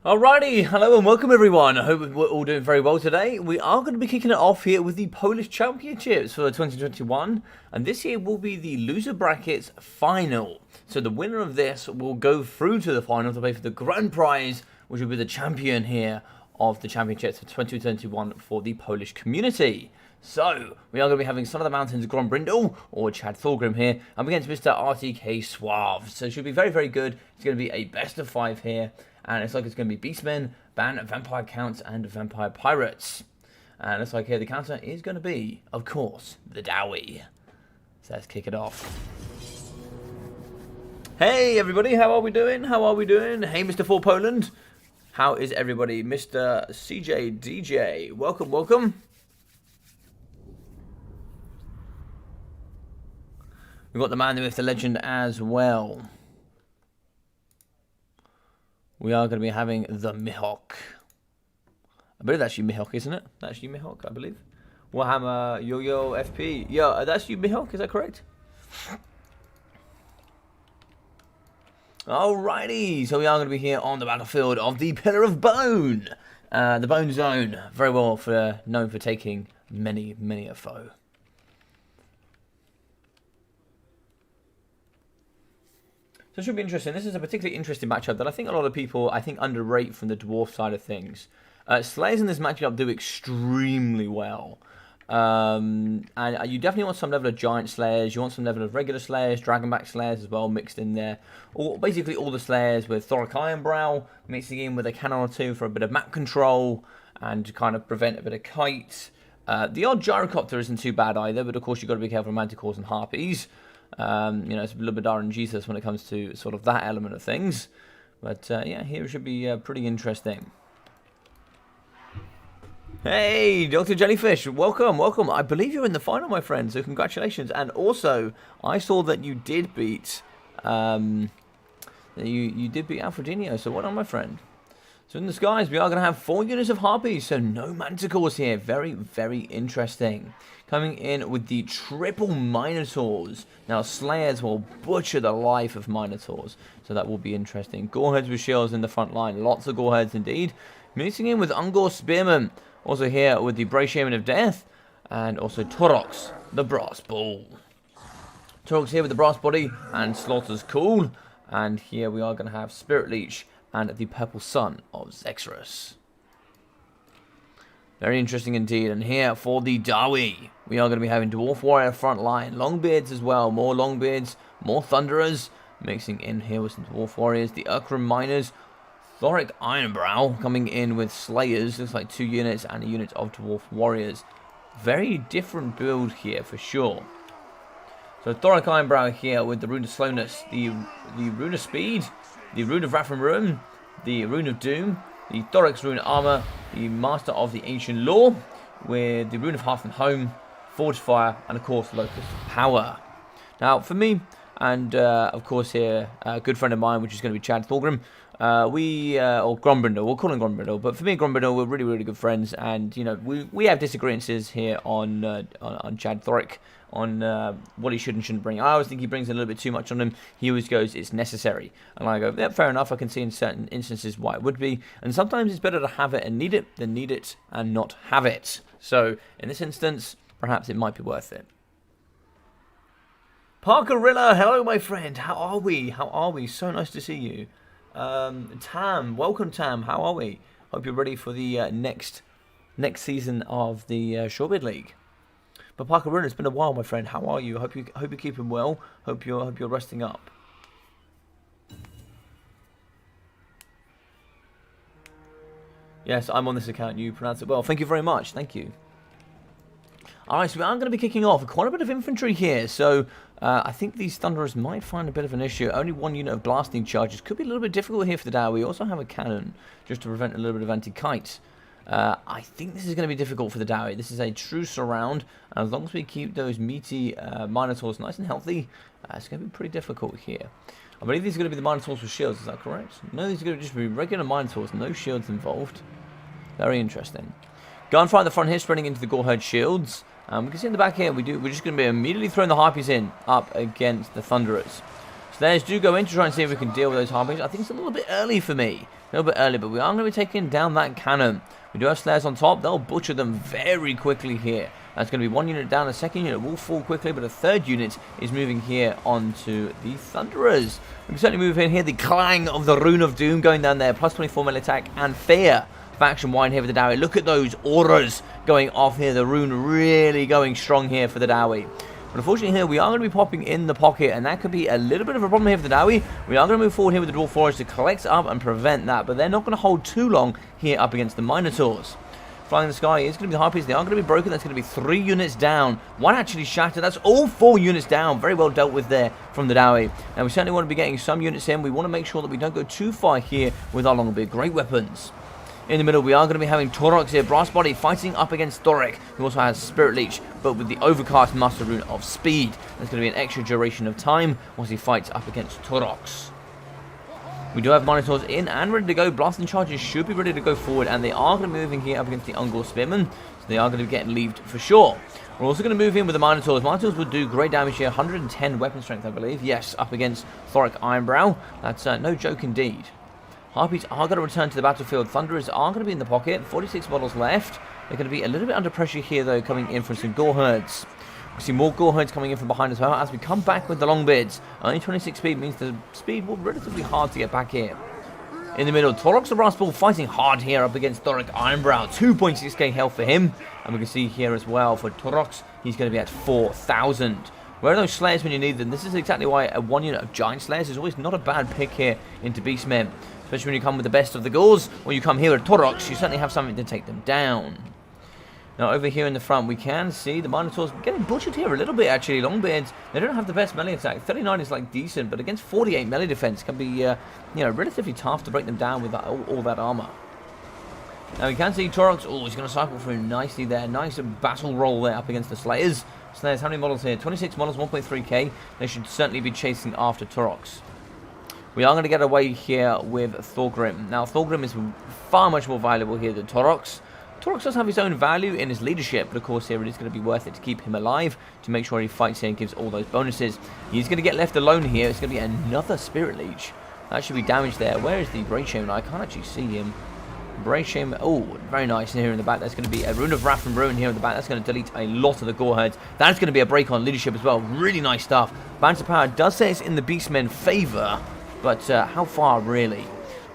Alrighty, hello and welcome everyone. I hope we're all doing very well today. We are going to be kicking it off here with the Polish Championships for 2021, and this year will be the loser brackets final. So the winner of this will go through to the final to play for the grand prize, which will be the champion here of the championships for 2021 for the Polish community. So, we are going to be having Son of the Mountains Grombrindal, or Chad Thorgrim here, up against Mr. RTK Soarve. So it should be very, very good. It's going to be a best of 5 here. And it's like it's going to be Beastmen, Vampire Counts, and Vampire Pirates. And it's like here the counter is going to be, of course, the Dowie. So let's kick it off. Hey everybody, how are we doing? How are we doing? Hey Mr. For Poland. How is everybody? Mr. CJ DJ. Welcome, welcome. We've got the man, the myth, the legend as well. We are going to be having the Mihawk. I believe that's you, Mihawk, isn't it? That's you, Mihawk, I believe. Warhammer Yo-Yo FP. Yeah, that's you, Mihawk, is that correct? Alrighty, so we are going to be here on the battlefield of the Pillar of Bone. The Bone Zone, very well known for taking many, many a foe. So it should be interesting. This is a particularly interesting matchup that I think a lot of people, underrate from the Dwarf side of things. Slayers in this matchup do extremely well. And you definitely want some level of Giant Slayers. You want some level of regular Slayers, Dragonback Slayers as well mixed in there. Basically all the Slayers with Thoric Ironbrow, mixing in with a cannon or two for a bit of map control and to kind of prevent a bit of kite. The odd Gyrocopter isn't too bad either, but of course you've got to be careful of Manticores and Harpies. It's a little bit RNG when it comes to sort of that element of things. But yeah, here it should be pretty interesting. Hey, Dr. Jellyfish, welcome, welcome. I believe you're in the final, my friend, so congratulations. And also, I saw that you did beat, you did beat Alfredinho, so well done, my friend. So in the skies, we are going to have 4 units of Harpies, so no Manticores here. Very, very interesting. Coming in with the triple Minotaurs. Now, Slayers will butcher the life of Minotaurs, so that will be interesting. Goreheads with shields in the front line. Lots of Goreheads indeed. Mixing in with Ungor Spearmen. Also here with the Brave Shaman of Death. And also Torox, the Brass Bull. Torox here with the Brass Body and Slaughter's Cool. And here we are going to have Spirit Leech and the Purple Sun of Zexrus. Very interesting indeed. And here for the Dowie, we are going to be having Dwarf Warrior front line. Longbeards as well. More Longbeards, more Thunderers. Mixing in here with some Dwarf Warriors. The Urkram Miners. Thoric Ironbrow coming in with Slayers. Looks like 2 units and a unit of Dwarf Warriors. Very different build here for sure. So Thoric Ironbrow here with the Rune of Slowness. The Rune of Speed. The Rune of Wrath and Ruin. The Rune of Doom. The Thoric's Rune Armor, the Master of the Ancient Law, with the Rune of Hearth and Home, Forge Fire, and of course Locust Power. Now, for me, and of course here, a good friend of mine, which is going to be Chad Thorgrim, or Grombrindal, we'll call him Grombrindal, but for me and Grombrindal, we're really, really good friends, and, you know, we have disagreements here on Chad Thoric, on what he should and shouldn't bring. I always think he brings a little bit too much on him. He always goes, it's necessary. And I go, yeah, fair enough. I can see in certain instances why it would be. And sometimes it's better to have it and need it than need it and not have it. So, in this instance, perhaps it might be worth it. Parkerilla, hello, my friend. How are we? How are we? So nice to see you. Tam, welcome, Tam. How are we? Hope you're ready for the next season of the Shorebird League. But Parker Run, it's been a while, my friend. How are you? Hope you're keeping well. Hope you're resting up. Yes, I'm on this account. You pronounce it well. Thank you very much. Thank you. Alright, so we are going to be kicking off quite a bit of infantry here. So, I think these Thunderers might find a bit of an issue. Only one unit of blasting charges. Could be a little bit difficult here for the Dow. We also have a cannon, just to prevent a little bit of anti-kite. I think this is going to be difficult for the Dowie. This is a true surround. And as long as we keep those meaty Minotaurs nice and healthy, it's going to be pretty difficult here. I believe these are going to be the Minotaurs with shields, is that correct? No, these are going to just be regular Minotaurs, no shields involved. Very interesting. Gunfire at the front here, spreading into the Goreherd shields. We can see in the back here, we're just going to be immediately throwing the Harpies in, up against the Thunderers. Snares do go in to try and see if we can deal with those Harpies. I think it's a little bit early for me. A little bit early, but we are going to be taking down that cannon. We do have Snares on top. They'll butcher them very quickly here. That's going to be one unit down. A second unit will fall quickly, but a third unit is moving here onto the Thunderers. We can certainly move in here. The clang of the Rune of Doom going down there. Plus 24 melee attack and fear. Faction wide here for the Dowie. Look at those auras going off here. The rune really going strong here for the Dowie. But unfortunately here, we are going to be popping in the pocket, and that could be a little bit of a problem here for the Dowie. We are going to move forward here with the Dwarf Forest to collect up and prevent that, but they're not going to hold too long here up against the Minotaurs. Flying in the sky is going to be the Harpies. They are going to be broken. That's going to be 3 units down. One actually shattered. That's all 4 units down. Very well dealt with there from the Dowie. Now, we certainly want to be getting some units in. We want to make sure that we don't go too far here with our Longbeard Great Weapons. In the middle, we are going to be having Torox here, Brass Body, fighting up against Thoric, who also has Spirit Leech, but with the Overcast Master Rune of Speed. There's going to be an extra duration of time once he fights up against Torox. We do have Minotaurs in and ready to go. Blasting charges should be ready to go forward, and they are going to be moving here up against the Ungor Spearmen, so they are going to be getting leaved for sure. We're also going to move in with the Minotaurs. Minotaurs would do great damage here, 110 weapon strength, I believe. Yes, up against Thoric Ironbrow. That's no joke indeed. Harpies are going to return to the battlefield. Thunderers are going to be in the pocket. 46 models left. They're going to be a little bit under pressure here, though, coming in from some Goreherds. We see more Goreherds coming in from behind as well as we come back with the Longbeards. Only 26 speed means the speed will be relatively hard to get back here. In the middle, Torox the Brass Ball fighting hard here up against Thoric Ironbrow. 2.6k health for him. And we can see here as well for Torox, he's going to be at 4,000. Where are those Slayers when you need them? This is exactly why a 1 unit of Giant Slayers is always not a bad pick here into Beastmen. Especially when you come with the best of the Gauls, or you come here with Torox, you certainly have something to take them down. Now over here in the front, we can see the Minotaurs getting butchered here a little bit actually. Longbeards, they don't have the best melee attack. 39 is like decent, but against 48 melee defense can be, you know, relatively tough to break them down with that, all that armor. Now we can see Torox, oh, he's going to cycle through nicely there. Nice battle roll there up against the Slayers. Slayers, how many models here? 26 models, 1.3k. They should certainly be chasing after Torox. We are going to get away here with Thorgrim. Now, Thorgrim is far much more valuable here than Torox. Torox does have his own value in his leadership, but of course here it is going to be worth it to keep him alive, to make sure he fights here and gives all those bonuses. He's going to get left alone here. It's going to be another Spirit Leech. That should be damaged there. Where is the Brave Shaman? I can't actually see him. Brave Shaman, oh, very nice here in the back. That's going to be a Rune of Wrath and Ruin here in the back. That's going to delete a lot of the Goreherds. That's going to be a break on leadership as well. Really nice stuff. Balance of Power does say it's in the Beastmen favor. But how far, really?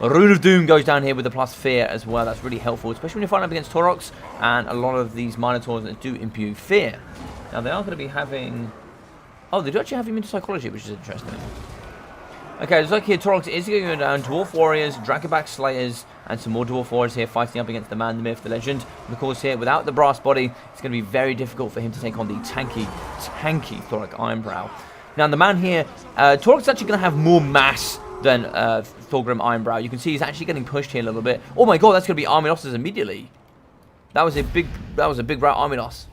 Rune of Doom goes down here with the plus fear as well. That's really helpful, especially when you're fighting up against Torox and a lot of these Minotaurs that do imbue fear. Now, they are going to be having... Oh, they do actually have immune to psychology, which is interesting. Okay, looks like here Torox is going to go down. Dwarf Warriors, Dragonback Slayers, and some more Dwarf Warriors here fighting up against the man, the myth, the legend. And of course here, without the Brass Body, it's going to be very difficult for him to take on the tanky Thoric Ironbrow. Now, the man here, Torox is actually going to have more mass than Thorgrim Ironbrow. You can see he's actually getting pushed here a little bit. Oh my god, that's going to be Arminos immediately. That was a big route, Arminos.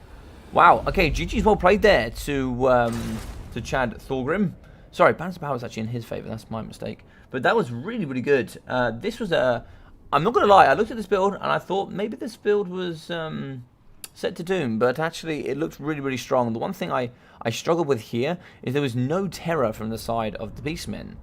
Wow. Okay, GG's well played there to Chad Thorgrim. Sorry, Balance of Power was actually in his favour. That's my mistake. But that was really, really good. This was a... I'm not going to lie. I looked at this build and I thought maybe this build was set to doom. But actually, it looked really, really strong. The one thing I struggled with here is there was no terror from the side of the Beastmen.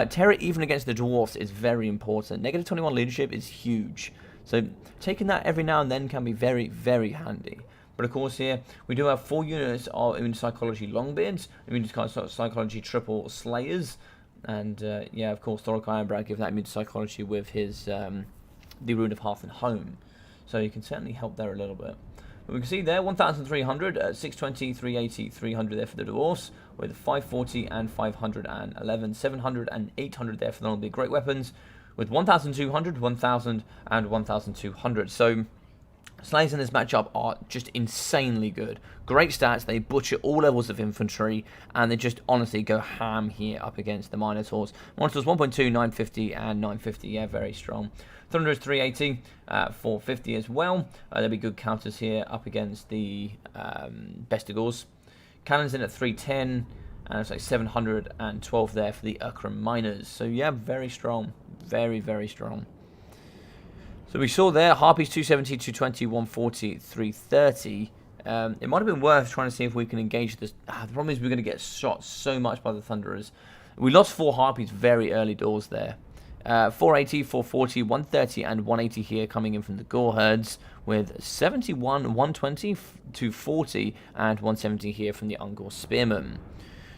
Terror even against the Dwarfs is very important. Negative 21 leadership is huge. So taking that every now and then can be very, very handy. But of course here, we do have 4 units of Immune Psychology Longbeards, Immune Psychology Triple Slayers, and yeah, of course, Thoric Ironbrow gives that Immune Psychology with his the Rune of Hearth and Home. So you can certainly help there a little bit. But we can see there, 1,300, 620, 380, 300 there for the Dwarfs, with 540 and 511, 700 and 800 there for the Longbeard Great Weapons, with 1,200, 1,000 and 1,200. So Slayers in this matchup are just insanely good. Great stats, they butcher all levels of infantry, and they just honestly go ham here up against the Minotaurs. Minotaurs 1.2, 950, and 950, yeah, very strong. Thunderers 380, 450 as well. There'll be good counters here up against the Bestigors. Cannons in at 310, and it's like 712 there for the Ukram Miners. So yeah, very strong. Very, very strong. So we saw there, Harpies 270, 220, 140, 330. It might have been worth trying to see if we can engage this. The problem is we're going to get shot so much by the Thunderers. We lost 4 Harpies very early doors there. 480, 440, 130, and 180 here coming in from the Gore Herds, with 71, 120, 240, and 170 here from the Ungor Spearmen.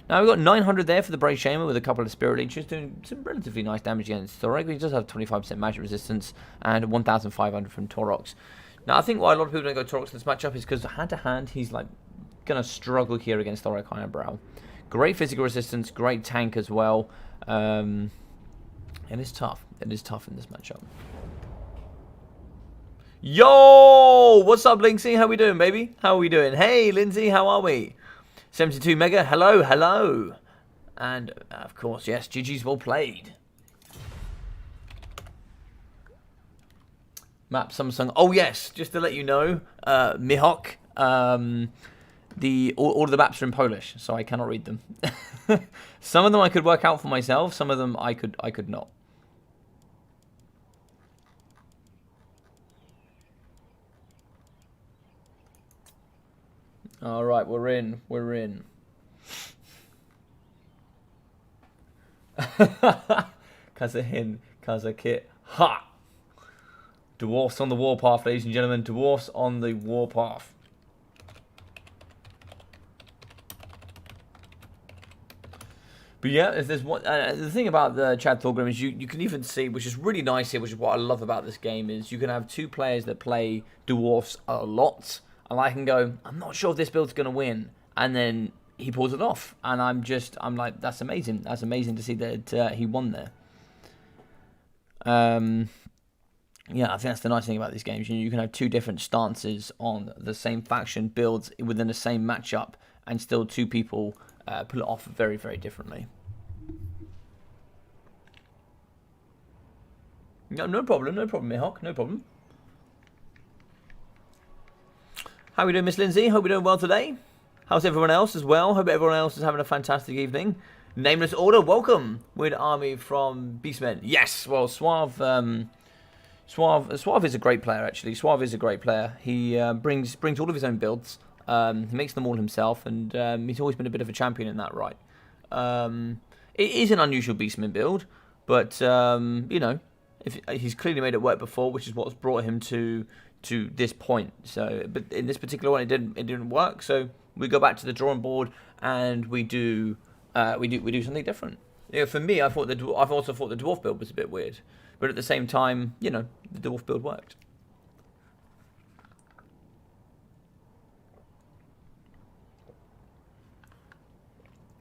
Now we've got 900 there for the Brave Shaman with a couple of Spirit Leeches doing some relatively nice damage against Thorek. He does have 25% magic resistance and 1,500 from Taurox. Now I think why a lot of people don't go Taurox in this matchup is because hand to hand he's like going to struggle here against Thorek Ironbrow. Great physical resistance, great tank as well. It is tough. It is tough in this matchup. Yo! What's up, Lindsay? How we doing, baby? How are we doing? Hey, Lindsay, how are we? 72 Mega, hello, hello. And, of course, yes, GG's well played. Map Samsung. Oh, yes, just to let you know, Mihawk, all of the maps are in Polish, so I cannot read them. Some of them I could work out for myself, some of them I could not. All right, we're in. We're in. Kazahin, Kazakit. Ha! Dwarfs on the warpath, ladies and gentlemen. Dwarfs on the warpath. But yeah, if there's one, the thing about the Chad Thorgrim is you can even see, which is really nice here, which is what I love about this game, is you can have 2 players that play Dwarfs a lot. And I can go, I'm not sure if this build's going to win. And then he pulls it off. And I'm like, that's amazing. That's amazing to see that he won there. Yeah, I think that's the nice thing about these games. You can have 2 different stances on the same faction builds within the same matchup. And still 2 people pull it off very, very differently. No problem, Mihawk, no problem. How are we doing, Miss Lindsay? Hope you're doing well today. How's everyone else as well? Hope everyone else is having a fantastic evening. Nameless Order, welcome. We're an army from Beastmen. Yes, well, Soarve is a great player, actually. Soarve is a great player. He brings all of his own builds. He makes them all himself, and he's always been a bit of a champion in that right. It is an unusual Beastman build, but, you know, he's clearly made it work before, which is what's brought him to this point. So, but in this particular one, it didn't work. So we go back to the drawing board and we do something different. You know, for me, I've also thought the dwarf build was a bit weird, but at the same time, you know, the dwarf build worked.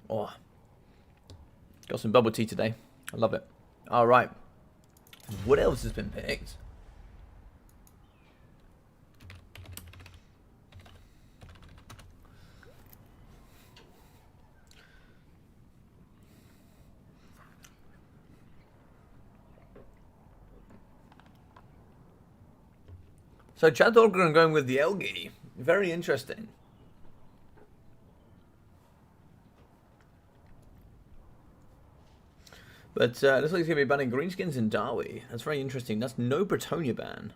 Oh, got some bubble tea today. I love it. All right, what else has been picked? So Chad Thorgrim going with the Elgi. Very interesting. But looks like he's going to be banning greenskins in Darwi. That's very interesting. That's no Bretonnia ban.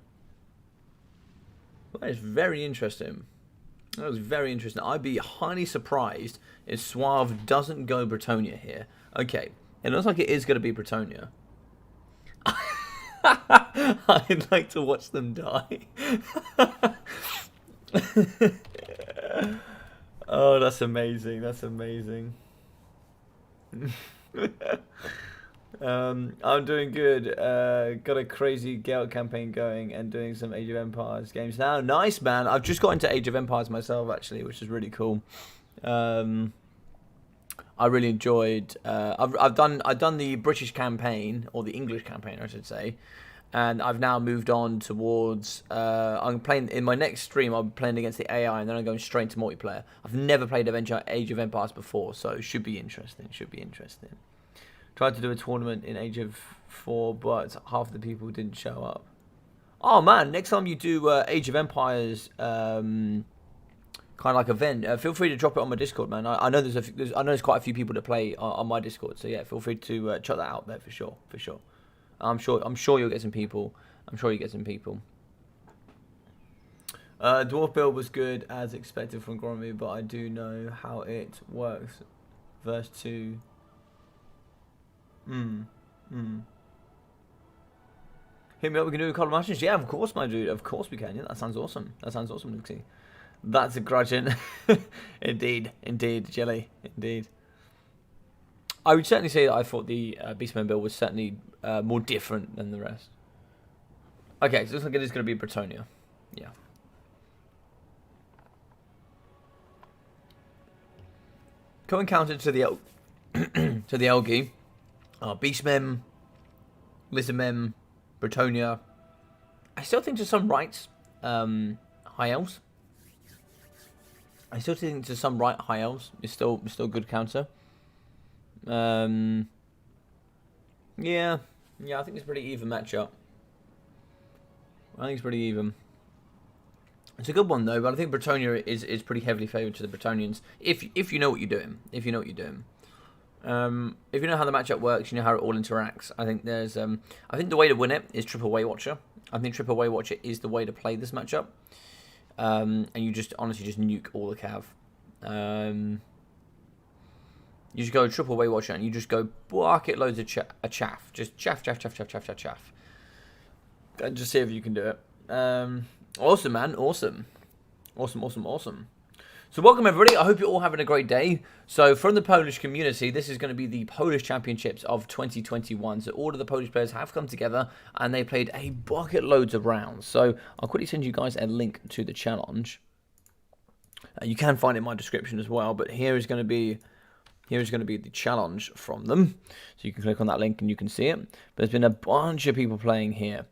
That is very interesting. That was very interesting. I'd be highly surprised if Soarve doesn't go Bretonnia here. Okay, it looks like it is going to be Bretonnia. I'd like to watch them die. Oh, that's amazing. That's amazing. I'm doing good. Got a crazy Gale campaign going and doing some Age of Empires games now. Nice, man. I've just got into Age of Empires myself, actually, which is really cool. I really enjoyed. I've done the British campaign, or the English campaign, I should say, and I've now moved on towards. I'm playing in my next stream. I'm playing against the AI, and then I'm going straight to multiplayer. I've never played Age of Empires before, so it should be interesting. Should be interesting. Tried to do a tournament in Age of 4, but half the people didn't show up. Oh man, next time you do Age of Empires kind of like event, feel free to drop it on my Discord, man. I know there's quite a few people that play on my Discord, so yeah, feel free to check that out there for sure. I'm sure you'll get some people. Dwarf build was good as expected from Grombrindal, but I do know how it works. Verse 2. Hit me up, we can do a couple of matches. Yeah, of course, my dude. Of course we can. Yeah, that sounds awesome. Luxie. That's a grudging. Indeed, Jelly. Indeed. I would certainly say that I thought the Beastmen build was certainly more different than the rest. Okay, so it looks like it is going to be Bretonnia. Yeah. Co-encounter to the to the Elgi. Beastmen, Lizardmen, Bretonnia. I still think to some rights, High Elves. I still think to some right High Elves is still good counter. Yeah, I think it's a pretty even matchup. I think it's pretty even. It's a good one though, but I think Bretonnia is pretty heavily favoured to the Bretonians if you know what you're doing. If you know how the matchup works, you know how it all interacts. I think there's I think the way to win it is Triple Way Watcher. I think Triple Way Watcher is the way to play this matchup. And you just honestly just nuke all the cav. You just go Triple Way Watcher and you just go bucket loads of chaff. Just chaff. And just see if you can do it. Awesome, man. Awesome. So welcome everybody. I hope you're all having a great day. So from the Polish community, this is going to be the Polish Championships of 2021. So all of the Polish players have come together and they played a bucket loads of rounds. So I'll quickly send you guys a link to the challenge. You can find it in my description as well, but here is going to be the challenge from them. So you can click on that link and you can see it. But there's been a bunch of people playing here.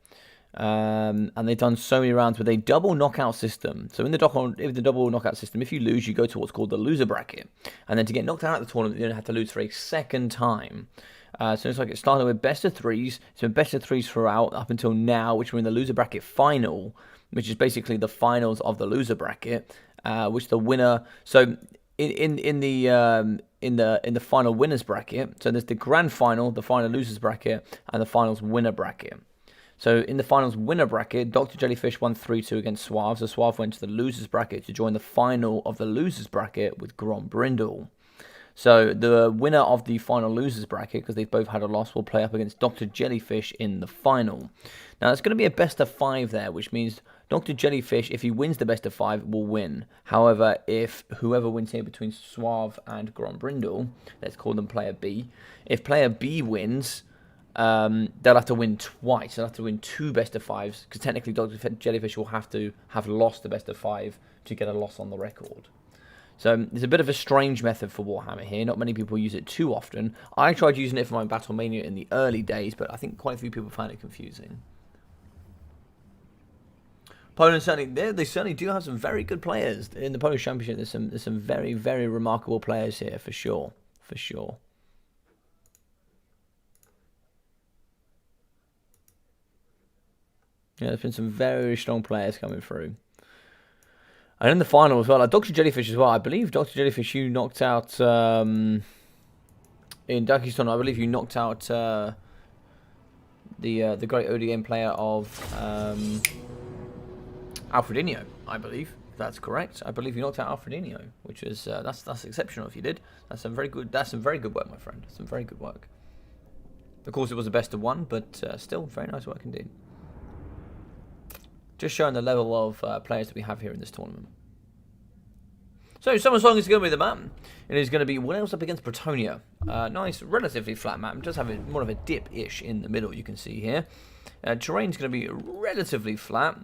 And they've done so many rounds with a double knockout system. So in the double knockout system, if you lose, you go to what's called the loser bracket. And then to get knocked out of the tournament, you don't have to lose for a second time. So it's like it started with best of threes. It's been best of threes throughout up until now, which we're in the loser bracket final, which is basically the finals of the loser bracket, which the winner. So in the final winners bracket, so there's the grand final, the final losers bracket, and the finals winner bracket. So in the finals winner bracket, Dr. Jellyfish won 3-2 against Soarve. So Soarve went to the losers bracket to join the final of the losers bracket with Grombrindal. So the winner of the final losers bracket, because they've both had a loss, will play up against Dr. Jellyfish in the final. Now it's going to be a best of 5 there, which means Dr. Jellyfish, if he wins the best of 5, will win. However, if whoever wins here between Soarve and Grombrindal, let's call them player B, if player B wins, they'll have to win twice. They'll have to win 2 best of 5s, because technically Dr. Jellyfish will have to have lost the best of 5 to get a loss on the record. So there's a bit of a strange method for Warhammer here. Not many people use it too often. I tried using it for my Battlemania in the early days, but I think quite a few people found it confusing. Poland certainly, they certainly do have some very good players in the Polish Championship. There's some very, very remarkable players here for sure. Yeah, there's been some very strong players coming through. And in the final as well, like Dr. Jellyfish as well. I believe Dr. Jellyfish, you knocked out in Dakistan. I believe you knocked out the great ODM player of Alfredinho. I believe that's correct. I believe you knocked out Alfredinho, which is that's exceptional. If you did, that's some very good work, my friend. Some very good work. Of course, it was a best of 1, but still very nice work indeed. Just showing the level of players that we have here in this tournament. So, Summer Song is going to be the map. It is going to be Wales up against Bretonnia. Nice, relatively flat map. It does have more of a dip-ish in the middle, you can see here. Terrain's going to be relatively flat.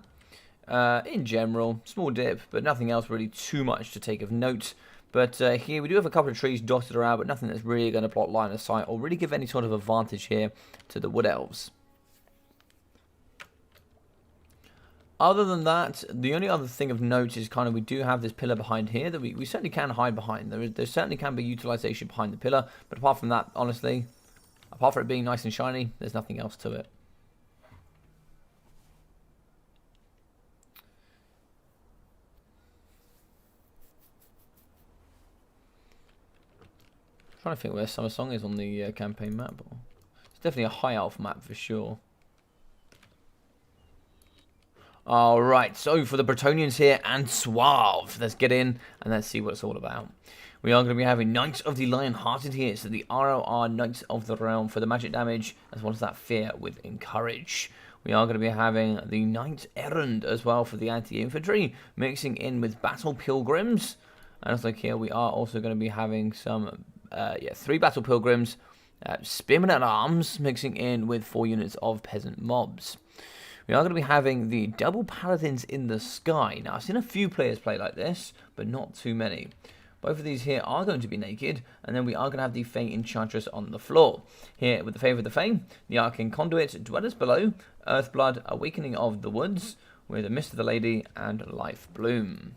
In general, small dip, but nothing else really too much to take of note. But here we do have a couple of trees dotted around, but nothing that's really going to block line of sight or really give any sort of advantage here to the Wood Elves. Other than that, the only other thing of note is kind of we do have this pillar behind here that we certainly can hide behind. There certainly can be utilization behind the pillar, but apart from that, honestly, apart from it being nice and shiny, there's nothing else to it. I'm trying to think where Summer Song is on the campaign map. It's definitely a high elf map for sure. Alright, so for the Bretonians here and Soarve, let's get in and let's see what it's all about. We are going to be having Knights of the Lion-Hearted here, so the ROR Knights of the Realm for the magic damage, as well as that fear with Encourage. We are going to be having the Knight Errant as well for the anti-infantry, mixing in with Battle Pilgrims. And also here we are also going to be having some, 3 Battle Pilgrims, Spearmen at Arms, mixing in with 4 units of Peasant Mobs. We are going to be having the Double Paladins in the Sky. Now, I've seen a few players play like this, but not too many. Both of these here are going to be naked, and then we are going to have the Fey Enchantress on the floor. Here, with the Favour of the Fey, the Arcane Conduit, Dwellers Below, Earthblood, Awakening of the Woods, with the Mist of the Lady, and Life Bloom.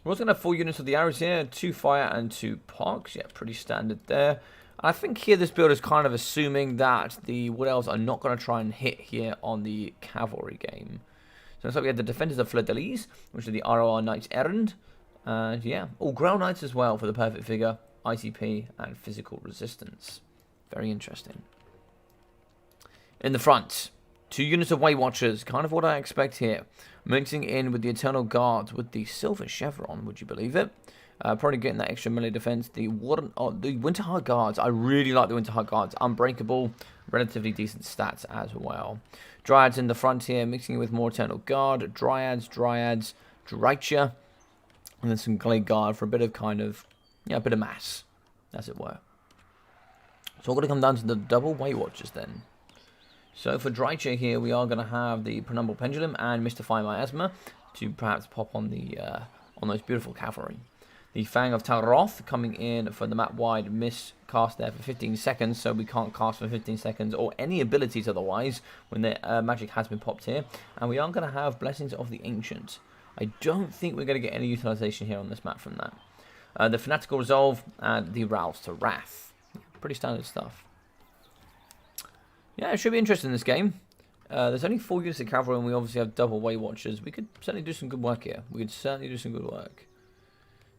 We're also going to have 4 units of the arrows here, 2 fire and 2 pox. Yeah, pretty standard there. I think here this build is kind of assuming that the Wood Elves are not going to try and hit here on the cavalry game. So looks like we have the Defenders of Fleur-de-Lis, which are the ROR Knights Errant. And yeah, all Grail Knights as well for the perfect figure, ITP and physical resistance. Very interesting. In the front, 2 units of Way Watchers, kind of what I expect here. Mixing in with the Eternal Guards with the Silver Chevron, would you believe it? Probably getting that extra melee defense. The Winterheart Guards. I really like the Winterheart Guards. Unbreakable. Relatively decent stats as well. Dryads in the front here. Mixing in with more Eternal Guard. Dryads. Drycha. And then some Glade Guard for a bit of kind of, a bit of mass, as it were. So we're going to come down to the double Way Watchers then. So for Drycha here, we are going to have the Penumbral Pendulum and Mystify Miasma to perhaps pop on the on those beautiful cavalry. The Fang of Talroth coming in for the map-wide miss cast there for 15 seconds, so we can't cast for 15 seconds or any abilities otherwise when the magic has been popped here. And we are going to have Blessings of the Ancient. I don't think we're going to get any utilization here on this map from that. The Fanatical Resolve and the Rouse to Wrath. Pretty standard stuff. Yeah, it should be interesting in this game. There's only 4 units of cavalry and we obviously have double Way Watchers. We could certainly do some good work here.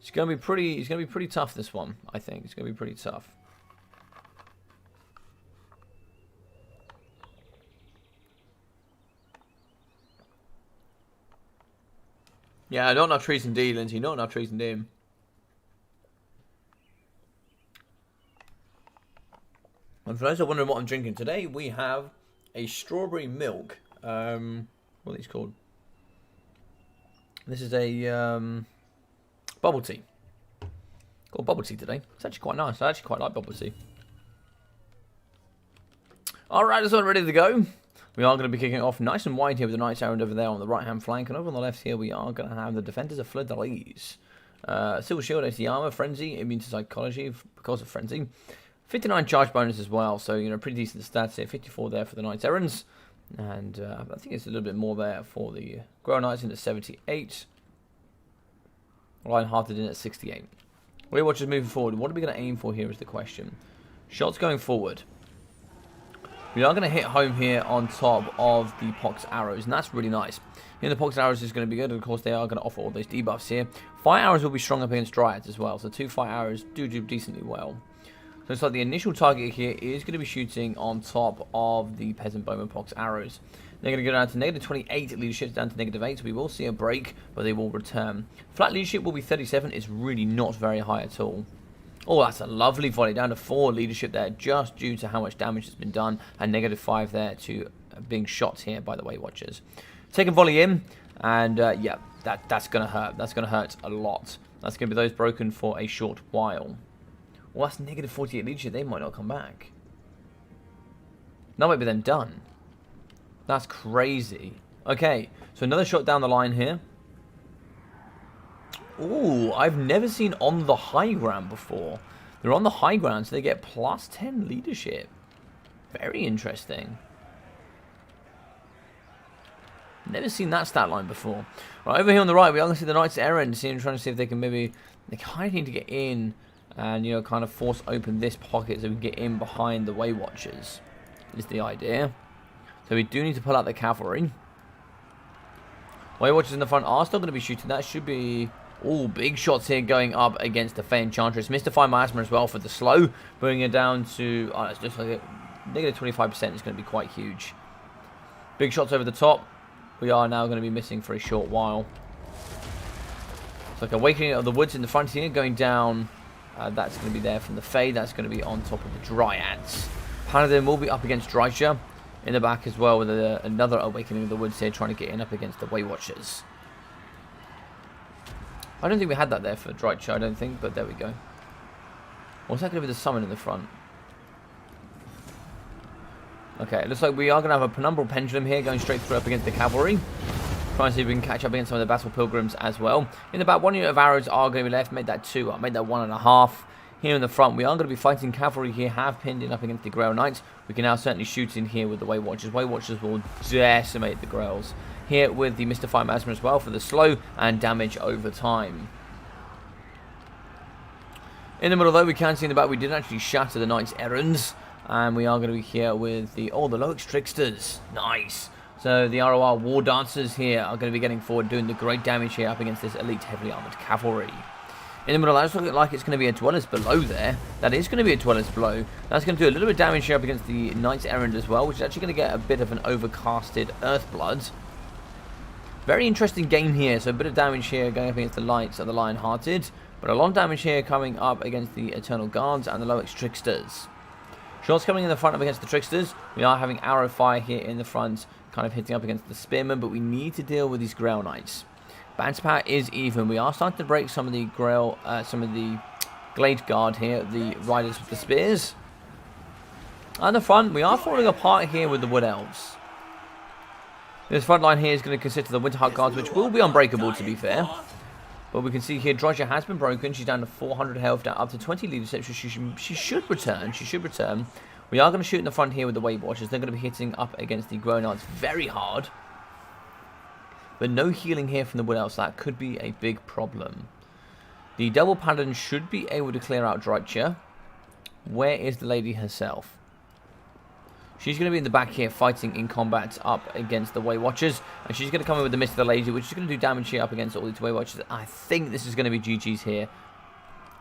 It's going to be pretty tough, this one, I think. It's going to be pretty tough. Yeah, not enough trees indeed, Lindsay. Not enough trees indeed. And for those who are wondering what I'm drinking today, we have a strawberry milk. What are these called? This is a bubble tea. Got bubble tea today. It's actually quite nice. I actually quite like bubble tea. Alright, that's all ready to go. We are going to be kicking off nice and wide here with the Knights Errant over there on the right-hand flank. And over on the left here, we are going to have the Defenders of Fleur-de-Lis. Silver Shield, AC Armor, Frenzy, Immune to Psychology because of Frenzy. 59 charge bonus as well, so, pretty decent stats here. 54 there for the Knights Errants. And I think it's a little bit more there for the Grail Knights in at 78. Lion-Hearted in at 68. Way Watchers moving forward. What are we going to aim for here is the question. Shots going forward. We are going to hit home here on top of the Pox Arrows, and that's really nice. Here the Pox Arrows is going to be good, and of course they are going to offer all those debuffs here. Fire Arrows will be strong up against Dryads as well, so 2 Fire Arrows do decently well. So it's like the initial target here is going to be shooting on top of the Peasant Bowman Pox Arrows. They're going to go down to negative 28, leadership down to negative 8, so we will see a break, but they will return. Flat leadership will be 37, it's really not very high at all. Oh, that's a lovely volley, down to 4 leadership there, just due to how much damage has been done, and negative 5 there to being shot here by the Way Watchers. Take a volley in, and yeah, that's going to hurt. That's going to hurt a lot. That's going to be those broken for a short while. Well, that's negative 48 leadership, they might not come back. That might be them done. That's crazy. Okay, so another shot down the line here. Ooh, I've never seen on the high ground before. They're on the high ground, so they get plus 10 leadership. Very interesting. Never seen that stat line before. Right, over here on the right, we are going to see the Knights Errant, trying to see if they can maybe... They kind of need to get in and, you know, kind of force open this pocket so we can get in behind the Way Watchers, is the idea. So we do need to pull out the cavalry. Way Watchers in the front are still going to be shooting. That should be... All big shots here going up against the Fey Enchantress. Mystify Miasma as well for the slow. Bringing it down to... Oh, it's just like a negative 25% is going to be quite huge. Big shots over the top. We are now going to be missing for a short while. It's like Awakening of the Woods in the front here going down. That's going to be there from the Fey. That's going to be on top of the Dryads. Paladin will be up against Drycha in the back as well with another Awakening of the Woods here trying to get in up against the Way Watchers. I don't think we had that there for Drycha, I don't think, but there we go. What's that going to be the summon in the front? Okay, it looks like we are going to have a Penumbral Pendulum here going straight through up against the cavalry. Trying to see if we can catch up against some of the Battle Pilgrims as well. In the back, 1 unit of arrows are going to be left. Made that 2 up, made that 1.5. Here in the front, we are going to be fighting cavalry here. Have pinned in up against the Grail Knights. We can now certainly shoot in here with the Way Watchers. Way Watchers will decimate the Grails. Here with the Mystify Miasma as well for the slow and damage over time. In the middle though, we can see in the back we did actually shatter the Knights Errants. And we are going to be here with the Loix Tricksters. Nice. So the ROR War Dancers here are going to be getting forward, doing the great damage here up against this elite heavily armoured cavalry. In the middle, that's looking like it's going to be a Dwellers Below there. That is going to be a Dwellers Below. That's going to do a little bit of damage here up against the Knights Errant as well, which is actually going to get a bit of an overcasted Earthblood. Very interesting game here. So a bit of damage here going up against the Lights of the Lionhearted. But a lot of damage here coming up against the Eternal Guards and the Loix Tricksters. Shots coming in the front up against the Tricksters. We are having arrow fire here in the front, kind of hitting up against the Spearmen, but we need to deal with these Grail Knights. Banter power is even. We are starting to break some of the Glade Guard here, the Riders with the Spears. On the front, we are falling apart here with the Wood Elves. This front line here is going to consist of the Winterheart Guards, which will be unbreakable to be fair. But we can see here Drycha has been broken. She's down to 400 health, down up to 20 leadership. So she should return. She should return. We are going to shoot in the front here with the Way Watchers. They're going to be hitting up against the Grail Knights very hard. But no healing here from the Wood Elves. That could be a big problem. The Double Paladin should be able to clear out Drycha. Where is the lady herself? She's going to be in the back here fighting in combat up against the Way Watchers. And she's going to come in with the Mist of the Lady, which is going to do damage here up against all these Way Watchers. I think this is going to be GG's here.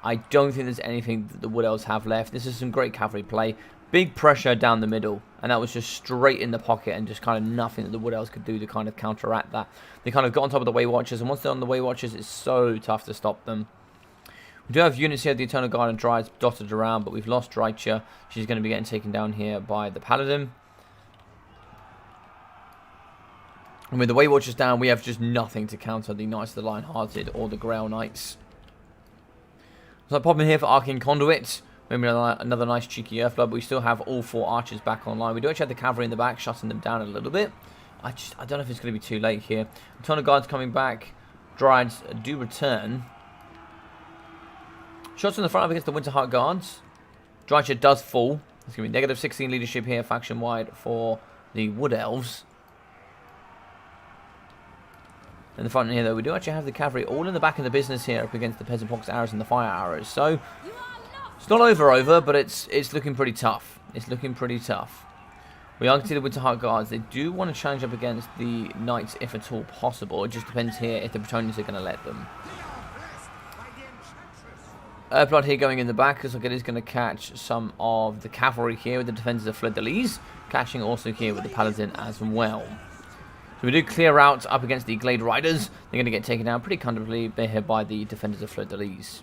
I don't think there's anything that the Wood Elves have left. This is some great cavalry play. Big pressure down the middle. And that was just straight in the pocket and just kind of nothing that the Wood Elves could do to kind of counteract that. They kind of got on top of the Way Watchers. And once they're on the Way Watchers, it's so tough to stop them. We do have units here, the Eternal Guard and Dryads dotted around, but we've lost Drycha. She's going to be getting taken down here by the Paladin. And with the Way Watchers down, we have just nothing to counter the Knights of the Lionhearted or the Grail Knights. So I'm popping here for Arcane Conduit. Maybe another nice cheeky Earthblood, but we still have all 4 archers back online. We do actually have the cavalry in the back, shutting them down a little bit. I don't know if it's going to be too late here. Eternal Guard's coming back. Dryads do return. Shots in the front up against the Winterheart Guards. Drycha does fall. It's going to be negative 16 leadership here, faction-wide, for the Wood Elves. In the front here, though, we do actually have the cavalry all in the back of the business here up against the Peasant Pox arrows and the fire arrows. So, it's not over, but it's looking pretty tough. It's looking pretty tough. We are going to see the Winterheart Guards. They do want to challenge up against the Knights if at all possible. It just depends here if the Bretonians are going to let them. Earthblood here going in the back, because it is going to catch some of the cavalry here with the defenders of Fleur-de-Lys, catching also here with the Paladin as well. So we do clear out up against the Glade Riders. They're going to get taken down pretty comfortably here by the defenders of Fleur-de-Lys.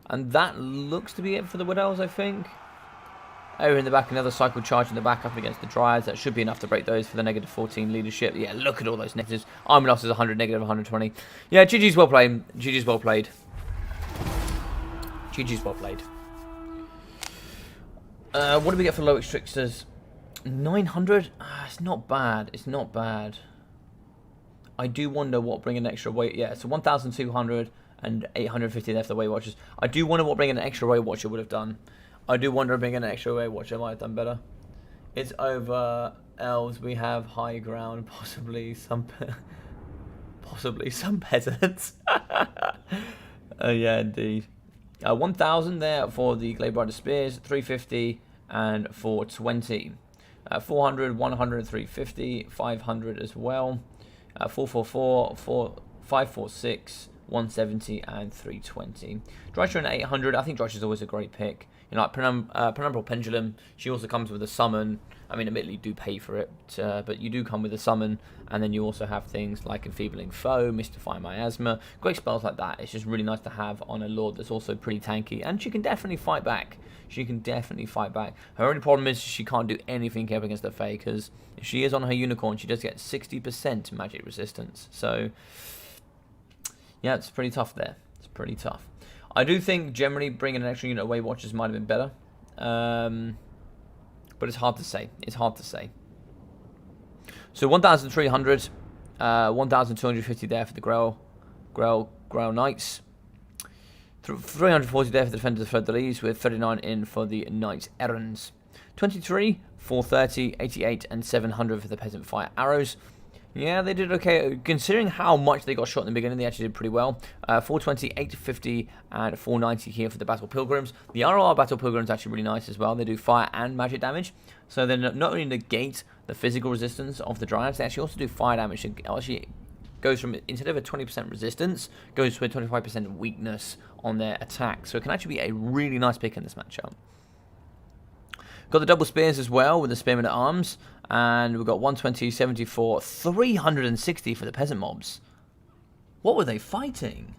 And that looks to be it for the Wood Elves, I think. Over in the back, another cycle charge in the back up against the Dryads. That should be enough to break those for the negative 14 leadership. Yeah, look at all those negatives. Army losses 100, negative 120. Yeah, GG's well played. GG's well played. GG's well played. What do we get for Loix Tricksters? 900? It's not bad. It's not bad. I do wonder what bringing an extra weight. Yeah, so 1,200 and 850 left the Weight Watchers. I do wonder what bringing an extra Weight Watcher would have done. I do wonder if bringing an extra Weight Watcher might have done better. It's over Elves. We have high ground, possibly some peasants. Yeah, indeed. 1,000 there for the Glade Spears, 350 and 420. 400, 100, 350, 500 as well. 444, 546, 170 and 320. Drycher and 800. I think Drycher is always a great pick. You know, like Penumbral Pendulum. She also comes with a summon. I mean, admittedly, you do pay for it, but you do come with a summon, and then you also have things like Enfeebling Foe, Mystify Miasma, great spells like that. It's just really nice to have on a Lord that's also pretty tanky, and she can definitely fight back. She can definitely fight back. Her only problem is she can't do anything up against the Fae, because if she is on her Unicorn, she does get 60% magic resistance. So, yeah, it's pretty tough there. It's pretty tough. I do think generally bringing an extra unit of Weight Watchers might have been better. But it's hard to say. It's hard to say. So 1,300, 1,250 there for the Grail Knights. 340 there for the Defenders of Fleur-de-Lis, with 39 in for the Knights Errands. 23, 430, 88 and 700 for the Peasant Fire Arrows. Yeah, they did okay. Considering how much they got shot in the beginning, they actually did pretty well. 420, 850, and 490 here for the Battle Pilgrims. The ROR Battle Pilgrims are actually really nice as well. They do fire and magic damage. So they not only negate the physical resistance of the Dryads, they actually also do fire damage. It actually goes from, instead of a 20% resistance, goes to a 25% weakness on their attack. So it can actually be a really nice pick in this matchup. Got the double spears as well with the Spearmen at Arms. And we've got 120, 74, 360 for the peasant mobs. What were they fighting?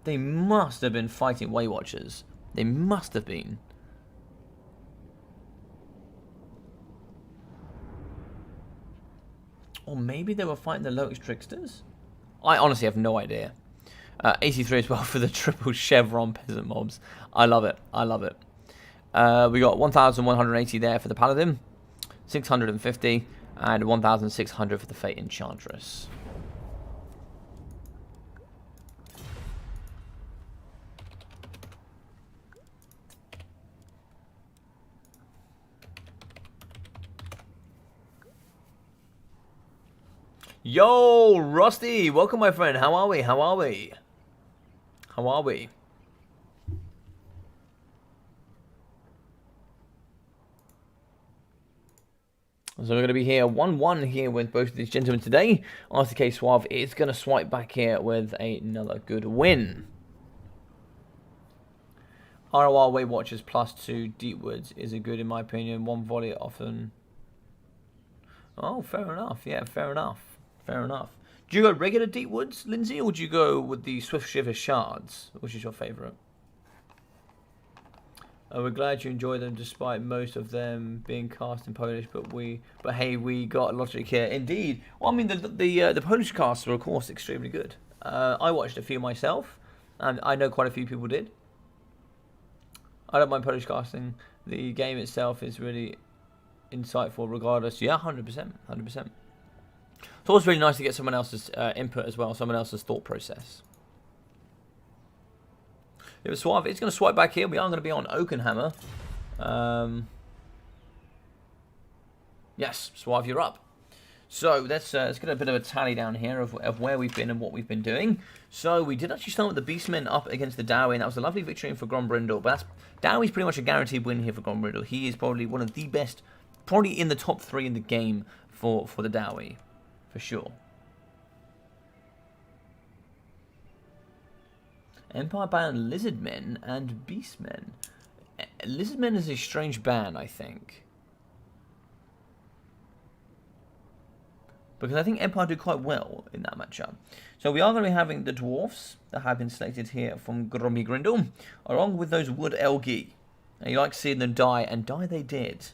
They must have been fighting Weight Watchers. They must have been. Or maybe they were fighting the Lotus Tricksters? I honestly have no idea. 83 as well for the triple chevron peasant mobs. I love it. I love it. We got 1,180 there for the Paladin. 650 and 1,600 for the Fate Enchantress. Yo, Rusty, welcome my friend. How are we? How are we? How are we? So we're going to be here 1-1 here with both of these gentlemen today. RTK Soarve is going to swipe back here with another good win. ROR Weight Watchers +2 Deepwoods is a good in my opinion. One volley often. Oh, fair enough. Yeah, fair enough. Fair enough. Do you go regular Deepwoods, Lindsay, or do you go with the Swift Shiver Shards? Which is your favourite? We're glad you enjoy them despite most of them being cast in Polish, but hey, we got logic here. Indeed. Well, I mean, the Polish casts are, of course, extremely good. I watched a few myself, and I know quite a few people did. I don't mind Polish casting. The game itself is really insightful regardless. Yeah, 100%. 100%. It's always really nice to get someone else's input as well, someone else's thought process. It was Soarve. It's going to swipe back here. We are going to be on Oakenhammer. Yes, Soarve, you're up. So let's get a bit of a tally down here of where we've been and what we've been doing. So we did actually start with the Beastmen up against the Dowie, and that was a lovely victory for Grombrindal. But Dowie's pretty much a guaranteed win here for Grombrindal. He is probably one of the best, probably in the top 3 in the game for the Dowie, for sure. Empire ban Lizardmen and Beastmen. Lizardmen is a strange ban, I think. Because I think Empire do quite well in that matchup. So we are going to be having the Dwarfs that have been selected here from Grombrindal, along with those Wood Elgi. And you like seeing them die, and die they did.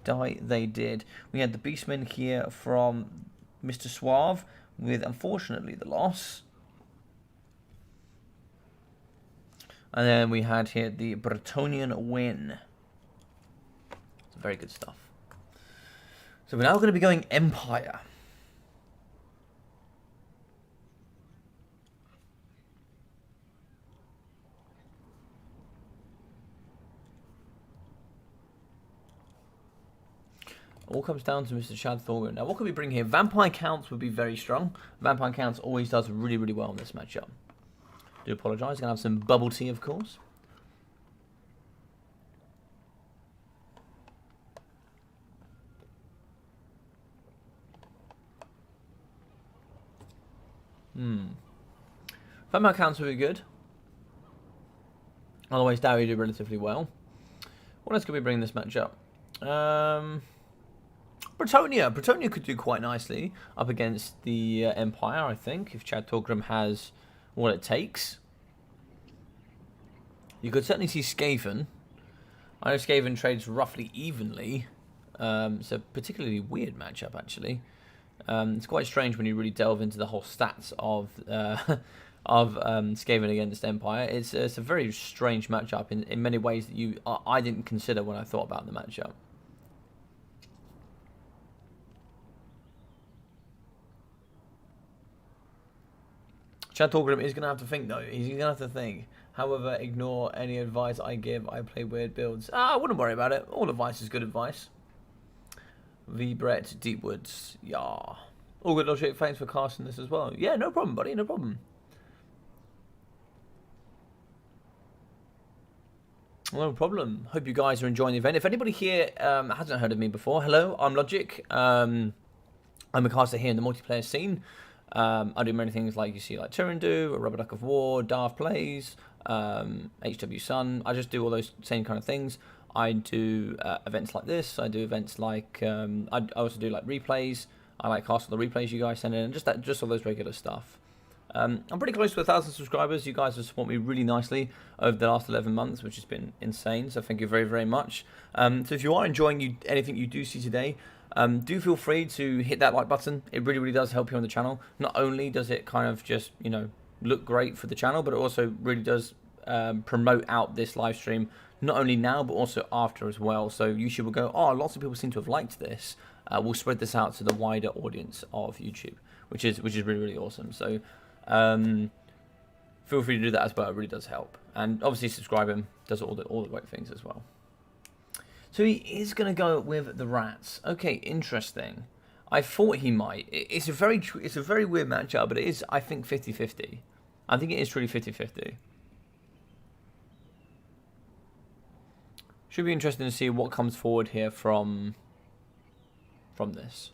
Die they did. We had the Beastmen here from Mr. Soarve, with unfortunately the loss. And then we had here the Bretonian win. Very good stuff. So we're now going to be going Empire. All comes down to Mr. Chad Thorgan. Now, what can we bring here? Vampire Counts would be very strong. Vampire Counts always does really, really well in this matchup. Do apologise. Gonna have some bubble tea, of course. Vampire Counts would be good. Otherwise, Dowie did relatively well. What else could we bring in this matchup? Bretonnia. Bretonnia could do quite nicely up against the Empire, I think, if Chad Torgrim has what it takes. You could certainly see Skaven. I know Skaven trades roughly evenly. It's a particularly weird matchup, actually. It's quite strange when you really delve into the whole stats of Skaven against Empire. It's a very strange matchup in many ways that I didn't consider when I thought about the matchup. Chad Torgrim is going to have to think, though. He's going to have to think. However, ignore any advice I give. I play weird builds. I wouldn't worry about it. All advice is good advice. V. Brett, Deepwoods. Yeah. All good logic. Thanks for casting this as well. Yeah, no problem, buddy. No problem. No problem. Hope you guys are enjoying the event. If anybody here hasn't heard of me before, hello, I'm Logic. I'm a caster here in the multiplayer scene. I do many things like you see, like Turindu, Rubber Duck of War, Daft Plays, HW Sun. I just do all those same kind of things. I do events like this. I do events like I also do like replays. I like casting the replays you guys send in, and just all those regular stuff. I'm pretty close to 1,000 subscribers. You guys have supported me really nicely over the last 11 months, which has been insane. So thank you very, very much. So if you are enjoying anything you do see today, do feel free to hit that like button. It really, really does help you on the channel. Not only does it kind of just, you know, look great for the channel, but it also really does promote out this live stream, not only now, but also after as well. So YouTube will go, oh, lots of people seem to have liked this. We'll spread this out to the wider audience of YouTube, which is really, really awesome. So feel free to do that as well. It really does help. And obviously subscribing does all the great things as well. So he is going to go with the Rats. Okay, interesting. I thought he might. It's a very weird matchup, but it is, I think, 50-50. I think it is truly 50-50. Should be interesting to see what comes forward here from this.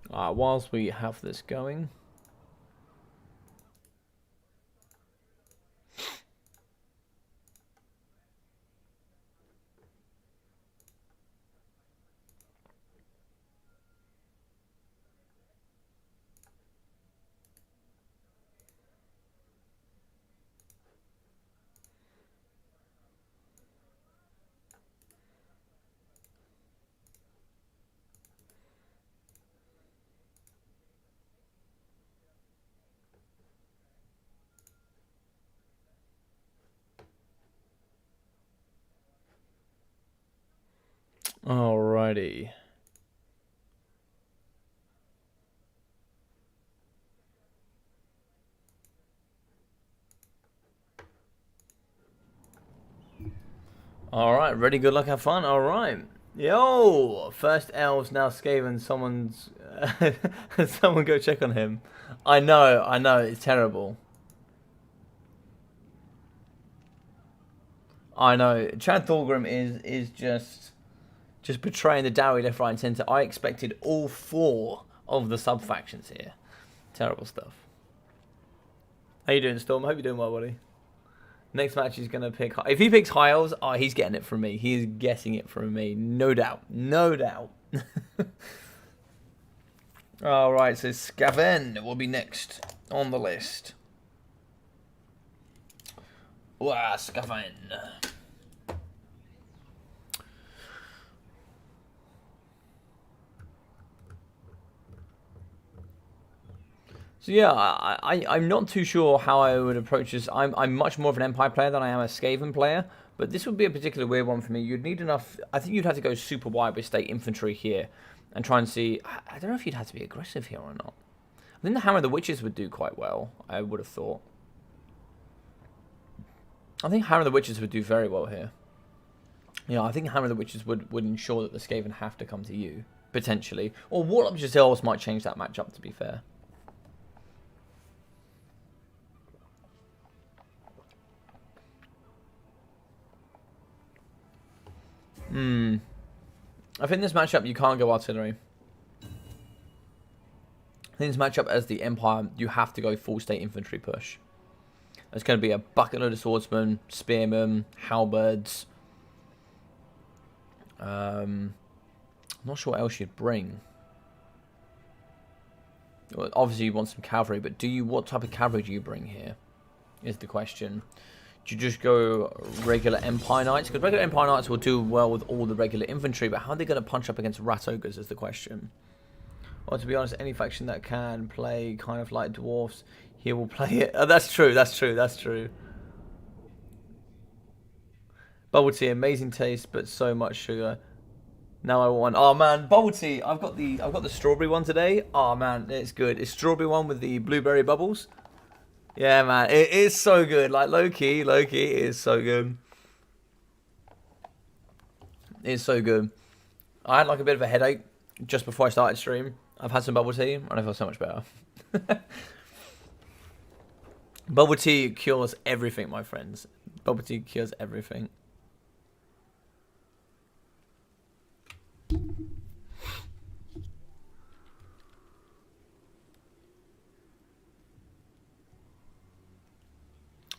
Whilst we have this going. Alrighty. Alright, ready, good luck, have fun. Alright. Yo! First Elves, now Skaven. Someone's... someone go check on him. I know, it's terrible. I know. Chad Thorgrim is just betraying the Dowie left, right, and centre. I expected all 4 of the sub-factions here. Terrible stuff. How you doing, Storm? Hope you're doing well, buddy. Next match he's going to pick... If he picks High Elves, oh, he's getting it from me. He is getting it from me. No doubt. No doubt. Alright, so Skaven will be next on the list. Wow, Skaven. So yeah, I'm not too sure how I would approach this. I'm much more of an Empire player than I am a Skaven player, but this would be a particular weird one for me. You'd need enough... I think you'd have to go super wide with state infantry here and try and see... I don't know if you'd have to be aggressive here or not. I think the Hammer of the Witches would do quite well, I would have thought. I think Hammer of the Witches would do very well here. Yeah, I think Hammer of the Witches would ensure that the Skaven have to come to you, potentially. Or Warlock Giselles might change that matchup, to be fair. I think this matchup, you can't go Artillery. I think this matchup as the Empire, you have to go full state infantry push. There's going to be a bucket load of swordsmen, spearmen, halberds. I'm not sure what else you'd bring. Well, obviously you want some cavalry, but what type of cavalry do you bring here? Is the question. Do you just go regular Empire Knights? Because regular Empire Knights will do well with all the regular infantry, but how are they going to punch up against Rat Ogres is the question. Well, to be honest, any faction that can play kind of like Dwarfs, he will play it. Oh, that's true, that's true, that's true. Bubble tea, amazing taste, but so much sugar. Now I want. Oh man, bubble tea. I've got the strawberry one today. Oh man, it's good. It's strawberry one with the blueberry bubbles. Yeah, man, it is so good. Like low key, it is so good. It's so good. I had like a bit of a headache just before I started stream. I've had some bubble tea and I feel so much better. Bubble tea cures everything, my friends. Bubble tea cures everything.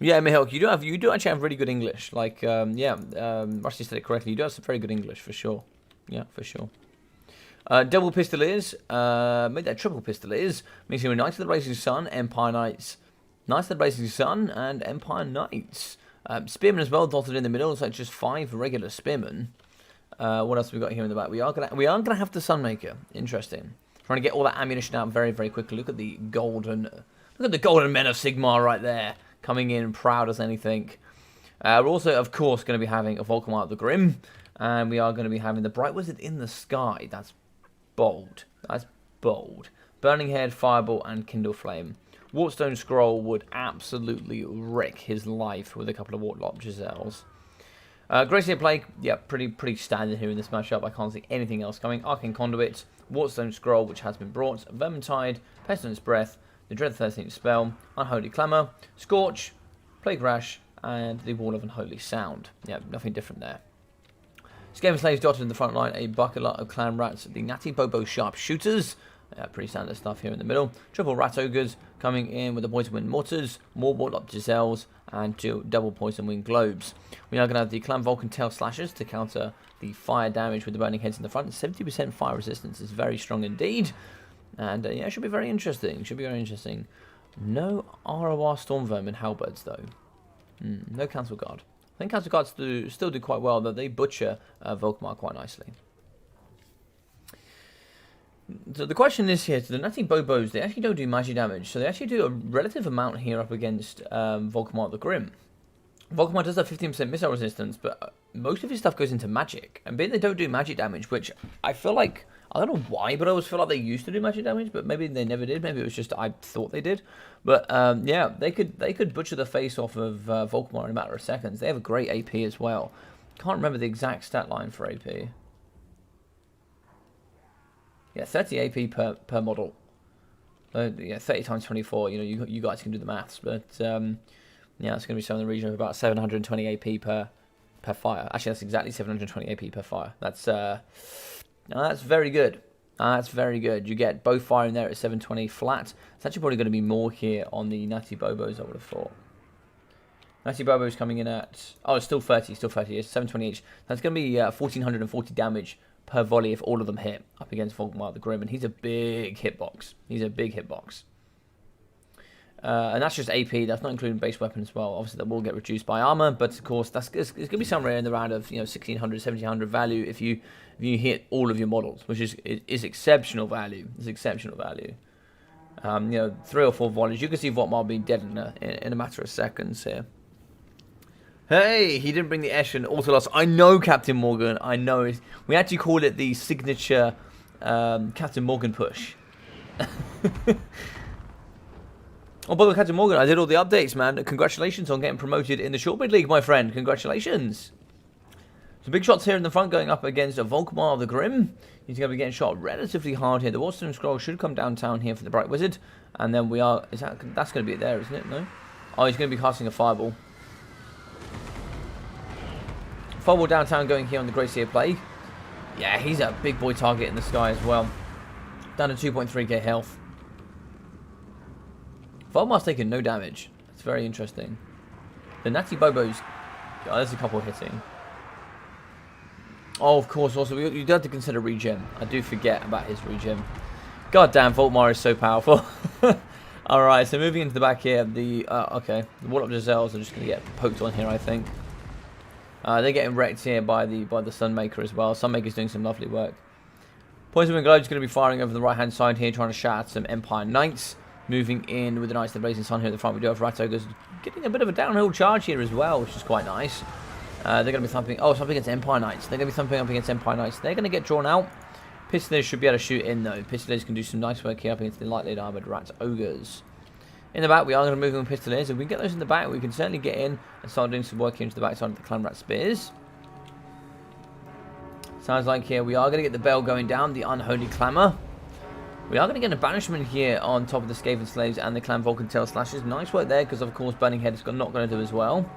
Yeah, Mihawk, you do actually have really good English. Like, Rusty said it correctly. You do have some very good English for sure. Yeah, for sure. Double Pistoliers, made that triple Pistoliers. Means you're Knights of the Blazing Sun, Empire Knights, Knights of the Blazing Sun, and Empire Knights. Spearmen as well, dotted in the middle. So it's just 5 regular Spearmen. What else have we got here in the back? We are gonna have the Sunmaker. Interesting. Trying to get all that ammunition out very, very quickly. Look at the golden men of Sigmar right there, coming in proud as anything. We're also, of course, going to be having a Volkmar the Grim, and we are going to be having the Bright Wizard in the Sky. That's bold. That's bold. Burning Head, Fireball, and Kindle Flame. Wartstone Scroll would absolutely wreck his life with a couple of Warlock Giselles. Gracie Plague, yeah, pretty standard here in this matchup. I can't see anything else coming. Arcane Conduit, Wartstone Scroll, which has been brought, Vermintide, Pestilence Breath, the Dread 13th Spell, Unholy Clamour, Scorch, Plague Rash, and the Wall of Unholy Sound. Yeah, nothing different there. Skaven Slaves dotted in the front line, a bucket lot of Clan Rats, the Natty Bobo Sharpshooters. Pretty standard stuff here in the middle. Triple Rat Ogres coming in with the Poison Wind Mortars, more Warlock Giselles, and 2 double Poison Wind Globes. We are going to have the Clan Vulcan Tail Slashers to counter the fire damage with the Burning Heads in the front. 70% fire resistance is very strong indeed. And yeah, it should be very interesting. Should be very interesting. No ROR Storm Vermin Halberds though. No Council Guard. I think Council Guards still do quite well, though they butcher Volkmar quite nicely. So the question is here, so the Natty Bobos, they actually don't do magic damage, so they actually do a relative amount here up against Volkmar the Grim. Volkmar does have 15% missile resistance, but most of his stuff goes into magic. And being they don't do magic damage, which I feel like, I don't know why, but I always feel like they used to do magic damage, but maybe they never did. Maybe it was just I thought they did. But yeah, they could butcher the face off of Volkmar in a matter of seconds. They have a great AP as well. Can't remember the exact stat line for AP. Yeah, 30 AP per model. Yeah, 30 times 24. You know, you guys can do the maths, but yeah, it's going to be somewhere in the region of about 720 AP per fire. Actually, that's exactly 720 AP per fire. That's very good. That's very good. You get both fire in there at 720 flat. It's actually probably going to be more here on the Natty Bobos, I would have thought. Natty Bobos coming in at, oh, it's still 30. It's 720 each. That's going to be 1440 damage per volley if all of them hit up against Volkmar the Grim, and he's a big hitbox. And that's just AP. That's not including base weapon as well. Obviously, that will get reduced by armor, but of course, it's going to be somewhere in the round of 1600, 1700 value if you hit all of your models, which is exceptional value. It's exceptional value. 3 or 4 volleys. You can see Volkmar being dead in a matter of seconds here. Hey, he didn't bring the Eshin. Also lost. I know, Captain Morgan. I know it. We actually call it the signature Captain Morgan push. Oh, by the way, Captain Morgan, I did all the updates, man. Congratulations on getting promoted in the Shortbread League, my friend. Congratulations. So big shots here in the front going up against Volkmar of the Grim. He's going to be getting shot relatively hard here. The Waterstone Scroll should come downtown here for the Bright Wizard. And then we are... that's going to be it there, isn't it? No? Oh, he's going to be casting a Fireball. Fireball downtown going here on the Grey Plague. Yeah, he's a big boy target in the sky as well. Down to 2.3k health. Volkmar's taking no damage. That's very interesting. The Natty Bobos... Oh, there's a couple hitting. Oh, of course, also, you do have to consider regen. I do forget about his regen. God damn, Volkmar is so powerful. Alright, so moving into the back here, okay, the Warlock Giselles are just going to get poked on here, I think. They're getting wrecked here by the Sunmaker as well. Sunmaker's doing some lovely work. Poison Wind Globe is going to be firing over the right-hand side here, trying to shout at some Empire Knights. Moving in with the Knights of the Blazing Sun here at the front. We do have Rat Ogres getting a bit of a downhill charge here as well, which is quite nice. They're going to be thumping... Oh, something against Empire Knights. They're going to be thumping up against Empire Knights. They're going to get drawn out. Pistolers should be able to shoot in, though. Pistolers can do some nice work here up against the lightly armoured Rat Ogres. In the back, we are going to move in with Pistolers. If we can get those in the back, we can certainly get in and start doing some work here into the backside of the Clan Rat Spears. Sounds like here we are going to get the bell going down, the Unholy Clamour. We are going to get a banishment here on top of the Skaven Slaves and the Clan Vulcan Tail Slashers. Nice work there, because of course Burning Head is not going to do as well.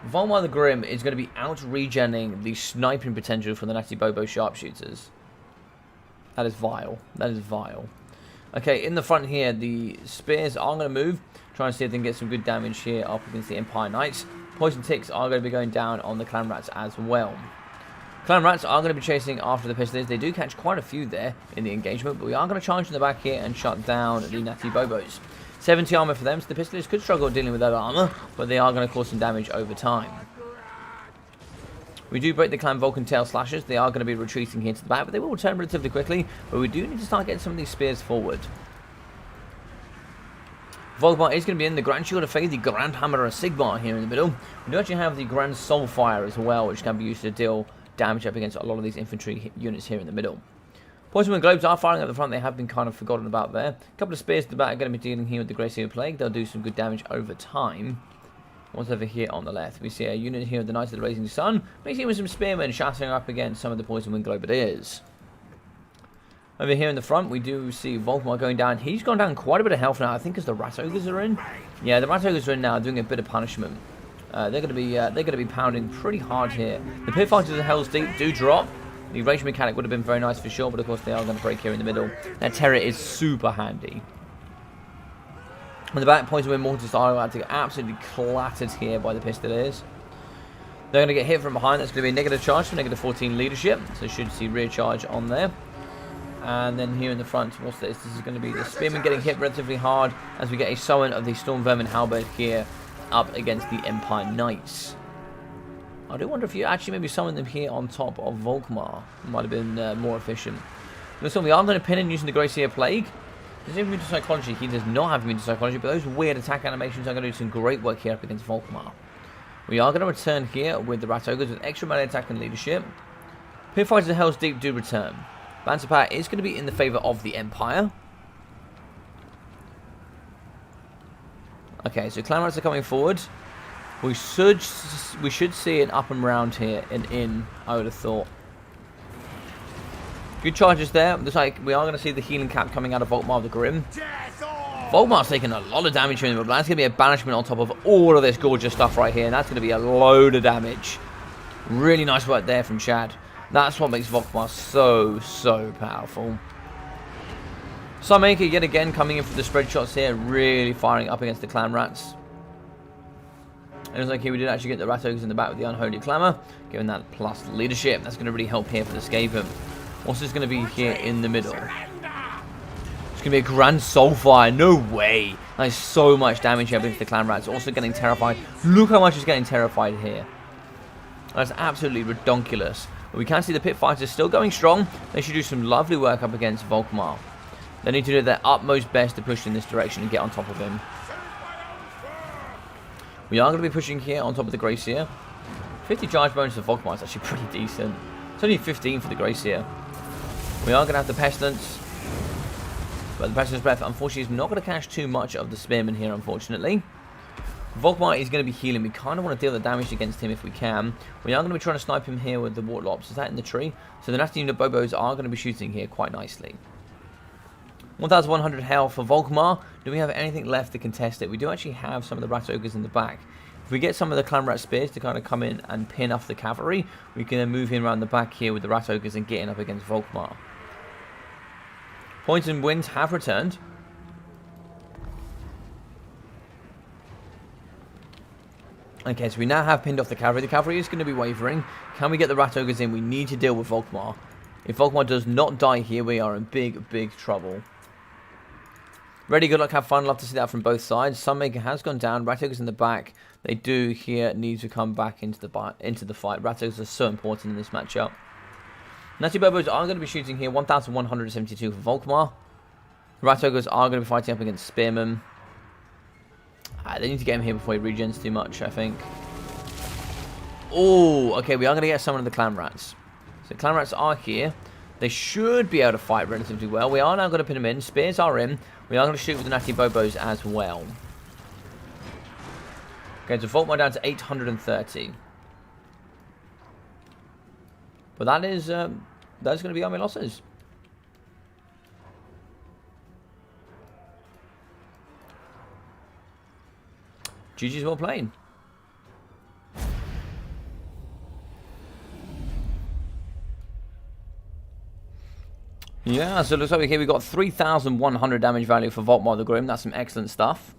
Volkmar the Grim is going to be out-regenning the sniping potential from the Natty Bobo Sharpshooters. That is vile. That is vile. Okay, in the front here, the Spears are going to move. Trying to see if they can get some good damage here up against the Empire Knights. Poison Ticks are going to be going down on the Clan Rats as well. Clan Rats are going to be chasing after the Pistolers. They do catch quite a few there in the engagement, but we are going to charge in the back here and shut down the Natty Bobos. 70 armor for them, so the Pistolers could struggle dealing with that armor, but they are going to cause some damage over time. We do break the Clan Vulcan Tail Slashers. They are going to be retreating here to the back, but they will return relatively quickly. But we do need to start getting some of these spears forward. Volkmar is going to be in the Grand Shield of Faith, the Grand Hammer of Sigmar here in the middle. We do actually have the Grand Soulfire as well, which can be used to deal damage up against a lot of these infantry units here in the middle. Poison Wind Globes are firing at the front. They have been kind of forgotten about there. A couple of spears at the back are going to be dealing here with the Grey Seal Plague. They'll do some good damage over time. What's over here on the left? We see a unit here of the Knights of the Blazing Sun. Mixing with some spearmen shattering up against some of the Poison Wind Globadiers. Over here in the front, we do see Volkmar going down. He's gone down quite a bit of health now, I think, as the Rat Ogres are in. Yeah, the Rat Ogres are in now, doing a bit of punishment. They're going to be pounding pretty hard here. The Pit Fighters of Hell's Deep do drop. The rage mechanic would have been very nice for sure, but of course they are going to break here in the middle. That Terror is super handy. On the back, Poison Wind Mortars are about to get absolutely clattered here by the Pistolers. They're going to get hit from behind. That's going to be a negative charge for negative 14 leadership. So you should see rear charge on there. And then here in the front, what's this? This is going to be the Spearmen getting hit relatively hard as we get a summon of the Storm Vermin Halberd here up against the Empire Knights. I do wonder if you actually maybe summon them here on top of Volkmar. Might have been more efficient. Listen, we are going to pin in using the Grey Seer Plague. Does he have immune to psychology? He does not have immune to psychology, but those weird attack animations are going to do some great work here up against Volkmar. We are going to return here with the Rat Ogres with extra melee attack and leadership. Pit Fighters of Hell's Deep do return. Banter Power is going to be in the favour of the Empire. Okay, so Clan Rats are coming forward. We should see an up and round here, an in, I would have thought. Good charges there. Looks like we are going to see the healing cap coming out of Volkmar the Grim. Volkmar's taking a lot of damage here, but that's going to be a banishment on top of all of this gorgeous stuff right here. And that's going to be a load of damage. Really nice work there from Chad. That's what makes Volkmar so powerful. Sunmaker yet again coming in for the spread shots here, really firing up against the Clan Rats. It looks like here we did actually get the Rat Ogres in the back with the Unholy Clamour, giving that plus leadership. That's going to really help here for the Skaven. What's this going to be here in the middle? It's going to be a Grand Soulfire. No way. That is so much damage here against the Clan Rats. Also getting terrified. Look how much he's getting terrified here. That's absolutely redonkulous. But we can see the Pit Fighters still going strong. They should do some lovely work up against Volkmar. They need to do their utmost best to push in this direction and get on top of him. We are going to be pushing here on top of the Grey Seer. 50 charge bonus for Volkmar is actually pretty decent. It's only 15 for the Grey Seer. We are going to have the Pestilence. But the Passion's Breath, unfortunately, is not going to catch too much of the Spearman here, unfortunately. Volkmar is going to be healing. We kind of want to deal the damage against him if we can. We are going to be trying to snipe him here with the Wartlops. Is that in the tree? So the nasty unit Bobos are going to be shooting here quite nicely. 1,100 health for Volkmar. Do we have anything left to contest it? We do actually have some of the Rat Ogres in the back. If we get some of the Clan Rat Spears to kind of come in and pin off the cavalry, we can then move in around the back here with the Rat Ogres and get in up against Volkmar. Points and wins have returned. Okay, so we now have pinned off the cavalry. The cavalry is going to be wavering. Can we get the Rat Ogres in? We need to deal with Volkmar. If Volkmar does not die here, we are in big, big trouble. Ready, good luck, have fun. Love to see that from both sides. Sunmaker has gone down. Rat Ogres in the back. They do here need to come back into the fight. Rat Ogres are so important in this matchup. Nasty Bobos are going to be shooting here. 1,172 for Volkmar. Rat Ogres are going to be fighting up against Spearmen. They need to get him here before he regens too much, I think. Oh, okay, we are going to get some of the Clan Rats. So Clan Rats are here. They should be able to fight relatively well. We are now going to pin them in. Spears are in. We are going to shoot with the Nasty Bobos as well. Okay, so Volkmar down to 830. But that is going to be army losses. GG's well played. Yeah, so it looks like here we got 3,100 damage value for Volkmar the Grim. That's some excellent stuff.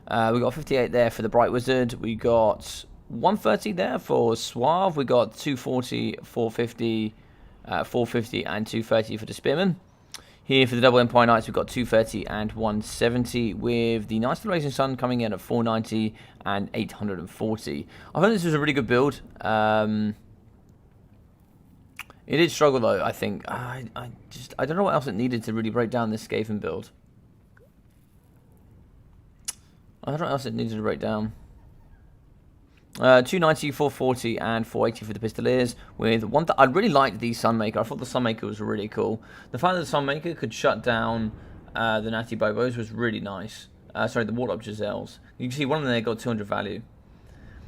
We got 58 there for the Bright Wizard. We got 130 there for Soarve. We got 240, 450, 450, and 230 for the Spearman. Here for the Double Empire Knights, we've got 230 and 170, with the Knights of the Raging Sun coming in at 490 and 840. I think this was a really good build. It did struggle though, I think. I don't know what else it needed to really break down this Skaven build. I don't know what else it needed to break down. 290, 440, and 480 for the Pistoliers. With one, I really liked the Sunmaker. I thought the Sunmaker was really cool. The fact that the Sunmaker could shut down the Natty Bobos was really nice. Sorry, the Warlock Giselles. You can see one of them there got 200 value.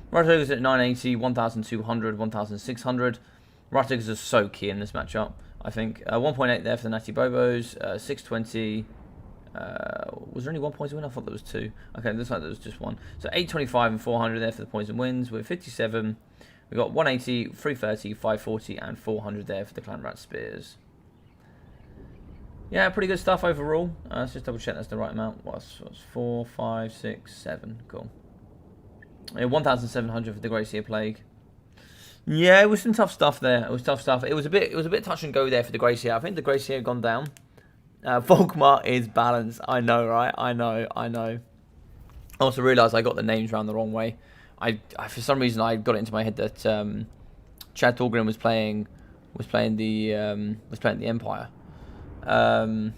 Rat Ogres at 980, 1,200, 1,600. Rat Ogres are so key in this matchup, I think. 1.8 there for the Natty Bobos. 620. Was there only 1 poison win? I thought there was 2. Okay, looks like there was just 1. So 825 and 400 there for the poison wins. With 57. We got 180, 330, 540, and 400 there for the Clan Rat Spears. Yeah, pretty good stuff overall. Let's just double check that's the right amount. What's 4, 5, 6, 7. Cool. Yeah, 1,700 for the Grey Seer Plague. Yeah, it was some tough stuff there. It was tough stuff. It was a bit touch and go there for the Grey Seer. I think the Grey Seer had gone down. Volkmar is balanced. I know, right? I know. I also realised I got the names around the wrong way. I for some reason I got it into my head that Chad Thorgrim was playing the Empire. But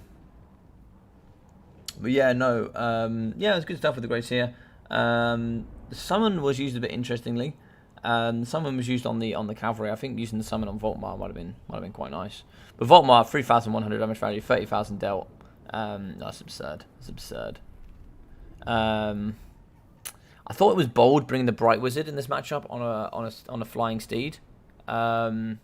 yeah, no. Yeah, it was good stuff with the Grey Seer. The summon was used a bit interestingly. Summon was used on the cavalry. I think using the summon on Volkmar might have been quite nice. But Volkmar, 3,100 damage value, 30,000 dealt. That's absurd. That's absurd. I thought it was bold bringing the Bright Wizard in this matchup on a flying steed. Don't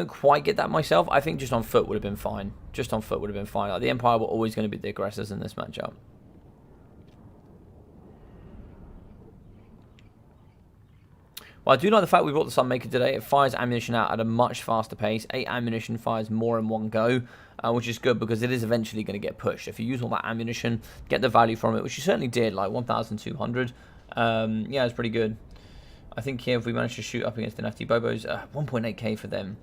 quite get that myself. I think just on foot would have been fine. Just on foot would have been fine. Like, the Empire were always going to be the aggressors in this matchup. Well, I do like the fact we brought the Sunmaker today. It fires ammunition out at a much faster pace. 8 ammunition fires more in one go, which is good because it is eventually going to get pushed. If you use all that ammunition, get the value from it, which you certainly did, like 1,200. Yeah, it's pretty good. I think here, if we managed to shoot up against the Nafty Bobos, 1.8k for them.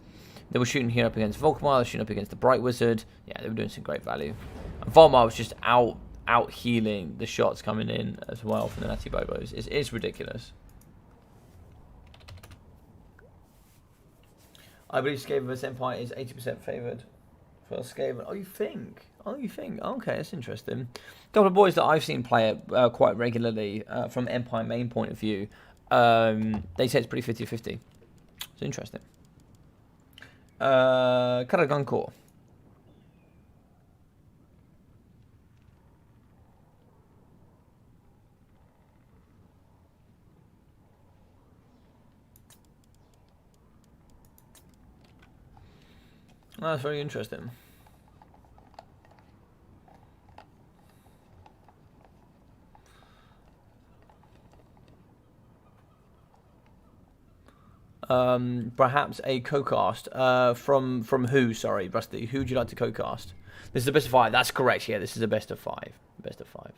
They were shooting here up against Volkmar, they were shooting up against the Bright Wizard. Yeah, they were doing some great value. And Volkmar was just out healing the shots coming in as well from the Nafty Bobos. It's ridiculous. I believe Skaven vs Empire is 80% favoured for Skaven. Oh, you think? Oh, you think? Okay, that's interesting. A couple of boys that I've seen play it quite regularly from Empire main point of view, they say it's pretty 50-50. It's interesting. Karagankor. That's very interesting. Perhaps a co-cast. From who? Sorry, Rusty. Who would you like to co-cast? This is a best of 5. That's correct. Yeah, this is a best of 5. Best of 5.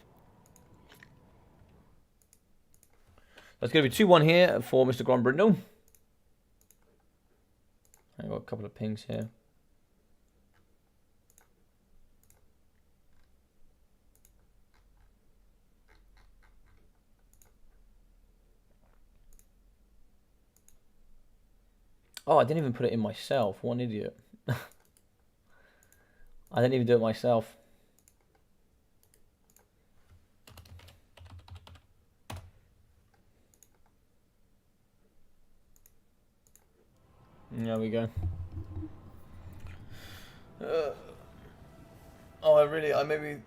That's going to be 2-1 here for Mr. Grombrindal. I've got a couple of pings here. Oh, I didn't even put it in myself. What an idiot. I didn't even do it myself. There we go. I maybe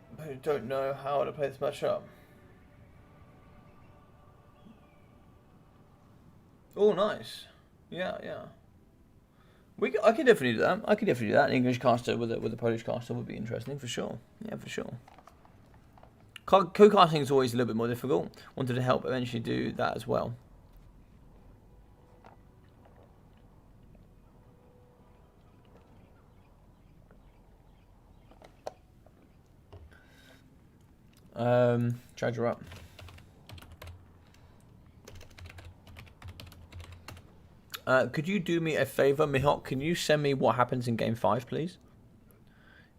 don't know how to play this matchup. Oh, nice. Yeah. I can definitely do that. I can definitely do that. An English caster with a Polish caster would be interesting for sure. Yeah, for sure. Co-casting is always a little bit more difficult. Wanted to help eventually do that as well. Charge her up. Could you do me a favor, Mihawk? Can you send me what happens in Game 5, please?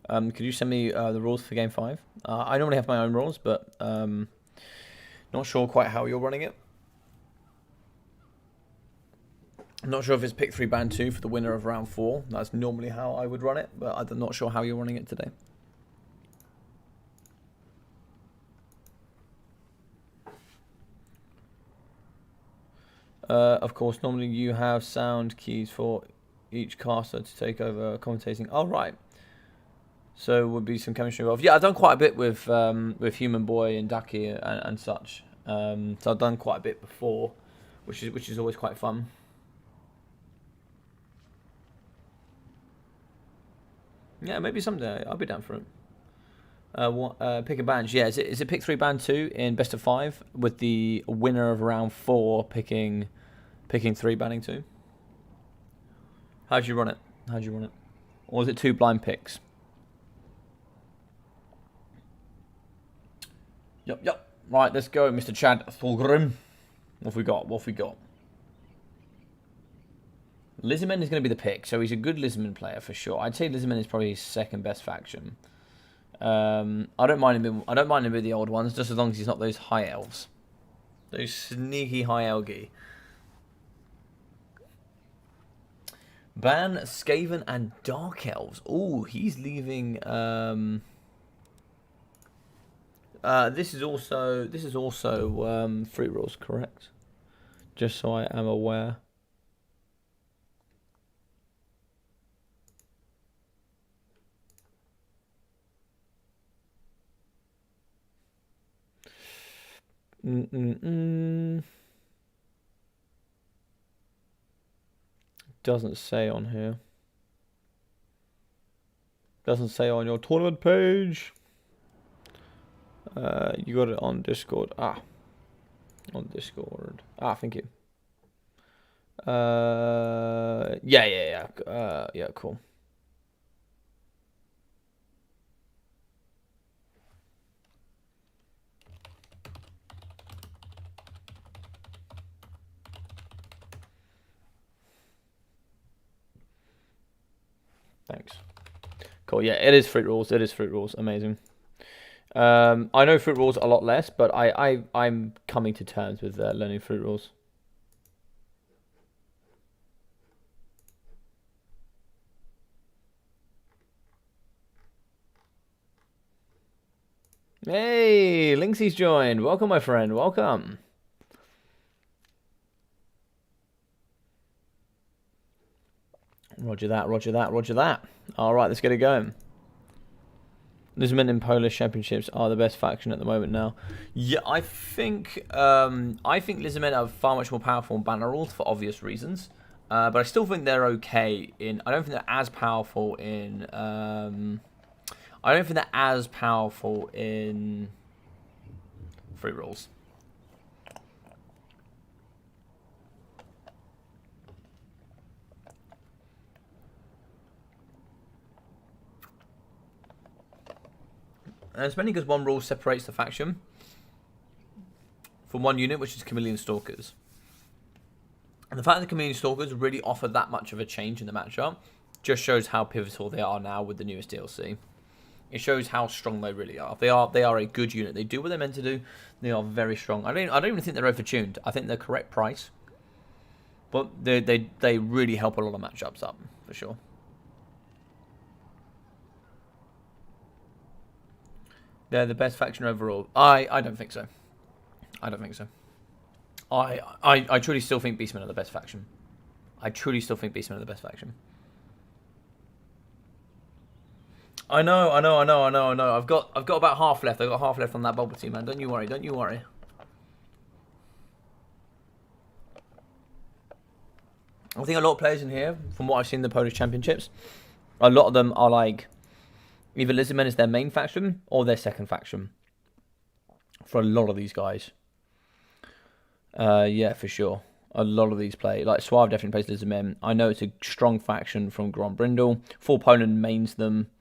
Could you send me the rules for Game 5? I normally have my own rules, but not sure quite how you're running it. I'm not sure if it's pick 3, ban 2 for the winner of round 4. That's normally how I would run it, but I'm not sure how you're running it today. Of course, normally you have sound keys for each caster to take over commentating. Oh, right. So would be some chemistry involved. Yeah, I've done quite a bit with Human Boy and Ducky and such. So I've done quite a bit before, which is always quite fun. Yeah, maybe someday I'll be down for it. Pick a band. Yeah, is it pick 3, ban 2 in best of 5 with the winner of round 4 picking 3, banning 2? How'd you run it? Or was it 2 blind picks? Yep. Right, let's go, Mr. Chad Thulgrim. What have we got? Lizardmen is going to be the pick, so he's a good Lizardmen player for sure. I'd say Lizardmen is probably his second best faction. I don't mind him with the old ones, just as long as he's not those high elves, those sneaky high elgi. Ban Skaven and Dark Elves. Oh, he's leaving. This is also free rules, correct? Just so I am aware. Doesn't say on here. Doesn't say on your tournament page. You got it on Discord. On Discord. Thank you. Yeah, cool. Thanks. Cool. Yeah, it is fruit rules. Amazing. I know fruit rules a lot less, but I'm coming to terms with learning fruit rules. Hey, Linksy's joined. Welcome, my friend. Welcome. Roger that. All right, let's get it going. Lizardmen in Polish championships are the best faction at the moment now. Yeah, I think Lizardmen are far much more powerful in banner rules for obvious reasons. But I still think they're okay in... I don't think they're as powerful in... I don't think they're as powerful in free rolls. And it's mainly because one rule separates the faction from one unit, which is Chameleon Stalkers. And the fact that the Chameleon Stalkers really offer that much of a change in the matchup just shows how pivotal they are now with the newest DLC. It shows how strong they really are. They are a good unit. They do what they're meant to do. They are very strong. I don't even think they're overtuned. I think they're correct price. But they really help a lot of matchups up, for sure. They're the best faction overall. I don't think so. I don't think so. I truly still think Beastmen are the best faction. I truly still think Beastmen are the best faction. I know. I've got about half left. I've got half left on that bubble tea, man. Don't you worry. Don't you worry. I think a lot of players in here, from what I've seen in the Polish Championships, a lot of them are like either Lizardmen is their main faction or their second faction. For a lot of these guys. Yeah, for sure. A lot of these play. Like, Soarve definitely plays Lizardmen. I know it's a strong faction from Grombrindal. Full Poland mains them.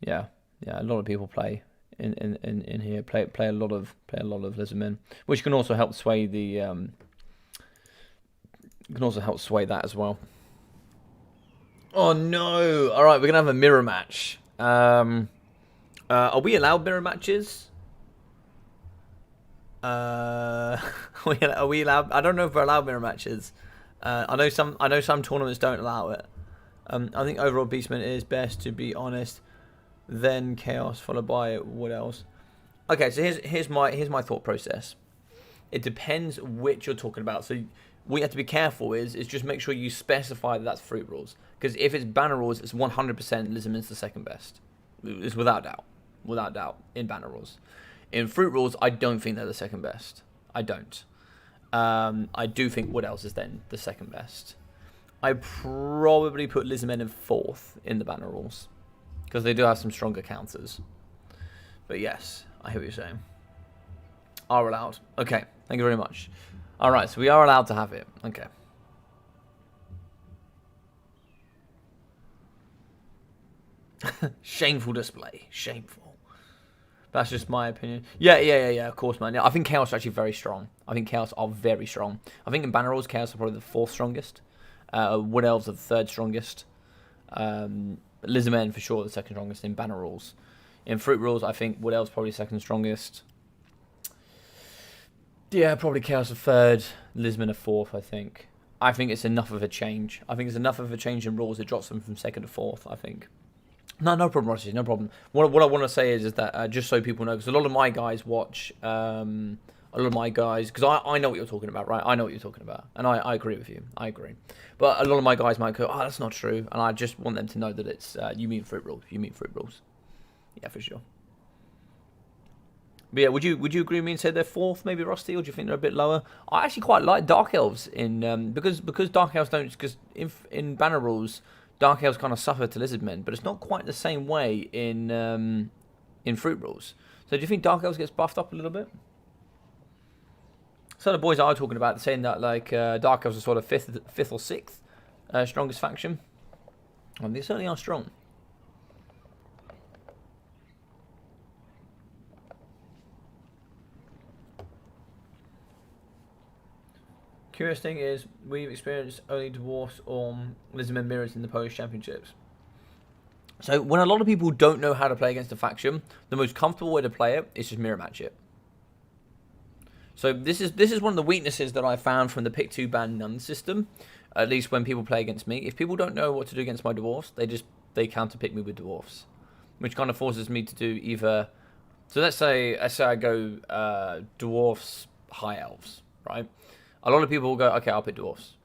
Yeah. A lot of people play in here. Play a lot of Lizardmen, which can also help sway the can also help sway that as well. Oh no! All right, we're gonna have a mirror match. Are we allowed mirror matches? Are we allowed? I don't know if we're allowed mirror matches. I know some tournaments don't allow it. I think overall Beastmen is best, to be honest. Then Chaos followed by what else? Okay, so here's my thought process. It depends which you're talking about. So what you have to be careful is just make sure you specify that that's fruit rules. Because if it's banner rules, it's 100% Lizardmen's the second best. It's without doubt in banner rules. In fruit rules, I don't think they're the second best. I don't. I do think what else is then the second best. I probably put Lizardmen in fourth in the banner rules. Because they do have some stronger counters. But yes, I hear what you're saying. Are allowed. Okay, thank you very much. Alright, so we are allowed to have it. Okay. Shameful display. Shameful. That's just my opinion. Yeah, of course, man. Yeah, I think Chaos are actually very strong. I think Chaos are very strong. I think in banner rules, Chaos are probably the fourth strongest. Wood Elves are the third strongest. Lizardmen for sure the second strongest in banner rules. In fruit rules, I think Wood Elves probably second strongest. Yeah, probably Chaos are third. Lizardmen are fourth, I think. I think it's enough of a change. I think it's enough of a change in rules. It drops them from second to fourth, I think. No problem, Rossi. No problem. What I want to say is that just so people know, because a lot of my guys watch, a lot of my guys, because I know what you're talking about, right? I know what you're talking about, and I agree with you. I agree. But a lot of my guys might go, oh, that's not true, and I just want them to know that it's you mean fruit rules. You mean fruit rules. Yeah, for sure. But yeah, would you agree with me and say they're fourth, maybe, Rusty, or do you think they're a bit lower? I actually quite like Dark Elves in because Dark Elves don't, because in banner rules, Dark Elves kind of suffer to Lizardmen, but it's not quite the same way in fruit rules. So do you think Dark Elves gets buffed up a little bit? So the boys that I'm talking about saying that like Dark Elves are sort of fifth or sixth strongest faction. And they certainly are strong. Curious thing is, we've experienced only Dwarfs or Lizardmen mirrors in the Polish Championships. So when a lot of people don't know how to play against a faction, the most comfortable way to play it is just mirror match it. So this is one of the weaknesses that I found from the pick 2 ban none system. At least when people play against me, if people don't know what to do against my Dwarfs, they counter pick me with Dwarfs, which kind of forces me to do either. So let's say I go Dwarfs High Elves, right? A lot of people will go, okay, I'll pick Dwarfs.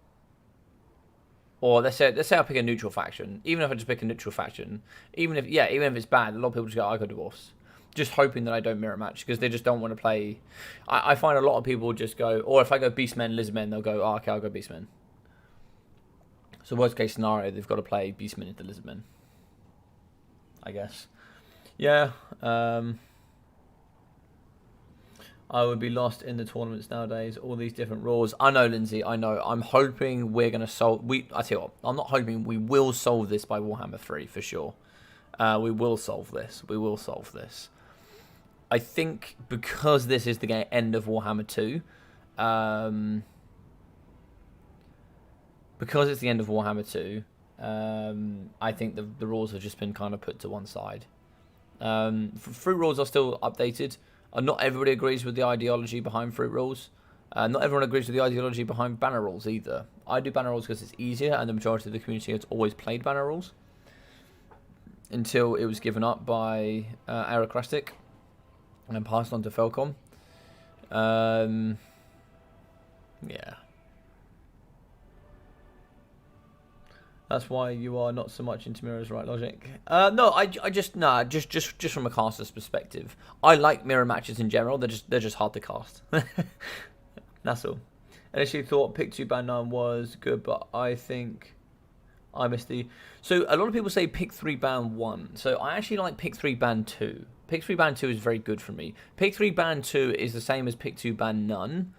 Or let's say I pick a neutral faction. Even if I just pick a neutral faction, even if it's bad, a lot of people just go, I go Dwarfs. just hoping that I don't mirror match, because they just don't want to play. I find a lot of people just go, or if I go Beastmen, Lizardmen, they'll go, oh, okay, I'll go Beastmen. So worst case scenario, they've got to play Beastmen into Lizardmen, I guess. Yeah, I would be lost in the tournaments nowadays. All these different rules. I know, Lindsay. I know. I'm hoping we're gonna solve. I tell you what. I'm not hoping. We will solve this by Warhammer 3 for sure. We will solve this. We will solve this. I think because this is the end of Warhammer 2. Because it's the end of Warhammer 2. I think the rules have just been kind of put to one side. Fruit rules are still updated. Not everybody agrees with the ideology behind fruit rules. Not everyone agrees with the ideology behind banner rules either. I do banner rules because it's easier, and the majority of the community has always played banner rules until it was given up by Aerocrastic and then passed on to Felcom. Yeah. That's why you are not so much into mirrors, right? Logic. No, just from a caster's perspective, I like mirror matches in general. They're just hard to cast. That's all. I actually thought pick 2 ban 9 was good, but I think I missed the. So a lot of people say pick 3 ban 1. So I actually like pick 3 ban 2. Pick 3 ban 2 is very good for me. Pick 3 ban 2 is the same as pick 2 ban none,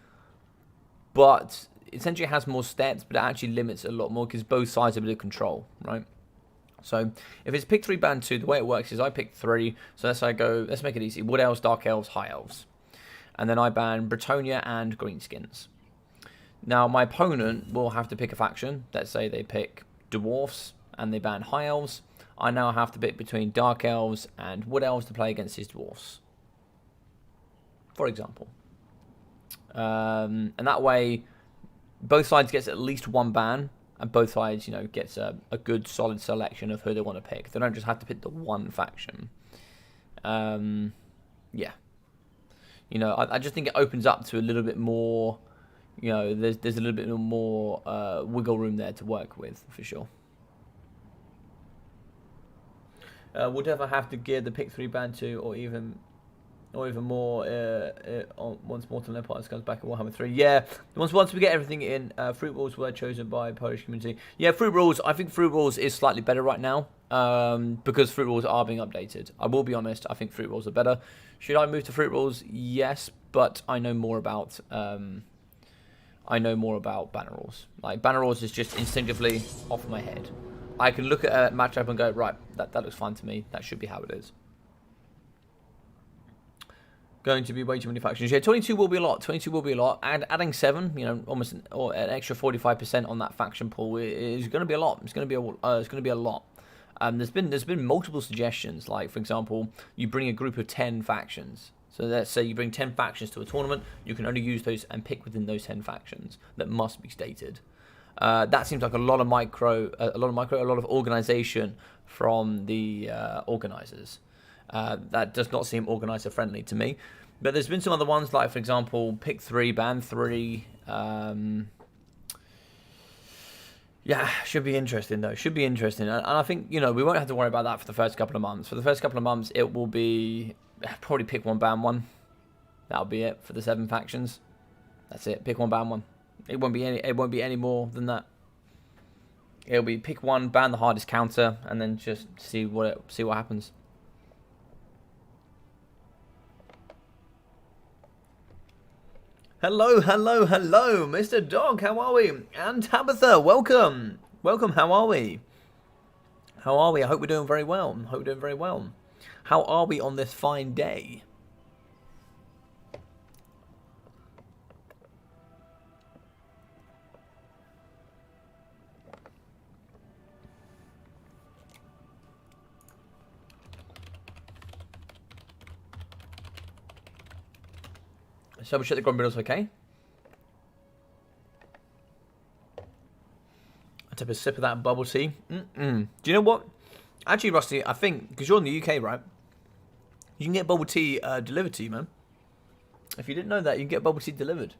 but essentially it has more stats, but it actually limits a lot more because both sides have a bit of control, right? So if it's pick 3 ban 2, the way it works is I pick 3. So let's make it easy. Wood Elves, Dark Elves, High Elves. And then I ban Bretonnia and Greenskins. Now my opponent will have to pick a faction. Let's say they pick Dwarfs and they ban High Elves. I now have to pick between Dark Elves and Wood Elves to play against his Dwarfs, for example. And that way both sides gets at least 1 ban, and both sides, gets a good solid selection of who they want to pick. They don't just have to pick the one faction. Yeah. I just think it opens up to a little bit more, there's a little bit more wiggle room there to work with, for sure. Would ever have to gear the pick 3 ban 2 or even more once Mortal Empires comes back in Warhammer 3. Yeah, once we get everything in, fruit rules were chosen by Polish community. Yeah, fruit rules. I think fruit rules is slightly better right now because fruit rules are being updated. I will be honest. I think fruit rules are better. Should I move to fruit rules? Yes, but I know more about banner rules. Like banner rules is just instinctively off my head. I can look at a matchup and go, right, that looks fine to me. That should be how it is. Going to be way too many factions. Yeah, 22 will be a lot. 22 will be a lot. And adding 7, almost an extra 45% on that faction pool is going to be a lot. It's going to be a lot. There's been multiple suggestions. Like, for example, you bring a group of 10 factions. So let's say you bring 10 factions to a tournament. You can only use those and pick within those 10 factions. That must be stated. That seems like a lot of organization from the organizers. That does not seem organizer friendly to me. But there's been some other ones, like for example, pick 3, ban 3. Yeah, should be interesting though. Should be interesting, and I think we won't have to worry about that for the first couple of months. For the first couple of months, it will be probably pick 1, ban 1. That'll be it for the 7 factions. That's it. Pick 1, ban 1. It won't be any more than that. It'll be pick 1, ban the hardest counter, and then just see what happens. Hello, Mr. Dog, how are we? And Tabitha, welcome. How are we? I hope we're doing very well. How are we on this fine day? So we check the Grombrindal's okay. I took a sip of that bubble tea. Do you know what? Actually, Rusty, I think, because you're in the UK, right? You can get bubble tea delivered to you, man. If you didn't know that, you can get bubble tea delivered.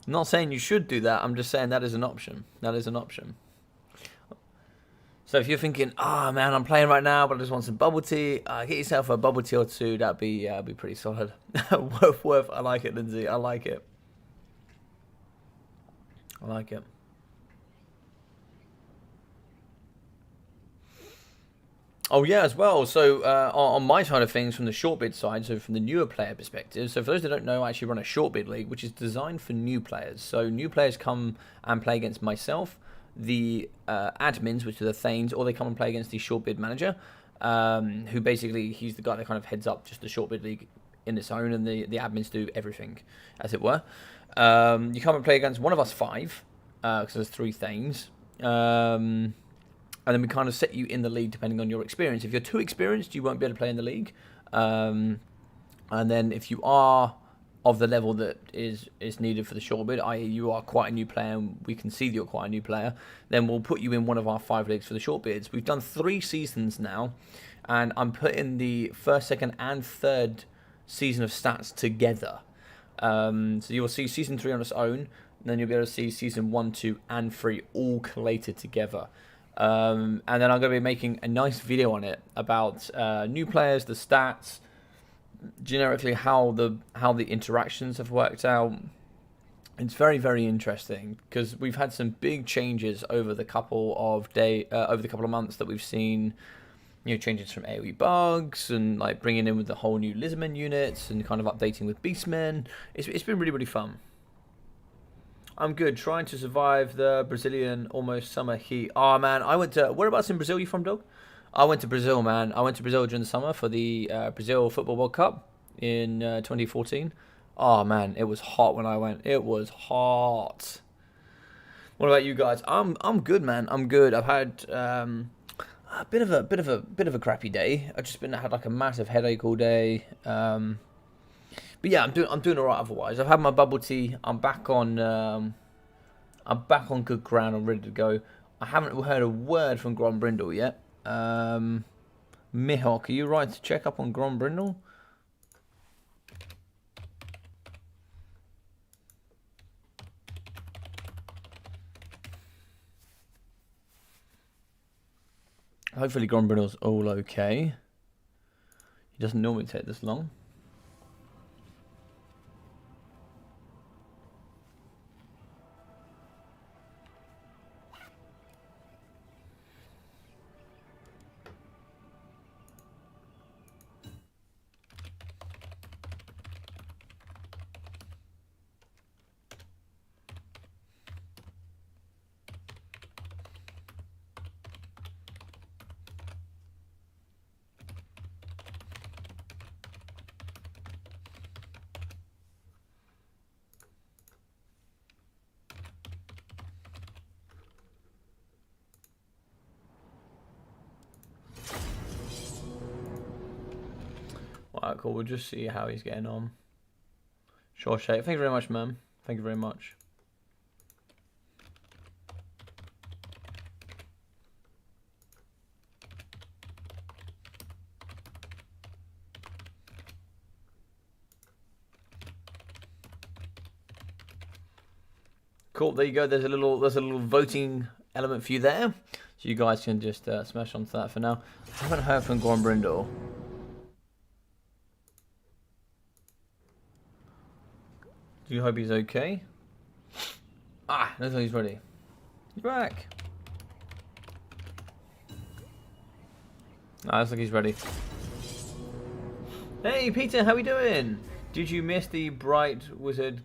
I'm not saying you should do that. I'm just saying that is an option. So if you're thinking, ah, man, I'm playing right now, but I just want some bubble tea, get yourself a bubble tea or two. That'd be pretty solid. worth. I like it, Lindsay. I like it. I like it. Oh yeah, as well. So on my side of things, from the short bid side, so from the newer player perspective. So for those that don't know, I actually run a short bid league, which is designed for new players. So new players come and play against myself, the admins, which are the Thanes, or they come and play against the short bid manager, who basically he's the guy that kind of heads up just the short bid league in its own, and the admins do everything, as it were. You come and play against one of us five, because there's 3 Thanes. And then we kind of set you in the league depending on your experience. If you're too experienced, you won't be able to play in the league. And then if you are of the level that is needed for the short bid, i.e. you are quite a new player and we can see that you're quite a new player, then we'll put you in one of our 5 leagues for the short bids. We've done 3 seasons now, and I'm putting the first, second, and third season of stats together. So you'll see season 3 on its own, and then you'll be able to see season 1, 2, and 3 all collated together. And then I'm going to be making a nice video on it about new players, the stats, generically how the interactions have worked out. It's very, very interesting because we've had some big changes over the couple of months that we've seen. Changes from AoE bugs and like bringing in with the whole new Lizardmen units and kind of updating with Beastmen. It's been really, really fun. I'm good. Trying to survive the Brazilian almost summer heat. Oh, man. I went to... Whereabouts in Brazil you from, dog? I went to Brazil, man. I went to Brazil during the summer for the Brazil Football World Cup in 2014. Oh, man. It was hot when I went. It was hot. What about you guys? I'm good, man. I'm good. I've had a bit of a crappy day. I've just had like a massive headache all day. But yeah, I'm doing alright otherwise. I've had my bubble tea. I'm back on good ground. I'm ready to go. I haven't heard a word from Grombrindal yet. Mihawk, are you right to check up on Grombrindal? Hopefully Grombrindal's all okay. He doesn't normally take this long. Alright, cool. We'll just see how he's getting on. Sure, Shay. Thank you very much, man. Thank you very much. Cool. There you go. There's a little voting element for you there, so you guys can just smash onto that for now. I haven't heard from Grombrindal. Do you hope he's okay? Ah, looks like he's ready. He's back. Ah, looks like he's ready. Hey, Peter, how we doing? Did you miss the Bright Wizard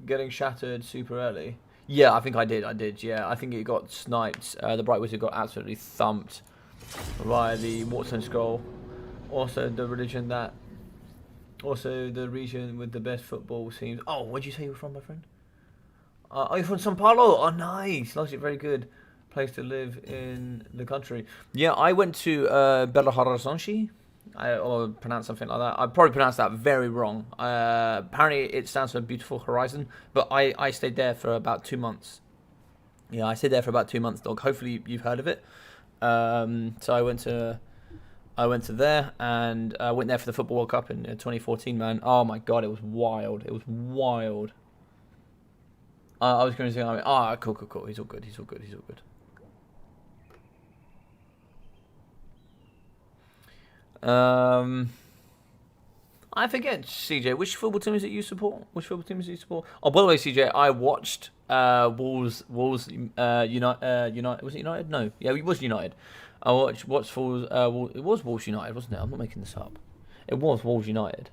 getting shattered super early? Yeah, I think I did, yeah. I think it got sniped. The Bright Wizard got absolutely thumped by the Waterstone Scroll. Also, the region with the best football teams. Oh, where'd you say you were from, my friend? Oh, you're from São Paulo? Oh, nice. Nice, very good place to live in the country. Yeah, I went to Belo Horizonte. Or pronounce something like that. I probably pronounced that very wrong. Apparently, it stands for Beautiful Horizon. But I stayed there for about 2 months. Yeah, I stayed there for about 2 months, dog. Hopefully, you've heard of it. So I went to there, and I went there for the Football World Cup in 2014, man. Oh my god, it was wild. It was wild. I was going to say, cool. He's all good. I forget, CJ, which football team is it you support? Which football team is it you support? Oh, by the way, CJ, I watched Wolves United. Was it United? No, yeah, it was United. I watched Wolves. It was Wolves United, wasn't it? I'm not making this up. It was Wolves United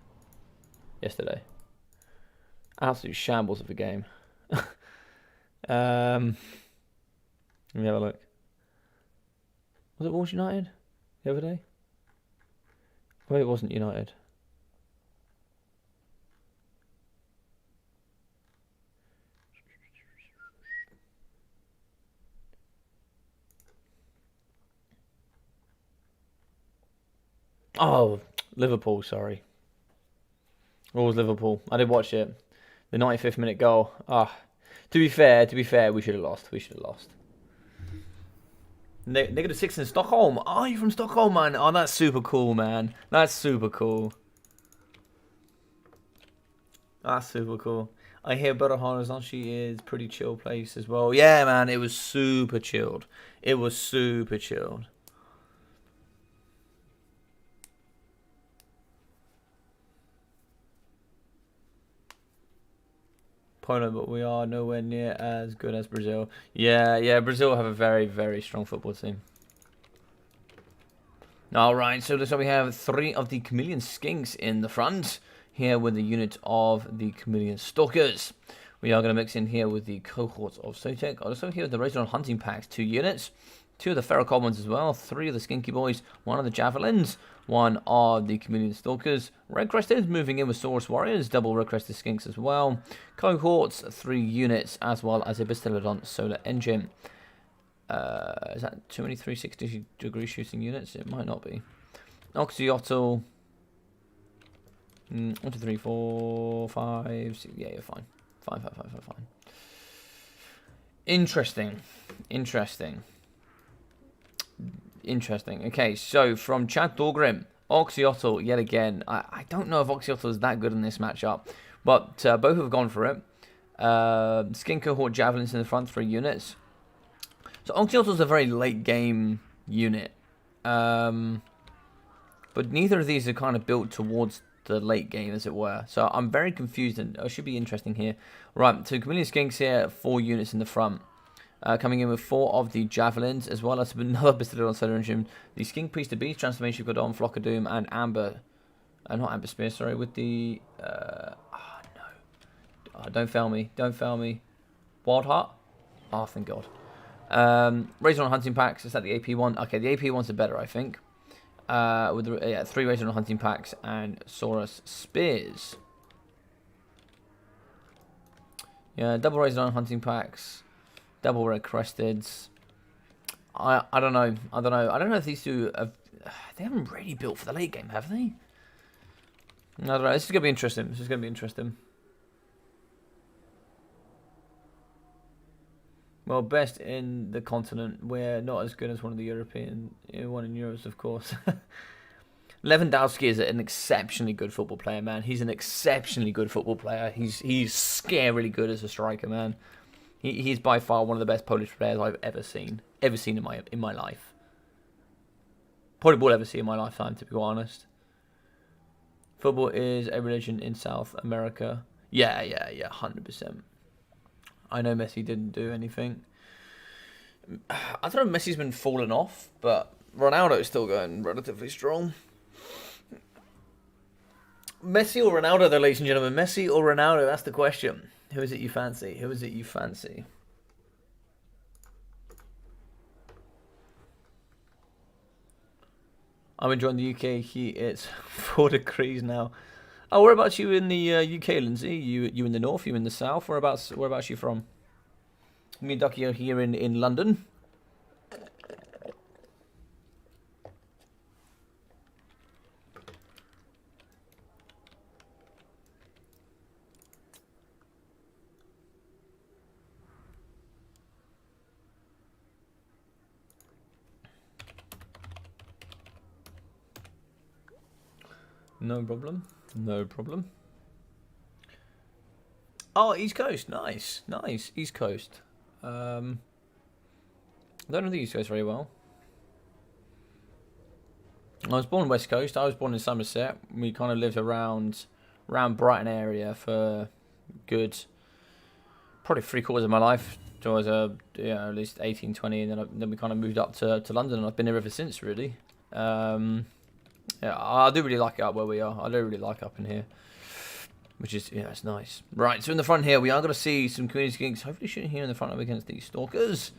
yesterday. Absolute shambles of a game. Let me have a look. Was it Wolves United the other day? Well, it wasn't United. Oh, Liverpool, sorry. It was Liverpool. I did watch it. The 95th minute goal. To be fair, we should have lost. We should have lost. -6 in Stockholm. Oh, you're from Stockholm, man. Oh, that's super cool, man. That's super cool. That's super cool. I hear Bretonnia is pretty chill place as well. Yeah, man, it was super chilled. It was super chilled. Poland, but we are nowhere near as good as Brazil. Yeah, Brazil have a very, very strong football team. Alright, so looks like we have 3 of the Chameleon Skinks in the front. Here with the unit of the Chameleon Stalkers. We are going to mix in here with the cohorts of Sotek. Also here with the Razor Hunting Packs, 2 units. 2 of the Feral Commons as well. 3 of the Skinky Boys. 1 of the Javelins. 1 of the Chameleon Stalkers. Red Crested moving in with Saurus Warriors. Double Red Crested Skinks as well. Cohorts, 3 units, as well as a Bastillodon Solar Engine. Is that too many 360-degree shooting units? It might not be. Oxyotl. 1, 2, 3, 4, 5, 6. Yeah, you're fine. Fine. Interesting. Okay, so from Chad Thorgrim, Oxyotl yet again. I don't know if Oxyotl is that good in this matchup, but both have gone for it. Skin Cohort Javelins in the front, 3 units. So Oxyotl is a very late game unit, but neither of these are kind of built towards the late game, as it were. So I'm very confused, and it should be interesting here. Right, so Chameleon Skinks here, 4 units in the front. Coming in with 4 of the Javelins, as well as another Bastillodon Solar Engine. The Skink Priest of Beast, Transformation we've got on, Flock of Doom, and Amber. Not Amber Spear, sorry, with the... no. Don't fail me. Wild Heart? Oh, thank God. Razor on Hunting Packs, is that the AP one? Okay, the AP ones are better, I think. With the, 3 Razor on Hunting Packs and Saurus Spears. Yeah, double Razor on Hunting Packs. Double Red Cresteds. I don't know. I don't know if these two have... They haven't really built for the late game, have they? I don't know. This is going to be interesting. Well, best in the continent. We're not as good as one of the European... one in Europe, of course. Lewandowski is an exceptionally good football player, man. He's an exceptionally good football player. He's scarily good as a striker, man. He's by far one of the best Polish players I've ever seen in my life. Probably will ever see in my lifetime, to be quite honest. Football is a religion in South America. Yeah, 100%. I know Messi didn't do anything. I don't know if Messi's been falling off, but Ronaldo's still going relatively strong. Messi or Ronaldo, though, ladies and gentlemen? Messi or Ronaldo? That's the question. Who is it you fancy? I'm enjoying the UK heat. It's 4 degrees now. Oh, whereabouts you in the UK, Lindsay? You in the north? You in the south? Whereabouts you from? Me and Ducky are here in London. No problem. Oh, East Coast. Nice. East Coast. I don't know the East Coast very well. I was born West Coast. I was born in Somerset. We kind of lived around Brighton area for good, probably 3/4 of my life. So I was at least 18, 20, and then we kind of moved up to London, and I've been here ever since, really. Yeah, I do really like it up where we are. I do really like up in here, which is, yeah, it's nice. Right, so in the front here, we are going to see some community skinks, hopefully shooting here in the front up against these stalkers.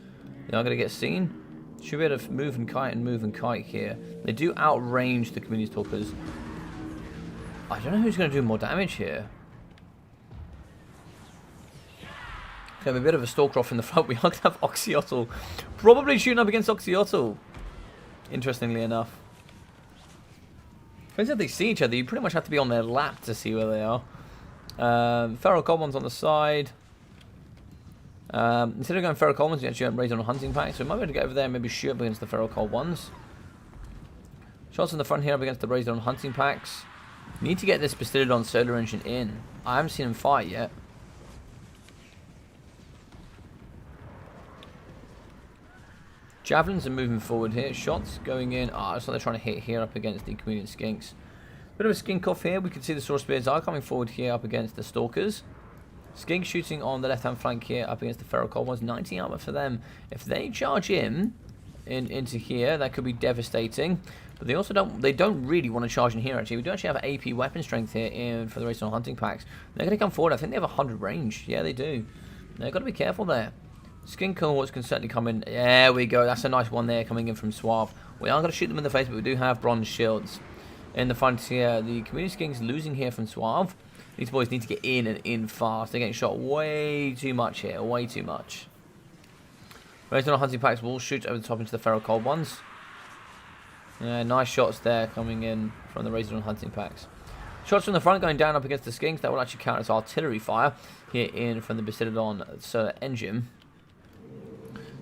They are going to get seen. Should be able to move and kite here. They do outrange the community stalkers. I don't know who's going to do more damage here. We have a bit of a stalker off in the front. We are going to have Oxyotl probably shooting up against Oxyotl. Interestingly enough. Depends if they see each other. You pretty much have to be on their lap to see where they are. Feral Commons on the side. Instead of going Feral Commons, we actually raise on a hunting pack. So we might be able to get over there and maybe shoot up against the Feral Cold ones. Shots in the front here up against the raised on hunting packs. We need to get this Bastillodon solar engine in. I haven't seen him fight yet. Javelins are moving forward here. Shots going in. So they're trying to hit here up against the Chameleon Skinks. Bit of a skink off here. We can see the Sword Spears are coming forward here up against the Stalkers. Skink shooting on the left-hand flank here up against the Feral Cold ones. 90 armor for them. If they charge into here, that could be devastating. But they also don't really want to charge in here, actually. We do actually have AP weapon strength here in for the race on hunting packs. They're going to come forward. I think they have 100 range. Yeah, they do. They've got to be careful there. Skink cohorts can certainly come in. There we go. That's a nice one there coming in from Soarve. We are going to shoot them in the face, but we do have bronze shields. In the front here, the community skinks losing here from Soarve. These boys need to get in and in fast. They're getting shot way too much here. Way too much. Raised on hunting packs will shoot over the top into the Feral Cold ones. Yeah, nice shots there coming in from the raised on hunting packs. Shots from the front going down up against the skinks. That will actually count as artillery fire here in from the Bastillodon solar engine.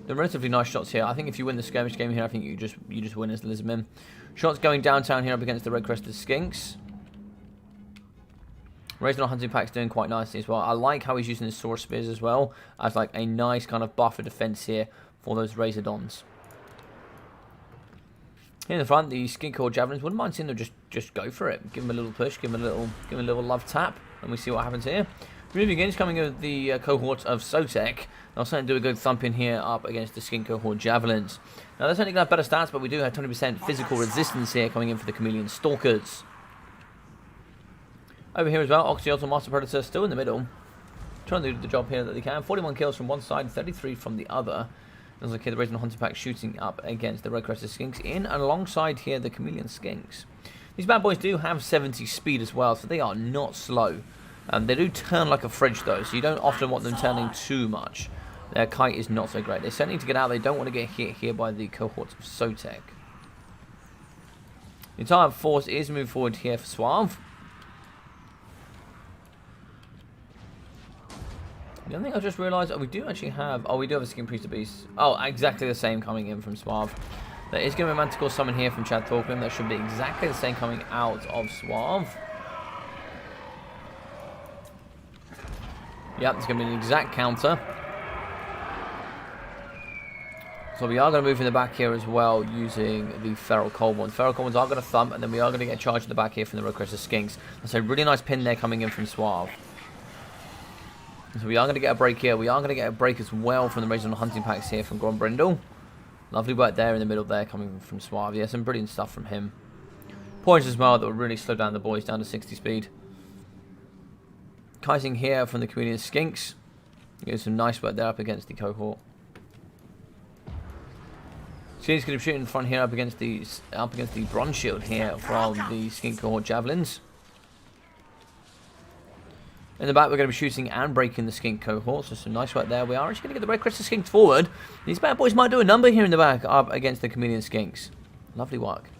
They're relatively nice shots here. I think if you win the skirmish game here, I think you just win as Lizardmen. Shots going downtown here up against the red-crested skinks. Raised on hunting packs doing quite nicely as well. I like how he's using his sword spears as well as like a nice kind of buffer defense here for those Razordons. Here in the front, the skink core javelins, wouldn't mind seeing them just go for it. Give them a little push, give them a little love tap, and we see what happens here. Really again, coming in with the cohort of Sotek. They'll certainly do a good thump in here up against the skink cohort javelins. Now they're certainly going to have better stats, but we do have 20% physical resistance here coming in for the Chameleon Stalkers. Over here as well, Oxyotl Master Predator still in the middle. Trying to do the job here that they can. 41 kills from one side, 33 from the other. There's like the Raising Hunter Pack shooting up against the red-crested skinks in and alongside here the Chameleon Skinks. These bad boys do have 70 speed as well, so they are not slow. They do turn like a fridge though, so you don't often want them turning too much. Their kite is not so great. They certainly need to get out. They don't want to get hit here by the cohorts of Sotek. The entire force is moving forward here for Soarve. The other thing I just realised, we do actually have, we do have a Skin Priest of Beast. Oh, exactly the same coming in from Soarve. There is going to be a Manticore summon here from Chad Thorgrim. That should be exactly the same coming out of Soarve. Yep, it's going to be an exact counter. So we are going to move in the back here as well using the Feral Cold ones. Feral Cold ones are going to thump, and then we are going to get charged in the back here from the red-crested skinks. That's a really nice pin there coming in from Soarve. So we are going to get a break here. We are going to get a break as well from the Razor Hunting Packs here from Grombrindal. Lovely work there in the middle there coming from Soarve. Yeah, some brilliant stuff from him. Points as well that will really slow down the boys down to 60 speed. Kiting here from the Chameleon Skinks. Getting some nice work there up against the cohort. She's going to shoot in front here up against the bronze shield here from the Skink cohort javelins. In the back, we're going to be shooting and breaking the skink cohort, so some nice work there. We are actually going to get the red-crested skinks forward. These bad boys might do a number here in the back up against the Chameleon Skinks. Lovely work.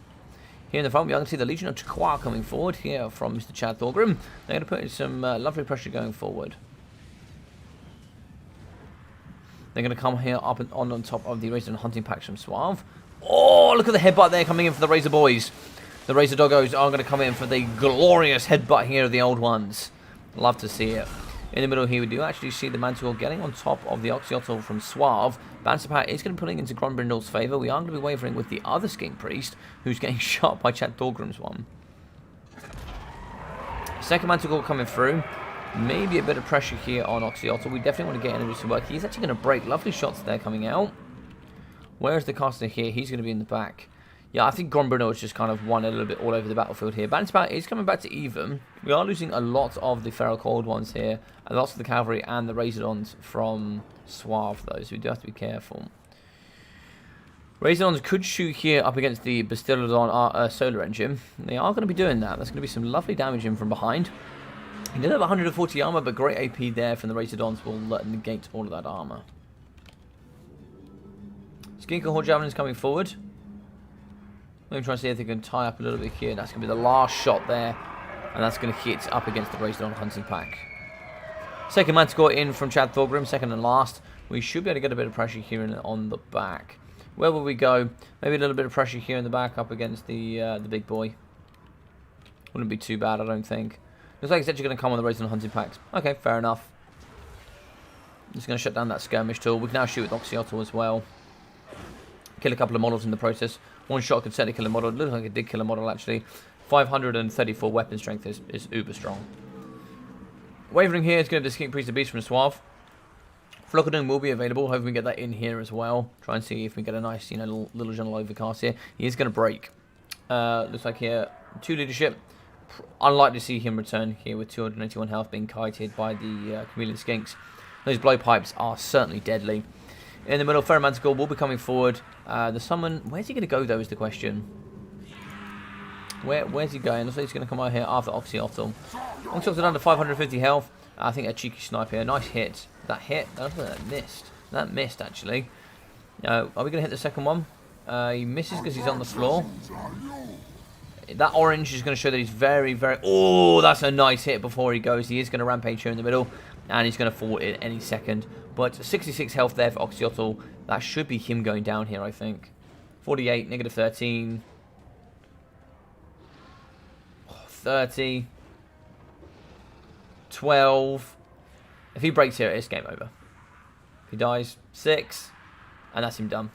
Here in the front, we are going to see the Legion of Chaqua coming forward here from Mr. Chad Thorgrim. They're going to put in some lovely pressure going forward. They're going to come here up and on top of the Razor Hunting Packs from Soarve. Oh, look at the headbutt there coming in for the Razor boys. The Razor Doggos are going to come in for the glorious headbutt here of the old ones. Love to see it. In the middle here, we do actually see the Manticore getting on top of the Oxyotl from Soarve. Banserpat is going to be putting into Grombrindal's favour. We are going to be wavering with the other Skink Priest, who's getting shot by Chad Thorgrim's one. Second Manticore coming through. Maybe a bit of pressure here on Oxyotl. We definitely want to get enemies to work. He's actually going to break. Lovely shots there coming out. Where's the caster here? He's going to be in the back. Yeah, I think Grombrindal has just kind of won a little bit all over the battlefield here. Banserpat is coming back to even. We are losing a lot of the Feral Cold ones here. And lots of the cavalry and the Razordons from Soarve, though. So we do have to be careful. Razordons could shoot here up against the Bastiladon solar engine. They are going to be doing that. That's going to be some lovely damage in from behind. He did have 140 armor, but great AP there from the Razordons will negate all of that armor. Skink and Horde Javelins coming forward. Let me try and see if they can tie up a little bit here. That's going to be the last shot there. And that's going to hit up against the Razordon hunting pack. Second Manticore in from Chad Thorgrim, second and last. We should be able to get a bit of pressure here on the back. Where will we go? Maybe a little bit of pressure here in the back up against the big boy. Wouldn't be too bad, I don't think. Looks like it's actually going to come on the Razordon hunting packs. Okay, fair enough. Just going to shut down that skirmish tool. We can now shoot with Oxyotl as well. Kill a couple of models in the process. One shot could certainly kill a model. It looks like it did kill a model, actually. 534 weapon strength is uber strong. Wavering here is going to be the Skink Priest of Beast from Soarve. Flockadoon will be available. Hopefully we can get that in here as well. Try and see if we get a nice, little general overcast here. He is going to break. Looks like here, 2 leadership. Unlikely to see him return here with 281 health being kited by the Chameleon Skinks. Those blowpipes are certainly deadly. In the middle, Ferromanticore will be coming forward. The summon, where's he going to go though is the question. Where's he going? Looks like he's going to come out here after Oxyotl. Oxyotl under 550 health. I think a cheeky snipe here. Nice hit. That hit? That missed. That missed actually. Are we going to hit the second one? He misses because he's on the floor. That orange is going to show that he's very, very... Oh, that's a nice hit before he goes. He is going to rampage here in the middle. And he's going to fall in any second. But 66 health there for Oxyotl. That should be him going down here, I think. 48, negative 13. 30. 12. If he breaks here, it's game over. If he dies, 6. And that's him done.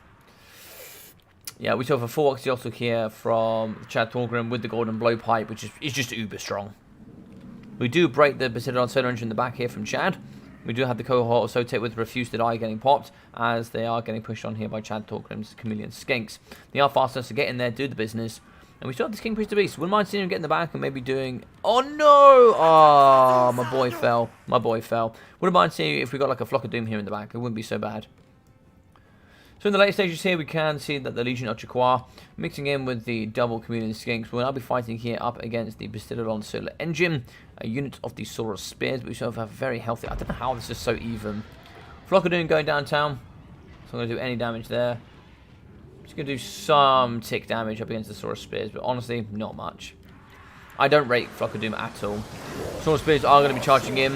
Yeah, we saw for 4 Oxyotl here from Chad Thorgrim with the golden blowpipe, which is just uber strong. We do break the Bastiladon solar engine in the back here from Chad. We do have the cohort of SOTM with Refuse to Die getting popped, as they are getting pushed on here by Chad Thorgrim's Chameleon Skinks. They are fast enough to get in there, do the business. And we still have the Skink Priest of Beast. Wouldn't mind seeing him get in the back and maybe doing... Oh no! Oh, my boy fell. My boy fell. Wouldn't mind seeing if we got like a Flock of Doom here in the back. It wouldn't be so bad. So in the late stages here, we can see that the Legion of Chikwa, mixing in with the double Chameleon Skinks, will now be fighting here up against the Bastiladon Solar Engine, a unit of the Saurus Spears, but we sort of have very healthy... I don't know how this is so even. Flockadoon going downtown, so I'm going to do any damage there. Just going to do some tick damage up against the Saurus Spears, but honestly, not much. I don't rate Flockadoon at all. Saurus Spears are going to be charging in.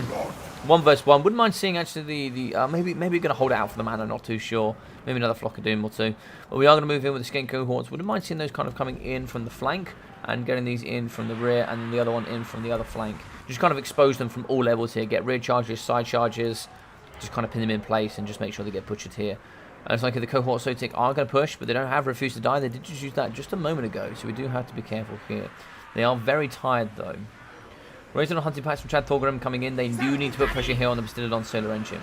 1 versus 1. Wouldn't mind seeing actually maybe going to hold it out for the mana, not too sure. Maybe another Flock of Doom or 2. But we are going to move in with the Skink cohorts. Wouldn't mind seeing those kind of coming in from the flank and getting these in from the rear and then the other one in from the other flank. Just kind of expose them from all levels here. Get rear charges, side charges. Just kind of pin them in place and just make sure they get butchered here. It's like the cohort SOTM are going to push, but they don't have Refuse to Die. They did just use that just a moment ago, so we do have to be careful here. They are very tired though. Raising on hunting packs from Chad Thorgrim coming in. They do need to put pressure here on the Bastiladon Solar Engine.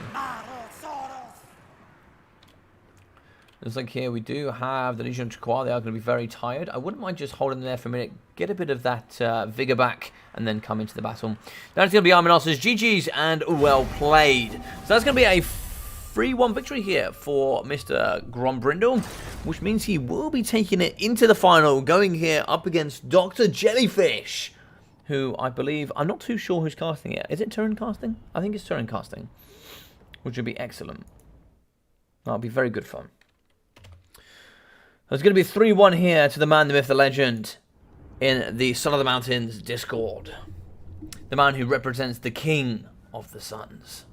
Looks like here we do have the Legion of Chikwa. They are going to be very tired. I wouldn't mind just holding them there for a minute. Get a bit of that vigor back and then come into the battle. That's going to be Arminos's GG's and well played. So that's going to be a 3-1 victory here for Mr. Grombrindal, which means he will be taking it into the final, going here up against Dr. Jellyfish, who I believe, I'm not too sure who's casting it. Is it Turin casting? I think it's Turin casting, which would be excellent. That'll be very good fun. There's going to be 3-1 here to the man, the myth, the legend in the Son of the Mountains Discord. The man who represents the King of the Suns.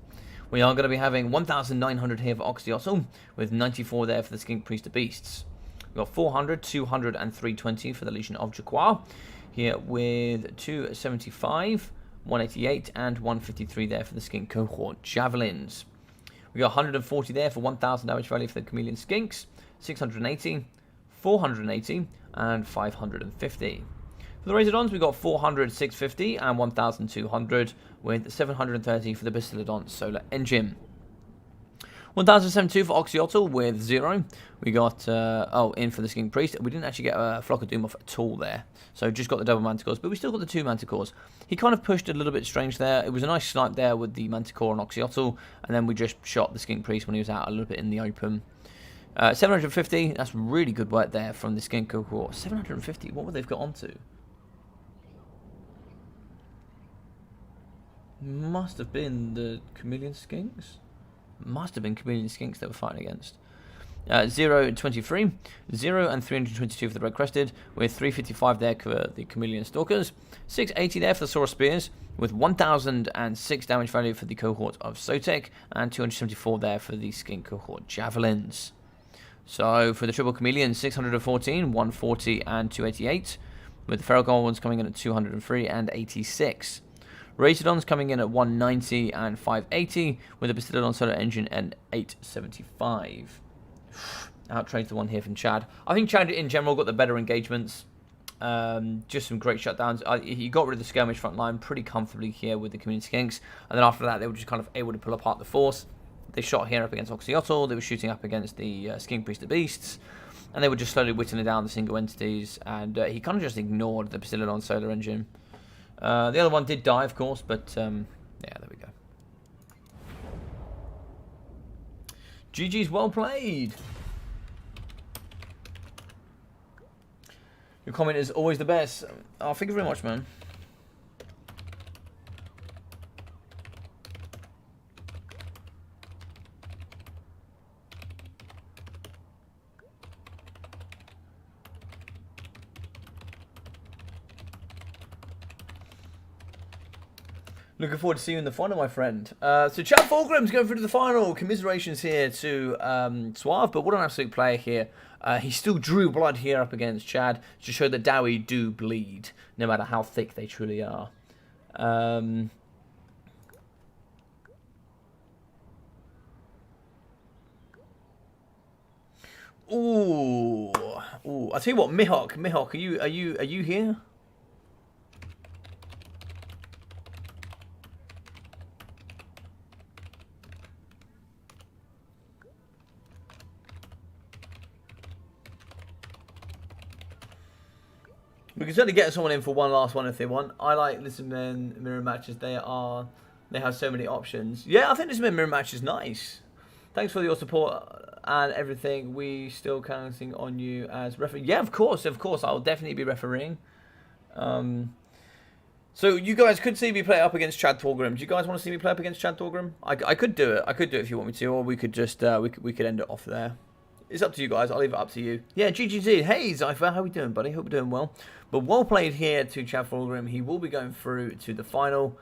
We are going to be having 1,900 here for Oxyotl, with 94 there for the Skink Priest of Beasts. We've got 400, 200, and 320 for the Legion of Chikwa. Here with 275, 188, and 153 there for the Skink Cohort Javelins. We got 140 there for 1,000 damage value for the Chameleon Skinks, 680, 480, and 550. For the Razordons, we got 400, 650, and 1,200, with 730 for the Bastiladon Solar Engine. 1,072 for Oxyotl with 0. We got, in for the Skink Priest. We didn't actually get a Flock of Doom off at all there. So just got the double Manticores, but we still got the 2 Manticores. He kind of pushed a little bit strange there. It was a nice snipe there with the Manticore and Oxyotl, and then we just shot the Skink Priest when he was out a little bit in the open. 750, that's really good work there from the Skink Cohort. 750, what would they've got onto? Must have been the Chameleon Skinks? Must have been Chameleon Skinks they were fighting against. 0 and 23, 0 and 322 for the Red Crested, with 355 there for the Chameleon Stalkers, 680 there for the Saurus Spears, with 1,006 damage value for the Cohort of Sotek, and 274 there for the Skink Cohort Javelins. So for the Triple Chameleon, 614, 140, and 288, with the Feral Goblins coming in at 203 and 86. Razordons coming in at 190 and 580, with a Bastiladon Solar Engine at 875. Outtrades the one here from Chad. I think Chad in general got the better engagements. Just some great shutdowns. He got rid of the skirmish front line pretty comfortably here with the Chameleon Skinks, and then after that they were just kind of able to pull apart the force. They shot here up against Oxyotl, they were shooting up against the Skink Priest of Beasts, and they were just slowly whittling down the single entities, and he kind of just ignored the Bastiladon Solar Engine. The other one did die, of course, but yeah, there we go. GG's, well played. Your comment is always the best. Oh, thank you very much, man. Looking forward to seeing you in the final, my friend. So Chad Fulgrim's going through to the final. Commiserations here to Soarve, but what an absolute player here. He still drew blood here up against Chad to show that Dowie do bleed, no matter how thick they truly are. Ooh. I'll tell you what, Mihawk, are you here? We can certainly get someone in for one last one if they want. I like Lizardmen mirror matches. They have so many options. Yeah, I think Lizardmen mirror match is nice. Thanks for your support and everything. We still counting on you as referee. Yeah, of course. I'll definitely be refereeing. So you guys could see me play up against Chad Thorgrim. Do you guys want to see me play up against Chad Thorgrim? I could do it. I could do it if you want me to, or we could just we could end it off there. It's up to you guys. I'll leave it up to you. Yeah, GGZ. Hey, Zypher. How we doing, buddy? Hope you're doing well. But well played here to Chad Fulgrim. He will be going through to the final.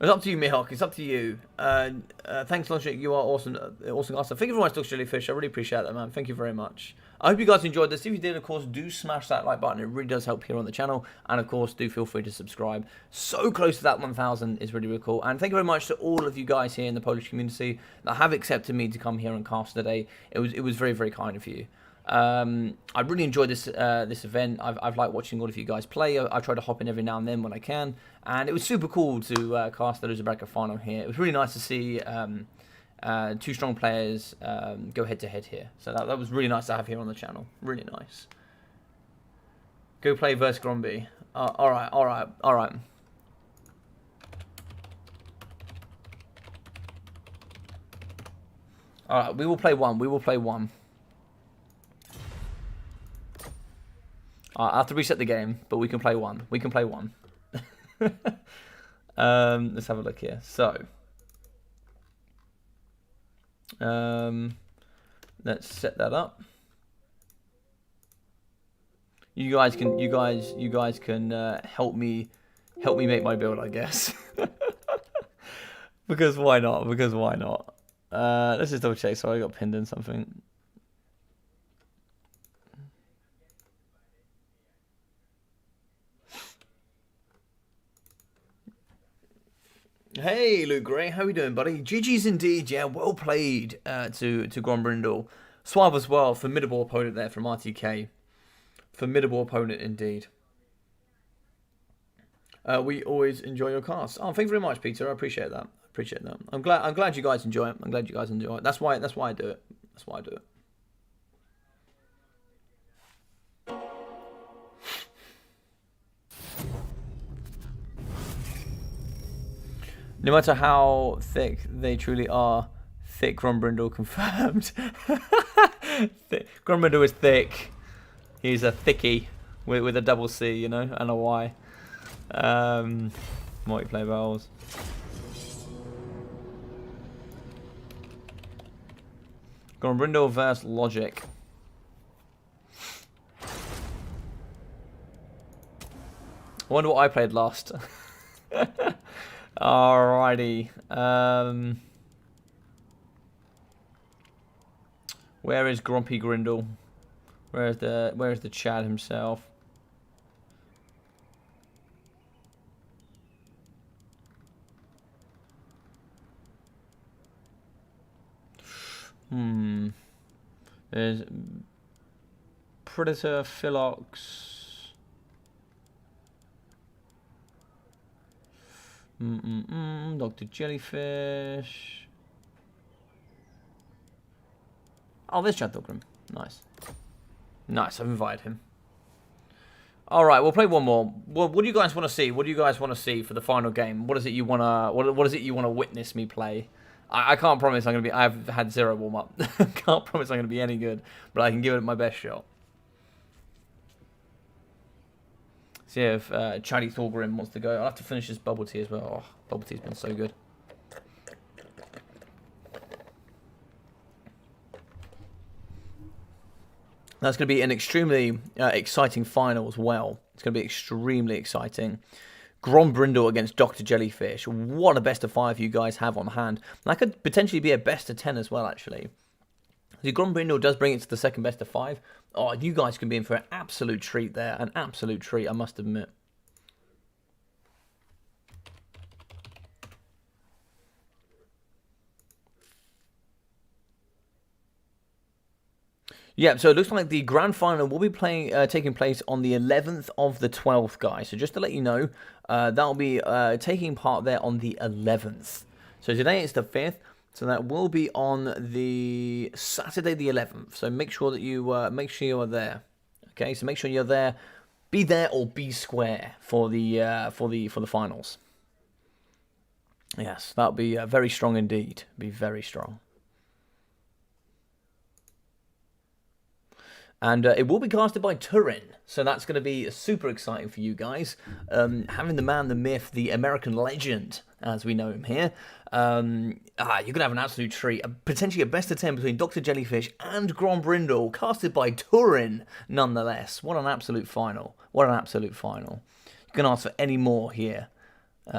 It's up to you, Mihawk. It's up to you. Thanks, Logic. You are awesome. Awesome. Thank you very much, Dr. Jellyfish. I really appreciate that, man. Thank you very much. I hope you guys enjoyed this. If you did, of course, do smash that like button. It really does help here on the channel. And, of course, do feel free to subscribe. So close to that 1,000 is really, really cool. And thank you very much to all of you guys here in the Polish community that have accepted me to come here and cast today. It was very, very kind of you. I really enjoyed this this event. I've liked watching all of you guys play. I try to hop in every now and then when I can. And it was super cool to cast the Loser Bracket final here. It was really nice to see two strong players go head-to-head here. So that was really nice to have here on the channel. Really nice. Go play versus Gromby. Alright. Alright, we will play one. I have to reset the game, but we can play one. Let's have a look here. So, let's set that up. You guys can help me make my build, I guess. Because why not? Let's just double check. Sorry, I got pinned in something. Hey, Luke Gray, how are you doing, buddy? GG's indeed, yeah, well played to Grombrindal. Soarve as well, formidable opponent there from RTK. Formidable opponent indeed. We always enjoy your cast. Oh, thank you very much, Peter. I appreciate that. I'm glad you guys enjoy it. That's why I do it. That's why I do it. No matter how thick they truly are, thick Grombrindal confirmed. Grombrindal is thick. He's a thickie with a double C, you know, and a Y. Multiplayer battles. Grombrindal versus Logic. I wonder what I played last. Alrighty. Where is Grumpy Grindle? Where's the Chad himself? There's Predator, Philox. Dr. Jellyfish. Oh, there's Chad Thorgrim. Nice. Nice, I've invited him. Alright, we'll play one more. What do you guys want to see? What do you guys want to see for the final game? What is it you wanna what is it you wanna witness me play? I can't promise I'm gonna be I've had 0 warm up. Can't promise I'm gonna be any good, but I can give it my best shot. See if Chaddy Thorgrim wants to go. I'll have to finish this bubble tea as well. Oh, bubble tea's been so good. That's going to be an extremely exciting final as well. It's going to be extremely exciting. Grombrindal against Dr. Jellyfish. What a best of 5 you guys have on hand. That could potentially be a best of 10 as well, actually. The Grombrindal does bring it to the second best of 5. Oh, you guys can be in for an absolute treat there. An absolute treat, I must admit. Yeah, so it looks like the grand final will be taking place on the 11th of the 12th, guys. So just to let you know, that'll be taking part there on the 11th. So today it's the 5th, so that will be on the Saturday the 11th. So make sure that you are there. Okay, so make sure you're there. Be there or be square for the finals. Yes, that'll be very strong indeed. Be very strong. And it will be casted by Turin, so that's going to be super exciting for you guys. Having the man, the myth, the American legend, as we know him here. You're going to have an absolute treat. Potentially a best of 10 between Dr. Jellyfish and Grombrindal, casted by Turin, nonetheless. What an absolute final. What an absolute final. You can ask for any more here.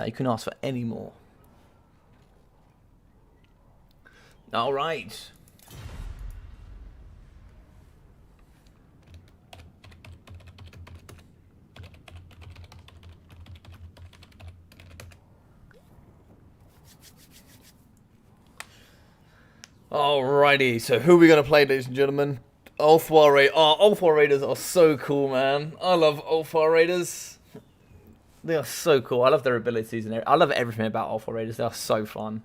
You can ask for any more. All right. Alrighty, so who are we going to play, ladies and gentlemen? Ulthwar Raiders. Oh, Ulthwar Raiders are so cool, man. I love Ulthwar Raiders. They are so cool. I love their abilities and I love everything about Ulthwar Raiders. They are so fun.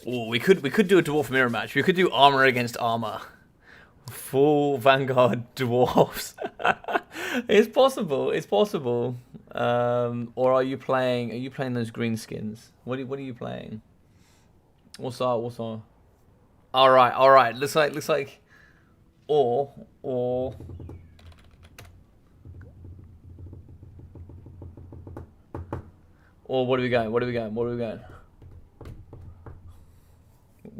Oh, we could do a dwarf mirror match. We could do armor against armor. Full Vanguard dwarfs. It's possible. It's possible. Or are you playing those green skins? What are you playing? What's our? All right. Looks like or or what are we going? What are we going? What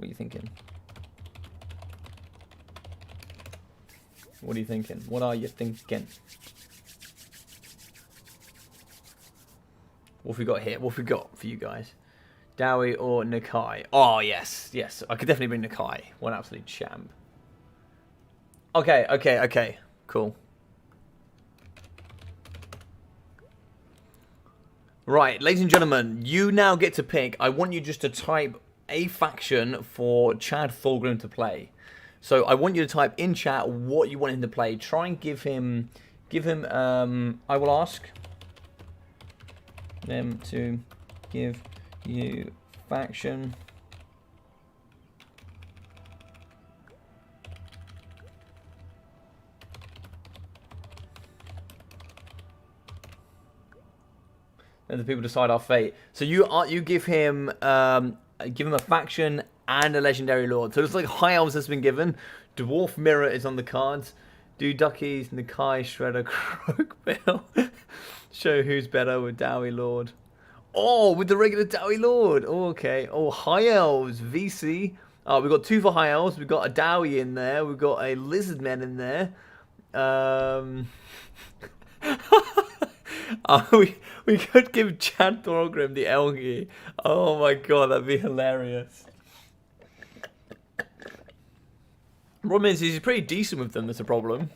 are you thinking? What are you thinking? What are you thinking? What have we got here? What have we got for you guys? Dowie or Nakai? Oh, yes. Yes. I could definitely bring Nakai. One absolute champ. Okay, okay, okay. Cool. Right, ladies and gentlemen, you now get to pick. I want you just to type a faction for Chad Thorgrim to play. So I want you to type in chat what you want him to play. Try and give him, I will ask them to give you faction. And the people decide our fate. So you give him a faction and a legendary lord. So it's like High Elves has been given. Dwarf Mirror is on the cards. Do Duckies, Nakai, Shredder, Croakbill. Show who's better with Dowie Lord. Oh, with the regular Dowie Lord. Oh, okay. Oh, High Elves, VC. Oh, we've got 2 for High Elves. We've got a Dowie in there. We've got a Lizardmen in there. We could give Chad Thorgrim the Elgi. Oh my god, that'd be hilarious. Problem is, he's pretty decent with them, that's a problem.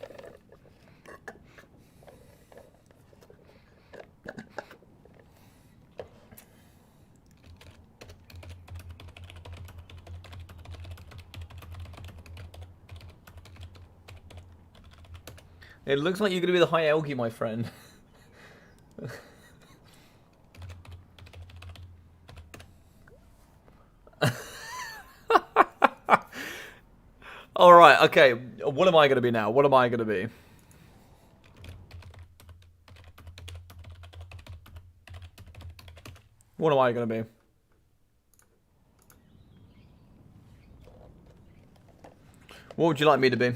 It looks like you're going to be the High Elgi, my friend. Alright, okay. What am I going to be now? What am I going to be? What am I going to be? What would you like me to be?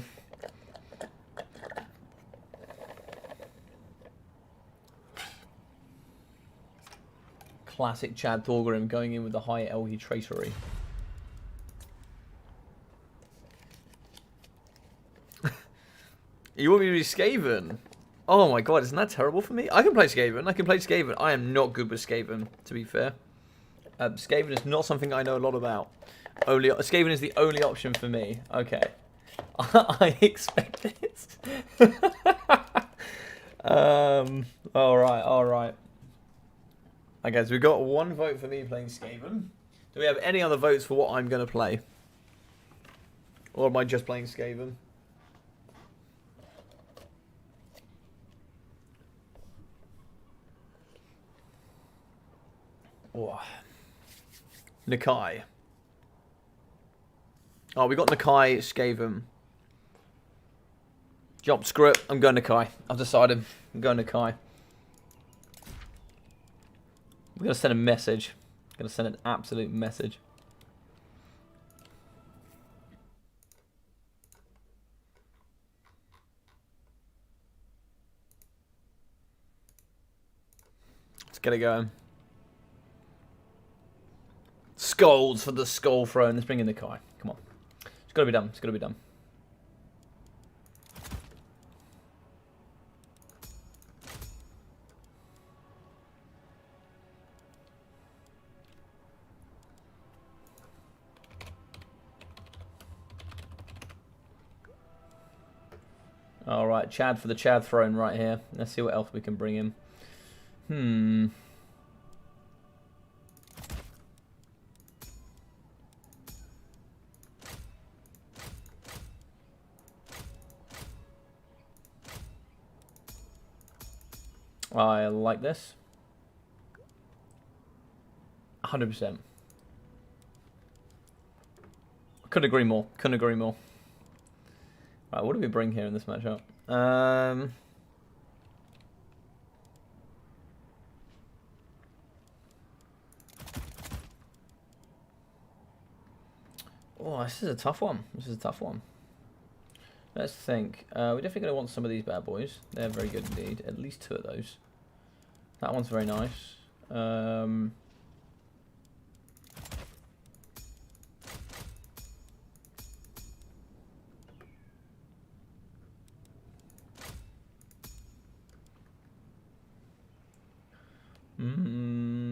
Classic Chad Thorgrim going in with the High Elgi tracery. You want me to be Skaven? Oh my god, isn't that terrible for me? I can play Skaven. I can play Skaven. I am not good with Skaven, to be fair. Skaven is not something I know a lot about. Skaven is the only option for me. Okay. I expect this. Alright, alright. Okay, so we've got 1 vote for me playing Skaven. Do we have any other votes for what I'm going to play? Or am I just playing Skaven? Oh. Nakai. Oh, we got Nakai, Skaven. Jump, screw it. I'm going Nakai. I've decided. I'm going Nakai. We're going to send a message. Going to send an absolute message. Let's get it going. Skulls for the skull throne. Let's bring in Nakai. Come on. It's got to be done. It's got to be done. Alright, Chad for the Chad throne right here. Let's see what else we can bring him. I like this. 100%. Couldn't agree more. Couldn't agree more. Right, what do we bring here in this matchup? Oh, this is a tough one. This is a tough one. Let's think. We're definitely going to want some of these bad boys. They're very good indeed. At least 2 of those. That one's very nice.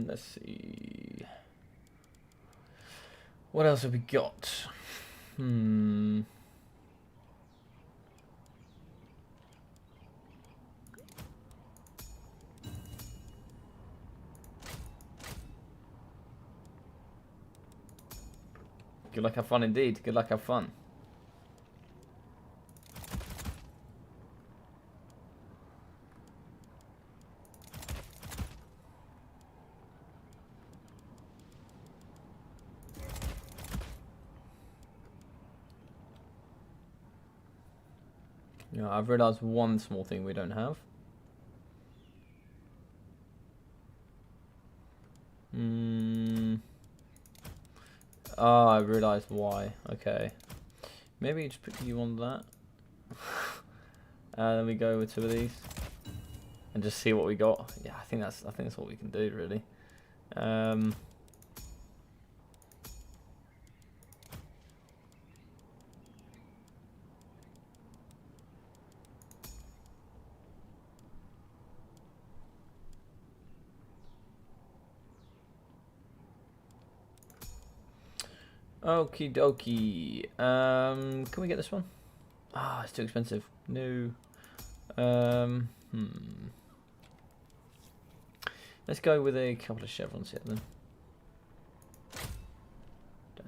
Let's see. What else have we got? Good luck, have fun indeed. Good luck, have fun. Yeah, I've realised one small thing we don't have. Oh, I realised why. Okay. Maybe just put you on that. Then we go with 2 of these. And just see what we got. Yeah, I think that's what we can do, really. Okie dokie. Can we get this one? Ah, it's too expensive. No. Let's go with a couple of chevrons here then. Damn.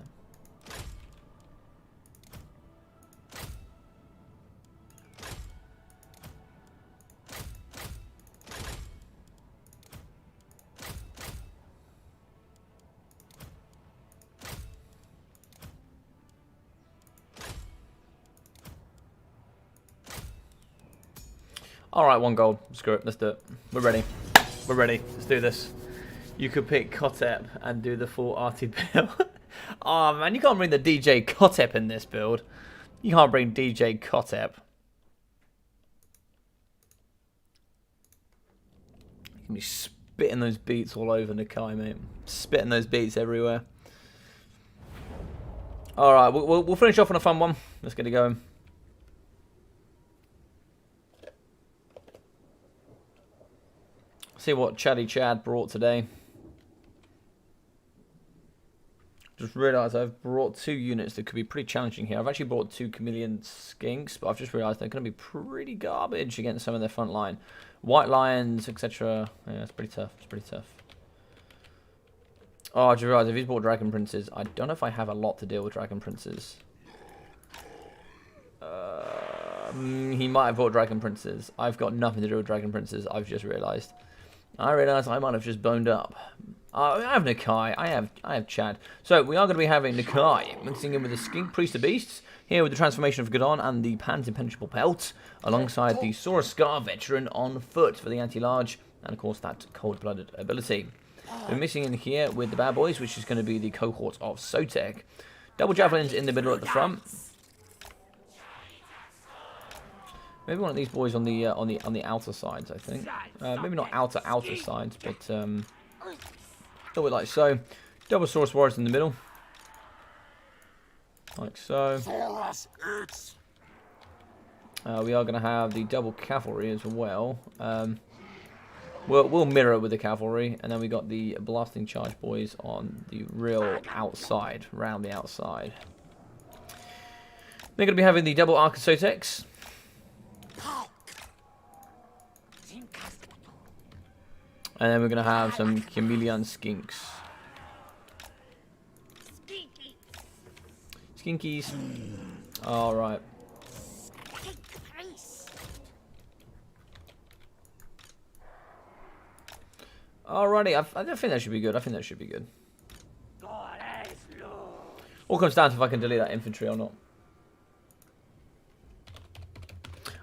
Alright, 1 gold. Screw it. Let's do it. We're ready. We're ready. Let's do this. You could pick Kotep and do the full RT build. Oh man, you can't bring the DJ Kotep in this build. You can't bring DJ Kotep. You can be spitting those beats all over Nakai, mate. Spitting those beats everywhere. Alright, we'll finish off on a fun one. Let's get it going. See what Chatty Chad brought today. Just realised I've brought 2 units that could be pretty challenging here. I've actually brought 2 chameleon skinks, but I've just realised they're going to be pretty garbage against some of their front line. White lions, etc. Yeah, it's pretty tough. It's pretty tough. Oh, I just realised if he's bought dragon princes, I don't know if I have a lot to deal with dragon princes. He might have bought dragon princes. I've got nothing to do with dragon princes. I've just realised. I realise I might have just boned up. I have Nakai. I have Chad. So we are going to be having Nakai mixing in with the Skink Priest of Beasts here with the transformation of Godon and the Pan's Impenetrable Pelt, alongside the Saurus Scar Veteran on foot for the anti-large, and of course that cold-blooded ability. We're mixing in here with the bad boys, which is going to be the cohort of Sotek. Double javelins in the middle at the front. Maybe one of these boys on the outer sides, I think. Maybe not outer sides, but a little bit like so. Double Saurus Warriors in the middle, like so. We are going to have the double cavalry as well. We'll mirror with the cavalry, and then we got the blasting charge boys on the real outside, round the outside. They're going to be having the double Arc of Sotex. And then we're going to have some chameleon skinks. Skinkies. Alright. Alrighty, I think that should be good. I think that should be good. All comes down to if I can delete that infantry or not.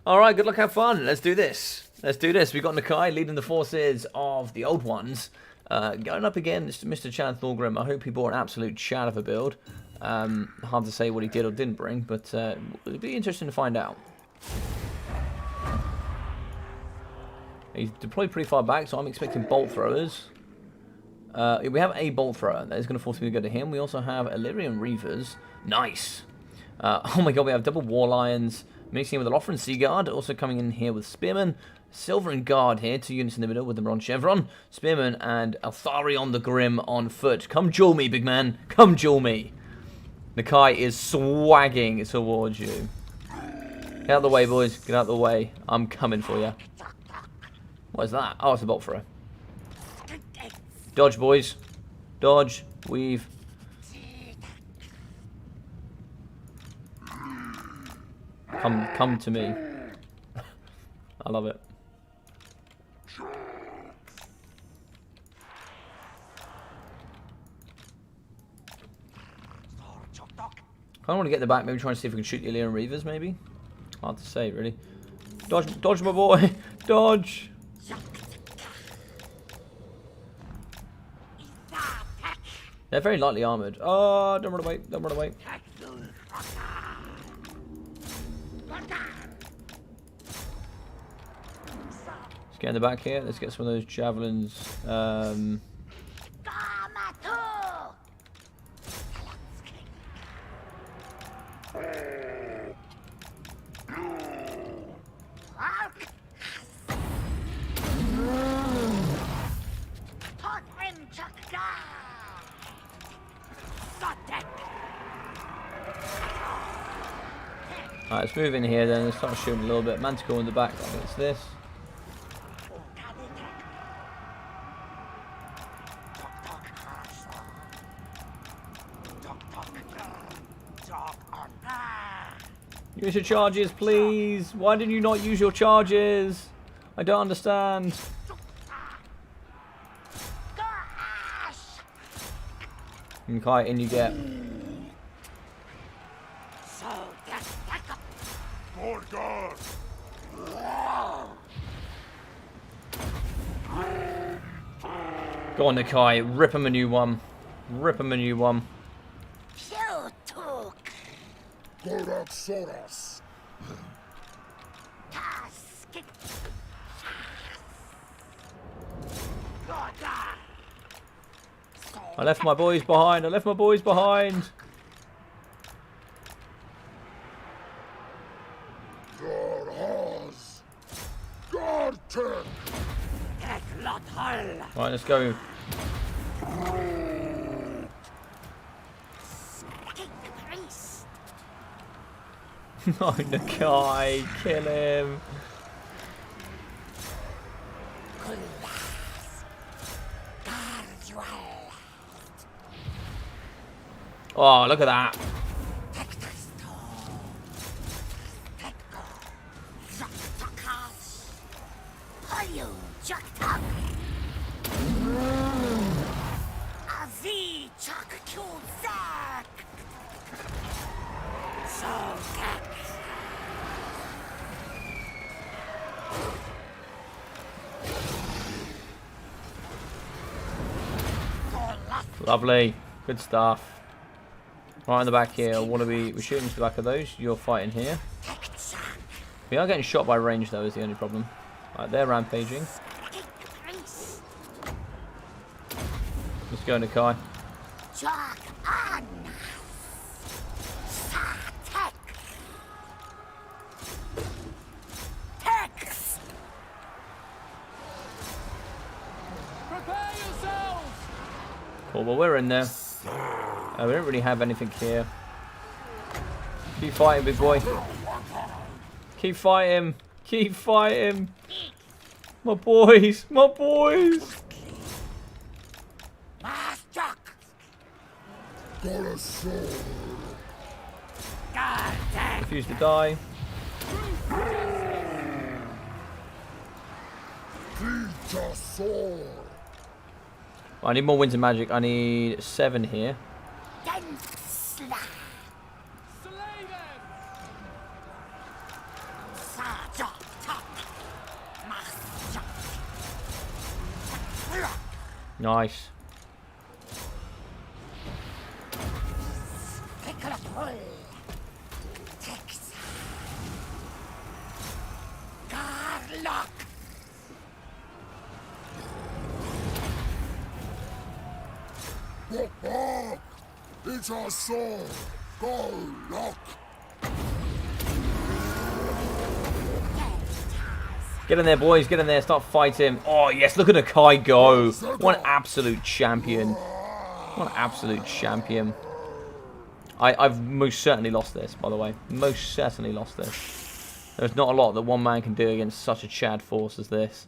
Alright, good luck, have fun. Let's do this. Let's do this. We've got Nakai leading the forces of the old ones. Going up against Mr. Chad Thorgrim. I hope he bought an absolute chat of a build. Hard to say what he did or didn't bring, but it'll be interesting to find out. He's deployed pretty far back, so I'm expecting bolt throwers. We have a bolt thrower. That is going to force me to go to him. We also have Illyrian Reavers. Nice. Oh my god, we have double War Lions. Mixing in with the Lothran Seaguard, also coming in here with Spearmen. Silver and Guard here, 2 units in the middle with the bronze chevron. Spearman and Altharion the Grim on foot. Come duel me, big man. Come duel me. Nakai is swagging towards you. Get out of the way, boys. Get out of the way. I'm coming for you. What is that? Oh, it's a bolt thrower. Dodge, boys. Dodge. Weave. Come to me. I love it. I want to get in the back, maybe try and see if we can shoot the Illyrian Reavers, maybe? Hard to say, really. Dodge, my boy! Dodge! They're very lightly armoured. Oh, don't run away, don't run away. Let's get in the back here, let's get some of those javelins. Alright, let's move in here then, let's start shooting a little bit. Manticore in the back, I think it's this. Use your charges, please! Why did you not use your charges? I don't understand. Okay, in you get. Go on, Nakai, rip him a new one. Rip him a new one. I left my boys behind. I left my boys behind. Right, let's go. No, Nakai, kill him. Oh, look at that. Lovely. Good stuff. Right in the back here. We're shooting to the back of those. You're fighting here. We are getting shot by range though, is the only problem. Right, they're rampaging. Let's go, Nakai. Cool, well we're in there. We don't really have anything here. Keep fighting, big boy. Keep fighting. Keep fighting. My boys. My boys. Refuse to die. I need more winds of magic. I need 7 here. Nice. It's our sword. Go, lock. Get in there, boys. Get in there. Start fighting. Oh, yes. Look at the Kai go. What an absolute champion. What an absolute champion. I've most certainly lost this, by the way. Most certainly lost this. There's not a lot that one man can do against such a Chad force as this.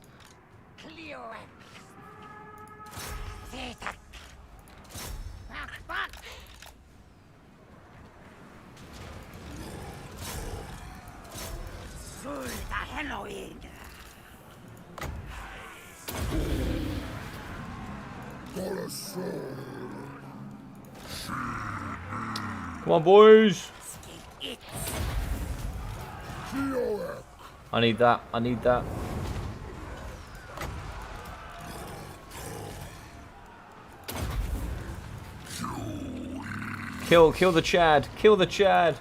Come on, boys. I need that. I need that. Kill the Chad. Kill the Chad.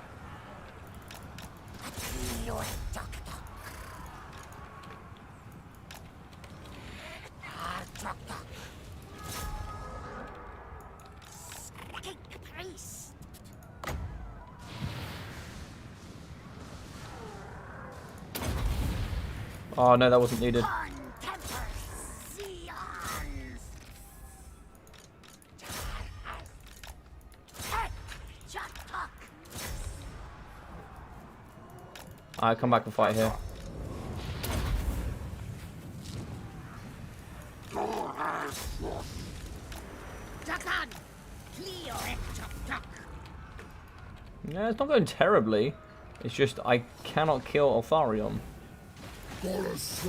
Oh no, that wasn't needed. Alright, come back and fight here. Yeah, it's not going terribly. It's just I cannot kill Altharion. It's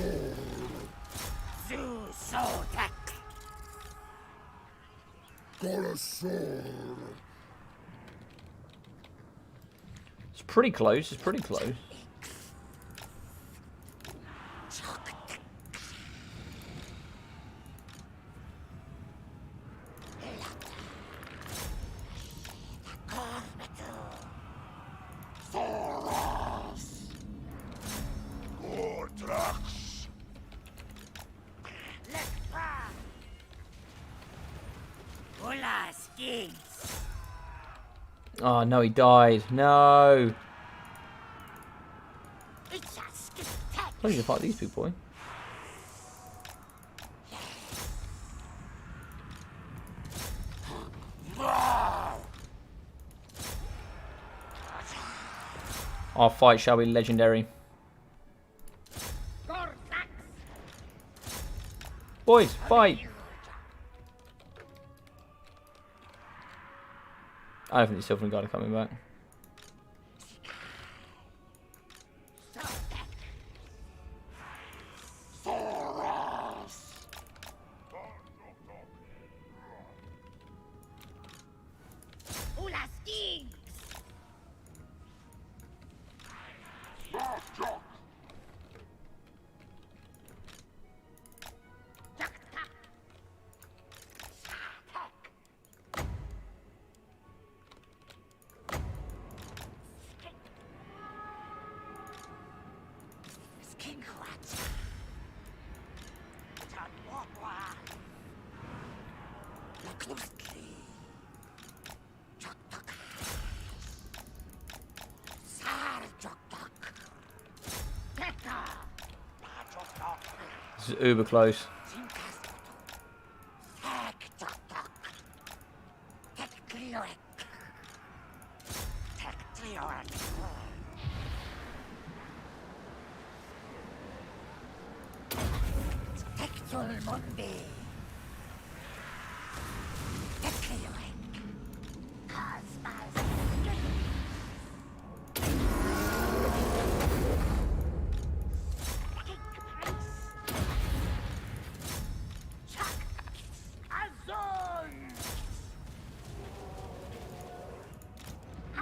pretty close. It's pretty close. Oh no, he died. No. I need to fight these people, boy. Our fight shall be legendary. Boys, fight! I don't think the Sylvan Guard are coming back. This is uber close.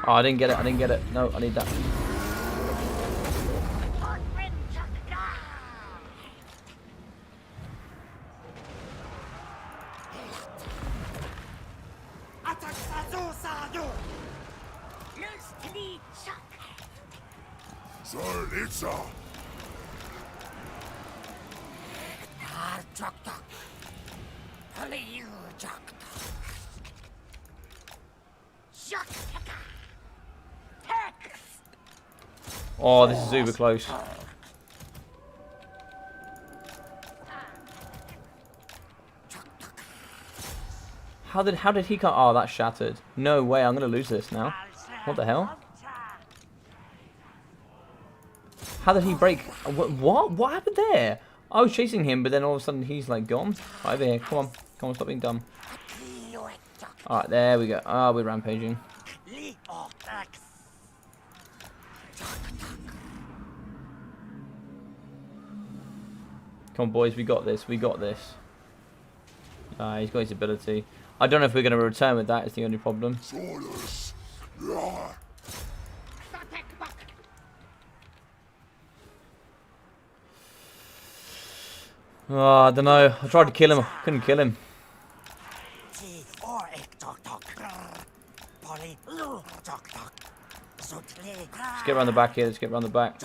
Oh, I didn't get it. I didn't get it. No, I need that. Oh, this is uber close. How did he come? Oh, that's shattered. No way, I'm going to lose this now. What the hell? How did he break? What? What happened there? I was chasing him, but then all of a sudden he's like gone. Right over here. Come on. Come on, stop being dumb. Alright, there we go. Ah, we're rampaging. Come on, boys. We got this. We got this. He's got his ability. I don't know if we're going to return with that. Is the only problem. Oh, I don't know. I tried to kill him. I couldn't kill him. Let's get around the back here. Let's get around the back.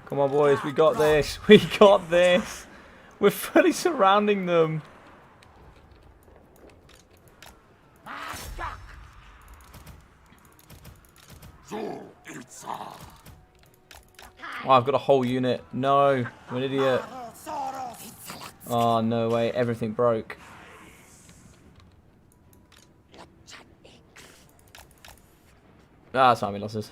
Come on, boys. We got this. We got this. We're fully surrounding them. Oh, I've got a whole unit. No, I'm an idiot. Oh, no way. Everything broke. Ah, that's army losses.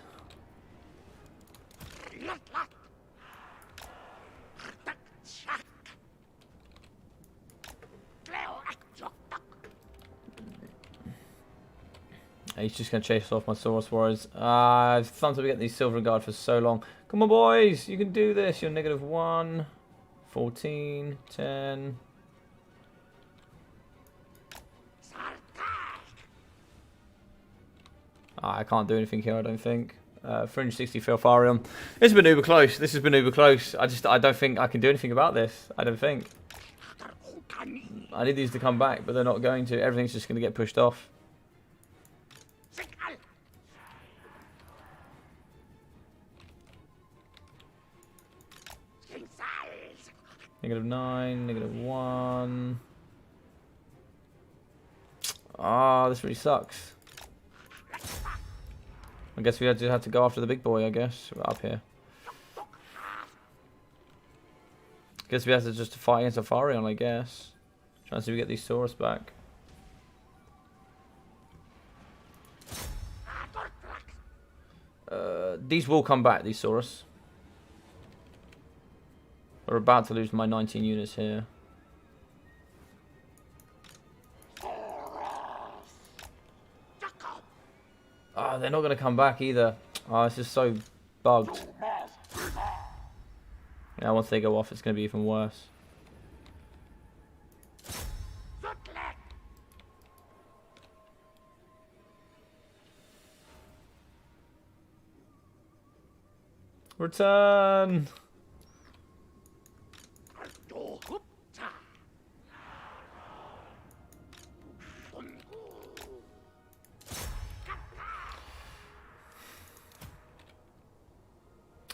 He's just going to chase off my Saurus Warriors. I've thumped up getting these Silver Guard for so long. Come on, boys. You can do this. You're -1. 14. 10. I can't do anything here, I don't think. 360 Felfarion. This has been uber close. This has been uber close. I don't think I can do anything about this. I don't think. I need these to come back, but they're not going to. Everything's just going to get pushed off. -9, -1. Ah, this really sucks. I guess we just have to go after the big boy, I guess. We're up here. Guess we have to just fight against Felfarion, I guess. Trying to see if we get these Saurus back. These will come back, these Saurus. We're about to lose my 19 units here. Oh, they're not going to come back either. Oh, this is so bugged. Yeah, once they go off, it's going to be even worse. Return!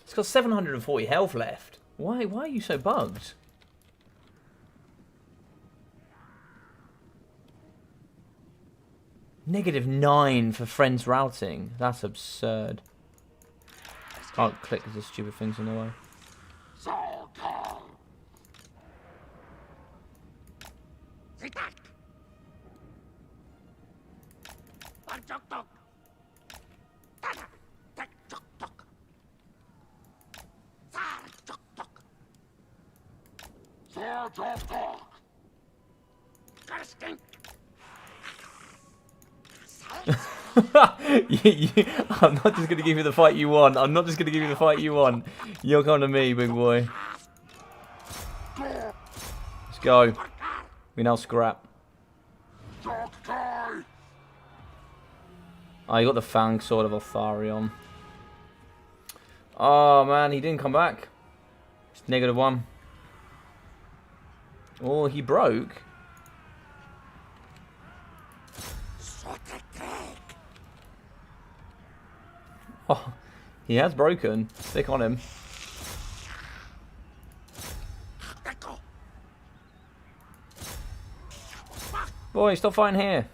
It's got 740 health left. Why are you so bugged? -9 for friends routing. That's absurd. Can't click because the stupid thing's in the way. I'm not just going to give you the fight you want. I'm not just going to give you the fight you want. You're coming to me, big boy. Let's go. We now scrap. Oh, you got the Fang Sword of Felfarion. Oh, man, he didn't come back. It's -1. Oh, he broke. Oh, he has broken. Stick on him. Boy, stop fighting here.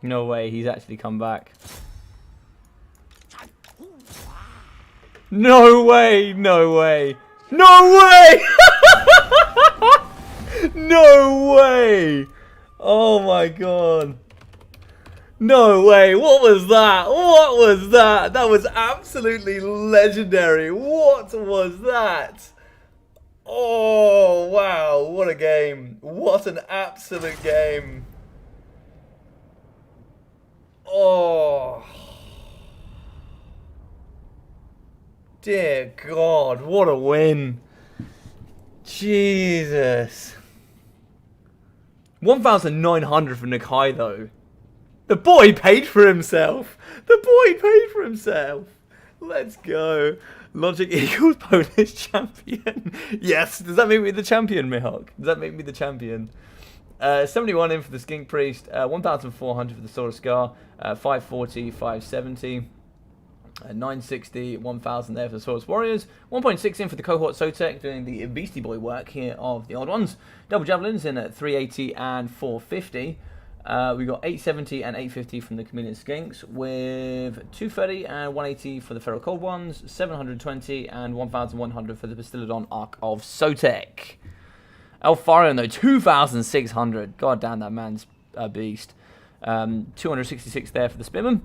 No way, he's actually come back. No way! No way! No way! No way! Oh my god. No way! What was that? What was that? That was absolutely legendary. What was that? Oh, wow. What a game. What an absolute game. Oh. Dear God, what a win. Jesus. 1,900 for Nakai though. The boy paid for himself. The boy paid for himself. Let's go. Logic equals Polish champion. Yes. Does that make me the champion, Mihawk? Does that make me the champion? 71 in for the Skink Priest. 1,400 for the Sword of Scar. 540, 570. 960, 1,000 there for the Swords Warriors. 1.6 in for the Cohort Sotek, doing the Beastie Boy work here of the odd ones. Double Javelins in at 380 and 450. We got 870 and 850 from the Chameleon Skinks, with 230 and 180 for the Feral Cold ones, 720 and 1,100 for the Bastillodon Arc of Sotek. Elfarion though, 2,600. God damn, that man's a beast. 266 there for the Spearman.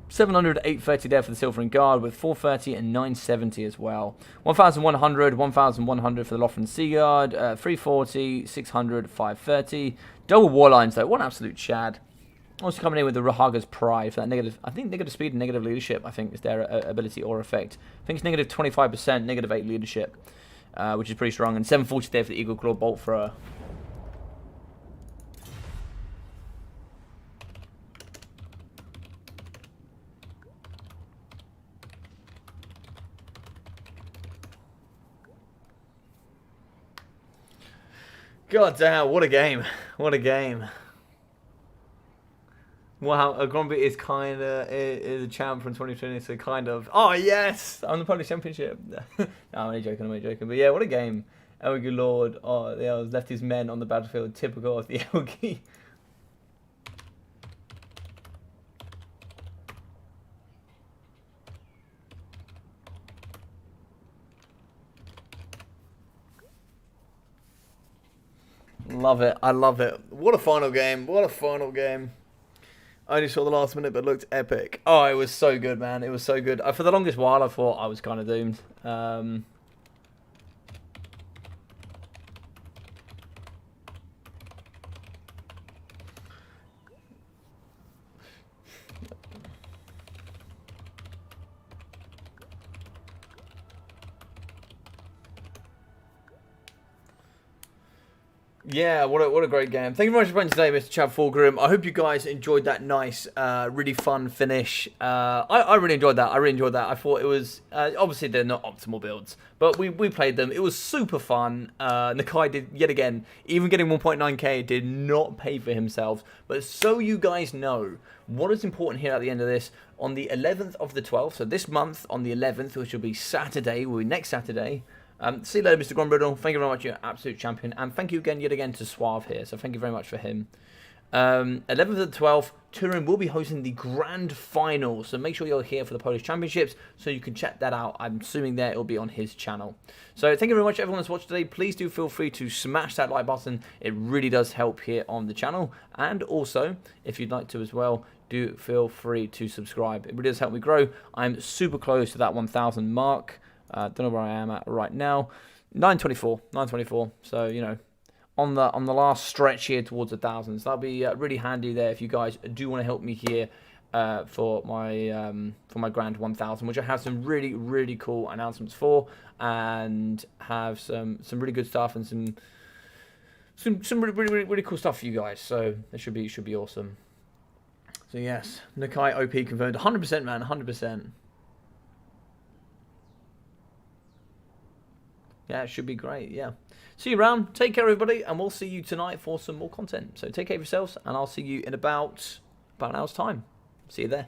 700, 830 there for the Silvering Guard, with 430 and 970 as well. 1,100, 1,100 for the Lothran Sea Guard, 340, 600, 530. Double War Lines though, what an absolute chad. Also coming in with the Rahaga's Pride for that negative, I think negative speed and negative leadership, I think is their ability or effect. I think it's negative 25%, negative 8 leadership, which is pretty strong. And 740 there for the Eagle Claw Bolt Thrower. God damn, what a game. What a game. Wow, Grombrindal is kind of is a champ from 2020, so kind of. Oh, yes! I'm the Polish Championship. No, I'm only joking, I'm only joking. But yeah, what a game. Elgi Lord, oh, the Elves left his men on the battlefield, typical of the Elgi. Love it. I love it. What a final game. What a final game. I only saw the last minute, but it looked epic. Oh, it was so good, man. It was so good. For the longest while, I thought I was kind of doomed. Yeah, what a great game. Thank you very much for playing today, Mr. Chad Fulgrim. I hope you guys enjoyed that nice, really fun finish. I really enjoyed that. I really enjoyed that. I thought it was, obviously they're not optimal builds, but we played them. It was super fun. Nakai did, yet again, even getting 1.9k did not pay for himself. But so you guys know, what is important here at the end of this, on the 11th of the 12th, so this month on the 11th, which will be Saturday, will be next Saturday. See you later, Mr. Grombrindal. Thank you very much, you're an absolute champion. And thank you again, yet again, to Soarve here. So thank you very much for him. 11th to 12th, Turin will be hosting the grand final. So make sure you're here for the Polish Championships so you can check that out. I'm assuming there it will be on his channel. So thank you very much, everyone that's watched today. Please do feel free to smash that like button. It really does help here on the channel. And also, if you'd like to as well, do feel free to subscribe. It really does help me grow. I'm super close to that 1,000 mark. Don't know where I am at right now. 924. So you know, on the last stretch here towards 1,000. So that'll be really handy there if you guys do want to help me here for my grand 1,000, which I have some really cool announcements for, and have some really good stuff and some really cool stuff for you guys. So it should be awesome. So yes, Nakai OP confirmed. 100%, man. 100%. Yeah, it should be great, yeah. See you around. Take care, everybody, and we'll see you tonight for some more content. So take care of yourselves, and I'll see you in about an hour's time. See you there.